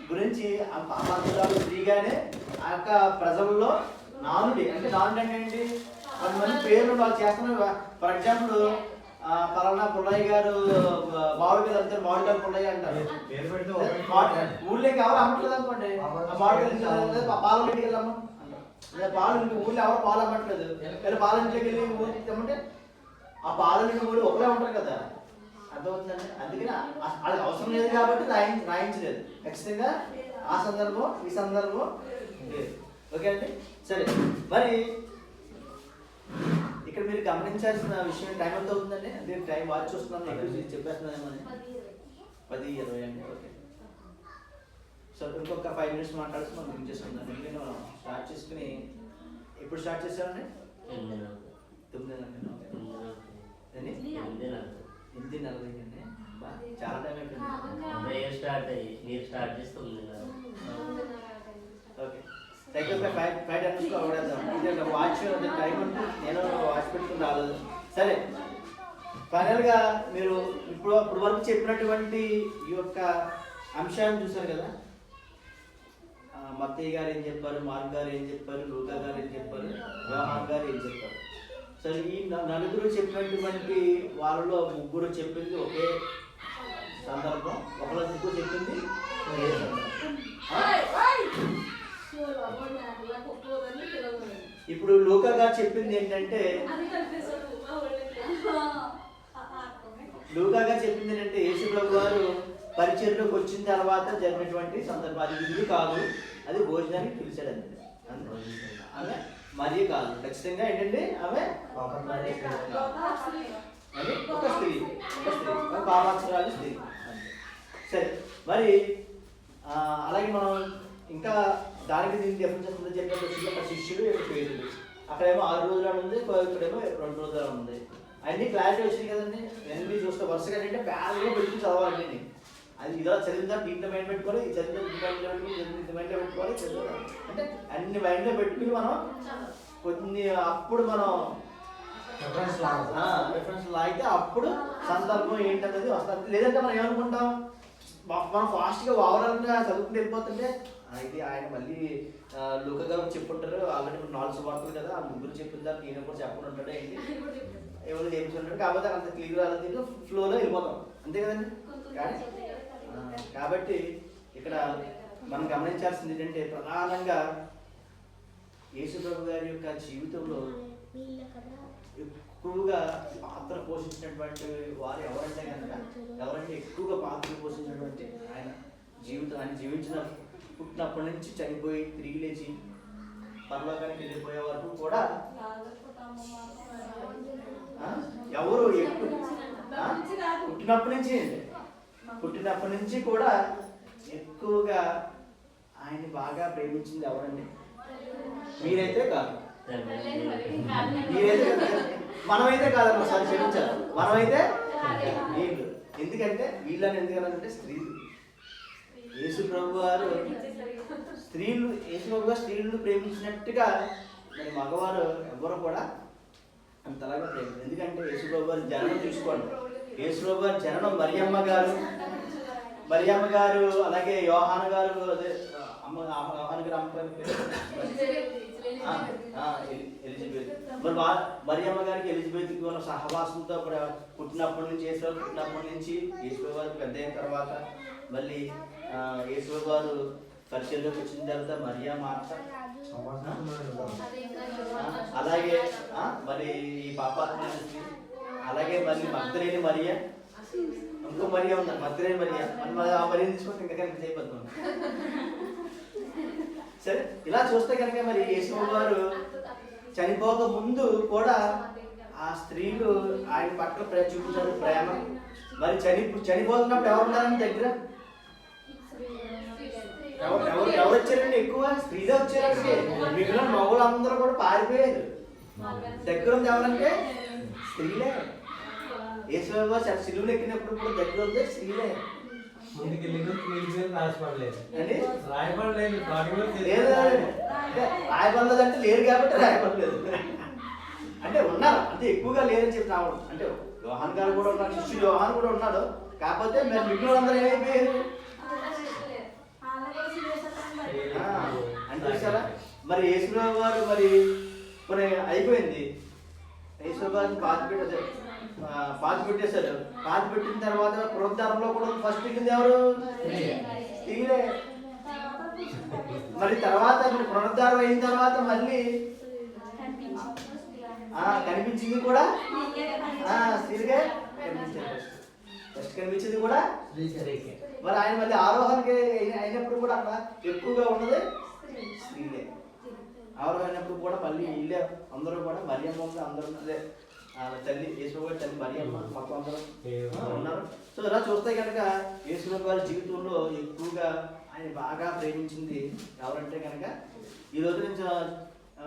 గురించి ఆ పాపాత్మురాలు స్త్రీగానే ఆ యొక్క ప్రజల్లో నానుడి అంటే ఏంటి, కొంతమంది పేర్లు వాళ్ళు చేస్తున్నారు. ఫర్ ఎగ్జాంపుల్ పలానా పుల్లయ్య గారు మామిడికాయలు అంటారు, మామిడికాయలు పుల్లయ్య అంటారు. ఊళ్ళోకి ఎవరు అమ్మట్లేదు అనుకోండి, మామిడికాయలు పాల ఇంటికి వెళ్ళమ్మ అంటారు. పాలు ఊళ్ళో ఎవరు పాలు అమ్మట్లేదు, పాల ఇంటికి వెళ్ళి ఊరికి తెమ్మంటే ఆ పాల ఇంటి ఊళ్ళు ఒకరే ఉంటారు కదా. అర్థమవుతుందండి. అందుకని వాళ్ళకి అవసరం లేదు కాబట్టి రాయించలేదు. ఖచ్చితంగా ఆ సందర్భం ఈ సందర్భం లేదు. ఓకే అండి. సరే మరి ఇక్కడ మీరు గమనించాల్సిన విషయం టైం ఎంత అవుతుందండి? అంటే టైం వాచ్ చూస్తున్నాను, ఎక్కువ చెప్పేస్తున్నానేమో. 10:20 అండి. ఓకే, సో ఇంకొక 5 minutes మాట్లాడుతూ మనం గురించేసుకుందాం. ఎందుకంటే మనం స్టార్ట్ చేసుకుని ఎప్పుడు స్టార్ట్ చేసామండి? 8:40 అండి. చాలా టైం అయిపోయింది. స్టార్ట్ అయ్యి మీరు స్టార్ట్ చేస్తుంది. ఓకే, దగ్గర 5 minutes అవడేద్దాం. ఇది వాచ్ టైం ఉంటే నేను వాచ్ పెట్టుకుని రాలేదు. సరే, ఫైనల్గా మీరు ఇప్పుడు వరకు చెప్పినటువంటి ఈ యొక్క అంశాన్ని చూసారు కదా. మత్తయ్య గారు ఏం చెప్పారు, మార్క్ గారు ఏం చెప్పారు, లూకా గారు ఏం చెప్పారు, యోహాన్ గారు ఏం చెప్పారు. సరే, ఈ నలుగురు చెప్పినటువంటి వాళ్ళలో ముగ్గురు చెప్పింది ఒకే సందర్భం, ఒకళ్ళ ముగ్గురు చెప్పింది ఒకే సందర్భం. ఇప్పుడు లూకా గారు చెప్పింది ఏంటంటే యేసు ప్రభు గారు పరిచర్లోకి వచ్చిన తర్వాత జరిగినటువంటి సందర్భం. అది విధి కాదు, అది భోజనానికి పిలిచాడండి. ఆమె మరి కాదు, ఖచ్చితంగా ఏంటంటే ఆమె ఒక స్త్రీ పాపాత్మురాలు స్త్రీ. సరే, మరి అలాగే మనం ఇంకా దానికి దీనికి డిఫరెన్స్ ఉందని చెప్పినప్పుడు ఒక శిష్యుడు పేరుడు అక్కడేమో 6 రోజులు ఉంది, ఇక్కడేమో 2 రోజులు ఉంది. అన్నీ క్లారిటీ వచ్చినాయి కదండి. ఎన్ని చూస్తే వరుసగా ఏంటంటే బ్యాగ్లో పెట్టుకుని చదవాలండి. అది ఇలా చదివిందా దీంట్లో మైండ్ పెట్టుకోవాలి, చదివిన మైండ్లో పెట్టుకుని ఇంత మైండ్లో పెట్టుకోవాలి, చదివాలి అంటే అన్ని మైండ్లో పెట్టుకుని మనం కొన్ని అప్పుడు మనం రిఫరెన్స్ లాగితే అప్పుడు సందర్భం ఏంటనేది వస్తుంది. లేదంటే మనం ఏమనుకుంటాం, మనం ఫాస్ట్గా ఓవరాల్గా చదువుకుంటూ వెళ్ళిపోతుంటే ఇది ఆయన మళ్ళీ లూకా గారు చెప్పుంటారు, ఆల్రెడీ 4 సువార్తలు కదా, ఆ ముగ్గురు చెప్పిందా ఈయన కూడా చెప్పకుండా ఉంటాడు ఏంటి ఎవరు చెప్తుంటాడు. కాకపోతే అంత క్లియర్ రాలేదు, ఫ్లోలో వెళ్ళిపోతాం అంతే కదండి. కాబట్టి ఇక్కడ మనం గమనించాల్సింది ఏంటంటే ప్రధానంగా యేసు ప్రభు గారి యొక్క జీవితంలో ఎక్కువగా పాత్ర పోషించినటువంటి వారు ఎవరంటే ఎక్కువగా పాత్ర పోషించినటువంటి ఆయన జీవితం, ఆయన జీవించిన పుట్టినప్పటి నుంచి చనిపోయి తిరిగి లేచి పరలోకానికి వెళ్ళిపోయే వరకు కూడా ఎవరు పుట్టినప్పటి నుంచి కూడా ఎక్కువగా ఆయన్ని బాగా ప్రేమించింది ఎవరండి? మీరైతే కాదు, మీరైతే మనమైతే కాదన్న సార్ క్షమించారు, మనమైతే వీళ్ళు. ఎందుకంటే వీళ్ళని ఎందుకనంటే స్త్రీలు. యేసు ప్రభు వారు యేసు ప్రభు గారు స్త్రీలను ప్రేమించినట్టుగా మరి మగవారు ఎవరు కూడా అంతలాగా ప్రేమ. ఎందుకంటే యేసు ప్రభు వారి జననం చూసుకోండి. యేసు ప్రభు వారి జననం మరియమ్మ గారు అలాగే యోహాను గారు, అదే యోహాను గారు అమ్మ ఎలిజబెత్, మరి మరియమ్మ గారికి ఎలిజబెత్కి ఉన్న సహవాసంతో కూడా పుట్టినప్పటి నుంచి పుట్టినప్పటి నుంచి యేసు ప్రభు వారికి పెద్ద అయిన తర్వాత మళ్ళీ యేసు ప్రభు వారు పరిచయంలోకి వచ్చిన తర్వాత మరియా మార్త, అలాగే మరి ఈ పాపాత్మ, అలాగే మళ్ళీ మగ్దలేని మరియా, ఇంకో మరియా ఉంది మగ్దలేని మరియా, మరి ఆ మరియని తీసుకుంటే ఇంకా కనుక చేయబోతున్నాం. సరే, ఇలా చూస్తే కనుక మరి యేసు గారు చనిపోక ముందు కూడా ఆ స్త్రీలు ఆయన పట్ల చూపించారు ప్రేమ. మరి చనిపోతున్నప్పుడు ఎవరు ఉన్నారని దగ్గర? ఎవరు వచ్చారండి? ఎక్కువ స్త్రీలే వచ్చారండి. మిగిలిన మగవాళ్ళందరూ కూడా పారిపోయారు. దగ్గర ఉంది ఎవరంటే స్త్రీలే. యేసు గారు సిలువలు ఎక్కినప్పుడు కూడా దగ్గర ఉంది స్త్రీలే. రాయబడలేదంటే లేరు కాబట్టి రాయబడలేదు అంటే ఉన్నారు, అంటే ఎక్కువగా లేరని చెప్పి రావడం. అంటే యోహాన్ గారు కూడా ఉన్నారు, శిష్యుడు యోహాన్ కూడా ఉన్నాడు. కాకపోతే మరి మిగిలిన వాళ్ళందరూ ఏమైపోయారు అంటే చూసారా? మరి యేసురావు గారు మరి కొన్ని అయిపోయింది. యేసురావు గారిని పాతి పెట్టేశారు. పాతి పెట్టిన తర్వాత పునరుద్ధారంలో కూడా ఫస్ట్ మిగిలింది ఎవరు? స్త్రీలే. మరి తర్వాత పునరుద్ధారం అయిన తర్వాత మళ్ళీ కనిపించింది కూడా స్త్రీలే కనిపించారు. ఫస్ట్ కనిపించింది కూడా మరి ఆయన మళ్ళీ ఆరోహణకి అయినప్పుడు కూడా అక్కడ ఎక్కువగా ఉన్నది స్త్రీలే. ఆరోహణ అయినప్పుడు కూడా మళ్ళీ వీళ్ళే అందరూ కూడా మరియమ్మ అందరూ అదే తల్లి యేసుప్రభు తల్లి మరియమ్మ మొత్తం అందరూ ఉన్నారు. సో ఇలా చూస్తే కనుక యేసుప్రభు గారి జీవితంలో ఎక్కువగా ఆయన బాగా ప్రేమించింది ఎవరంటే కనుక ఈ రోజు నుంచి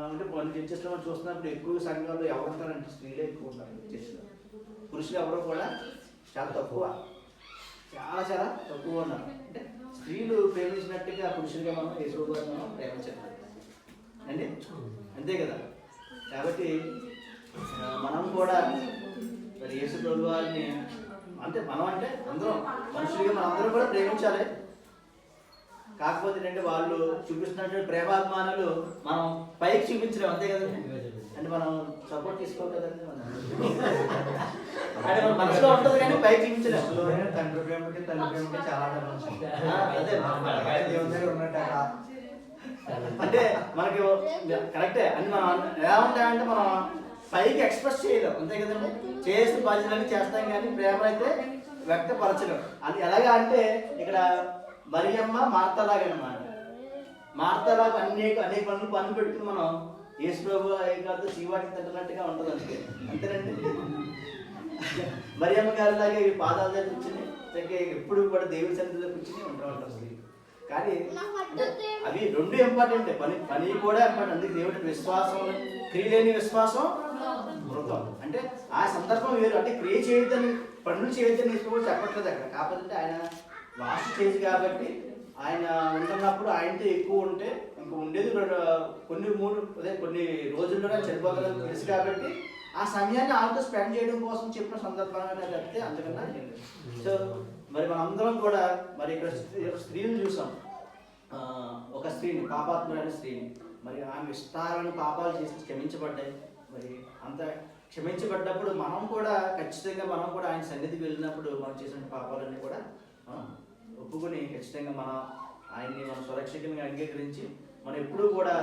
అంటే కొన్ని చర్చెస్లో చూస్తున్నప్పుడు ఎక్కువ సంఘాల్లో ఎవరు ఉంటారంటే స్త్రీలే ఎక్కువ ఉంటారు. చర్చిలో పురుషులు ఎవరు కూడా చాలా తక్కువ, చాలా చాలా తక్కువ ఉన్నారు. అంటే స్త్రీలు ప్రేమించినట్టుగా పురుషులుగా మనం యేసుప్రభు గారిని మనం ప్రేమించాలి అండి, అంతే కదా. కాబట్టి మనం కూడా మరి యేసు ప్రభు వారిని అంటే మనం అంటే అందరం మనుషులుగా మనం అందరం కూడా ప్రేమించాలి. కాకపోతే ఏంటంటే వాళ్ళు చూపిస్తున్నటువంటి ప్రేమాభిమానాలు మనం పైకి చూపించలేము, అంతే కదండి. అంటే మనం సపోర్ట్ తీసుకోవాలి కదండి, అంటే మన మనసులో ఉంటుంది కానీ పైకి చూపించలేము. తండ్రి ప్రేమకి తల్లి ప్రేమకి చాలా అంటే మనకి కరెక్టే అని మనం ఎలా ఉంటాయంటే మనం పైకి ఎక్స్ప్రెస్ చేయలేం, అంతే కదండి. చేసిన బాధ్యతలన్నీ చేస్తాం కానీ ప్రేమ అయితే వ్యక్తపరచలేం. అది ఎలాగా అంటే ఇక్కడ మరియమ్మ మార్తలాగా అన్నమాట. మార్తలాగా అనేక పనులు పెట్టుకుని మనం యేసు ప్రభు కాదు చీవాటికి తగ్గినట్టుగా ఉంటుంది అంతే, అంతేనండి. మరియమ్మ గారిలాగే పాదాల దగ్గర కూర్చుని ఎప్పుడు కూడా దేవుడి సన్నిధిలో కూర్చుని ఉంటారు స్త్రీ. కానీ అవి రెండు ఇంపార్టెంట్, పని కూడా ఇంపార్టెంట్. అందుకే దేవుడి విశ్వాసం, క్రియ లేని విశ్వాసం మృతం. అంటే ఆ సందర్భం వేరు. అంటే క్రియ చేయొద్దని, పనులు చేయొద్దని కూడా చెప్పట్లేదు అక్కడ. కాకపోతే ఆయన లాస్ట్ స్టేజ్ కాబట్టి ఆయన ఉంటున్నప్పుడు ఆయనతో ఎక్కువ ఉంటే ఇంకా ఉండేది కొన్ని రోజుల్లోనే చనిపోగలని తెలుసు కాబట్టి ఆ సమయాన్ని ఆయనతో స్పెండ్ చేయడం కోసం చెప్పిన సందర్భంగా చెప్తే అంతకన్నా. సో మరి మనందరం కూడా మరి ఇక్కడ స్త్రీని చూసాం. ఒక స్త్రీని, పాపాత్ములైన స్త్రీని, మరి ఆమె విస్తారమైన పాపాలు చేసి క్షమించబడ్డాయి. మరి అంత క్షమించబడ్డప్పుడు మనం కూడా ఖచ్చితంగా మనం కూడా ఆయన సన్నిధికి వెళ్ళినప్పుడు మనం చేసిన పాపాలన్నీ కూడా ఒప్పుకొని ఖచ్చితంగా మనం ఆయన్ని మనం సురక్షితంగా అంగీకరించి మనం ఎప్పుడూ కూడా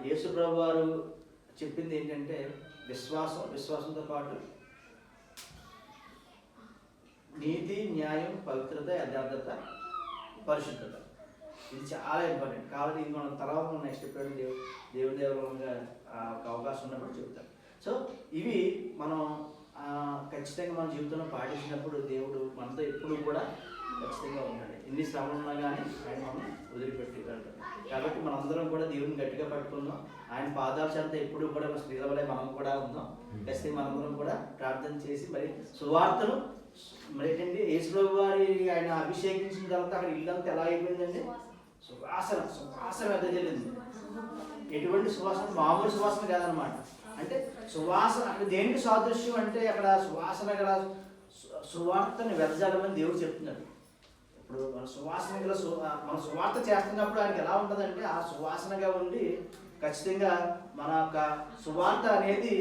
యేసు ప్రభు వారు చెప్పింది ఏంటంటే విశ్వాసంతో పాటు నీతి, న్యాయం, పవిత్రత, యథార్థత, పరిశుద్ధత. ఇది చాలా ఇంపార్టెంట్. కాబట్టి ఇది మనం తర్వాత నెక్స్ట్ ఎప్పుడైనా దేవుడి దేవులంగా ఒక అవకాశం ఉన్నప్పుడు చెప్తాం. సో ఇవి మనం ఖచ్చితంగా మన జీవితంలో పాటించినప్పుడు దేవుడు మనతో ఎప్పుడు కూడా ఖచ్చితంగా ఉన్నాడు. ఎన్ని శ్రమలు ఉన్నా కానీ ఆయన మనం వదిలిపెట్టి వెళ్తాం. కాబట్టి మనందరం కూడా దేవుడిని గట్టిగా పట్టుకుందాం. ఆయన పాదాల చెంత ఎప్పుడు కూడా స్త్రీల వలె మనం కూడా ఉందాం. ఖచ్చితంగా మనందరం కూడా ప్రార్థన చేసి మరి సువార్తను మరి ఏంటంటే యేసుప్రభు వారి ఆయన అభిషేకించిన తర్వాత అక్కడ ఇల్లంతా ఎలా అయిపోయిందండి? సువాసన వెదజల్లింది. ఎటువంటి సువాసన? మామూలు సువాసన కాదనమాట. అంటే సువాసన అక్కడ దేనికి సాదృశ్యం అంటే అక్కడ సువాసన గల సువార్తని వెదజల్లమని దేవుడు చెప్తున్నాడు. ఇప్పుడు మన సువాసన గల మన సువార్త చేస్తున్నప్పుడు ఆయనకి ఎలా ఉంటుందంటే ఆ సువాసనగా ఉండి ఖచ్చితంగా మన యొక్క సువార్త అనేది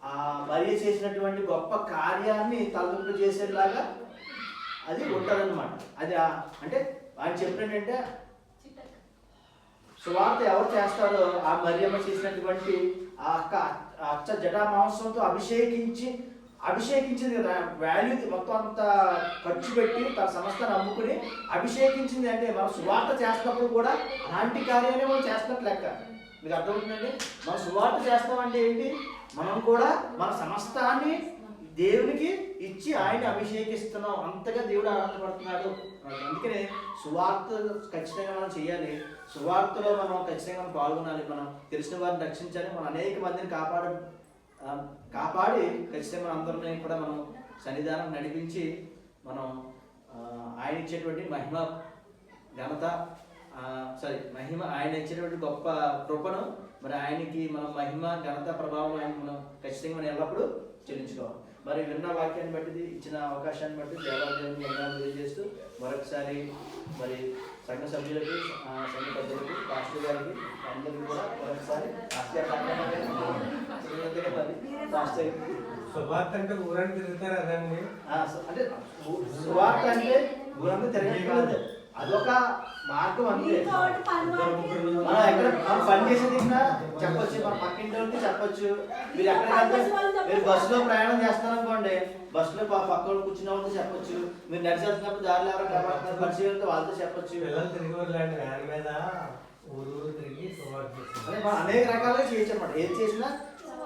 ఆ మరియ చేసినటువంటి గొప్ప కార్యాన్ని తలపింపు చేసేలాగా అది ఉంటుందన్నమాట. అది అంటే ఆయన చెప్పినట్టంటే సువార్త ఎవరు చేస్తారో ఆ మరియమ్మ చేసినటువంటి ఆ అచ్చ జటా మాంసంతో అభిషేకించింది కదా, వాల్యూ మొత్తం అంతా ఖర్చు పెట్టి తన సంస్థను అమ్ముకుని అభిషేకించింది. అంటే మనం సువార్త చేస్తున్నప్పుడు కూడా అలాంటి కార్యాన్ని మనం చేస్తున్నట్టు లెక్క. మీకు అర్థమవుతుందండి? మనం సువార్త చేస్తామంటే ఏంటి? మనం కూడా మన సమస్తాన్ని దేవునికి ఇచ్చి ఆయన అభిషేకిస్తున్నాం. అంతగా దేవుడు ఆనందపడుతున్నాడు. అందుకనే సువార్త ఖచ్చితంగా మనం చేయాలి. సువార్తలో మనం ఖచ్చితంగా పాల్గొనాలి. మనం తెలిసిన వారిని రక్షించాలి. మనం అనేక మందిని కాపాడి ఖచ్చితంగా మన అందరినీ కూడా మనం సన్నిధానం నడిపించి మనం ఆయన ఇచ్చేటువంటి మహిమ ఘనత ఆయన ఇచ్చేటువంటి గొప్ప కృపను మరి ఆయనకి మనం మహిమ ఘనత ప్రభావం ఆయన మనం ఖచ్చితంగా మనం ఎల్లప్పుడూ చెల్లించుకోవాలి. మరి విన్న వాక్యాన్ని బట్టి ఇచ్చిన అవకాశాన్ని బట్టి దేవాలయాన్ని వందనాలు తెలియజేస్తూ మరొకసారి మరి సంఘ సభ్యులకి సంఘ పెద్దలకి పాస్టర్ గారికి అందరికీ కూడా మరొకసారి సువార్త అంటే ఊరంతా తిరుగుతారు అదండి. అంటే సువార్త అంటే ఊరంతా తిరగట్లేదు, అదొక మార్గం అంతే. మనం ఎక్కడ మనం పని చేసే దిగినా చెప్పొచ్చు, మన పక్కింటి వాళ్ళకి చెప్పొచ్చు. మీరు ఎక్కడికంటే మీరు బస్సులో ప్రయాణం చేస్తున్నారు అనుకోండి, బస్సులో పక్కన కూర్చున్న వాళ్ళతో చెప్పొచ్చు. మీరు నడిచి వెళ్తున్నప్పుడు దారిలో ఎవరో కనబడుతున్నారు పరిచయంతో వాళ్ళతో చెప్పొచ్చు. పిల్లలు తిరిగి వదిలేండి వ్యాన్ మీద ఊరు తిరిగి అదే మనం అనేక రకాలుగా చేయొచ్చు అనమాట. ఏది చేసినా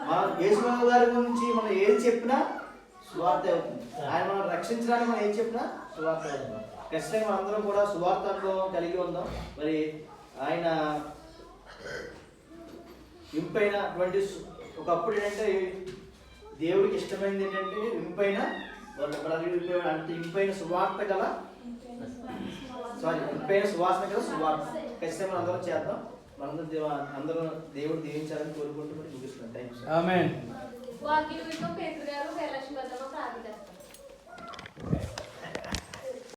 మనం యేసుప్రభు గారి గురించి మనం ఏది చెప్పినా సువార్త అవుతుంది. ఆయన మనం రక్షించడానికి మనం ఏది చెప్పినా సువార్త అవుతుంది. ఖచ్చితంగా మనందరం కూడా సువార్త అనుభవం కలిగి ఉందాం. మరి ఆయన ఇంపైనటువంటి ఒకప్పుడు ఏంటంటే దేవుడికి ఇష్టమైనది ఏంటంటే ఇంపైన సువార్త గల ఇంపైన సువాసన గల సువార్త. ఖచ్చితంగా మనం అందరం చేద్దాం. అందరూ దేవుడు దీవించాలని కోరుకుంటూ ముగిస్తున్నాం. థ్యాంక్స్. వాక్యం పేతురు గారు, లక్ష్మీ ప్రార్థన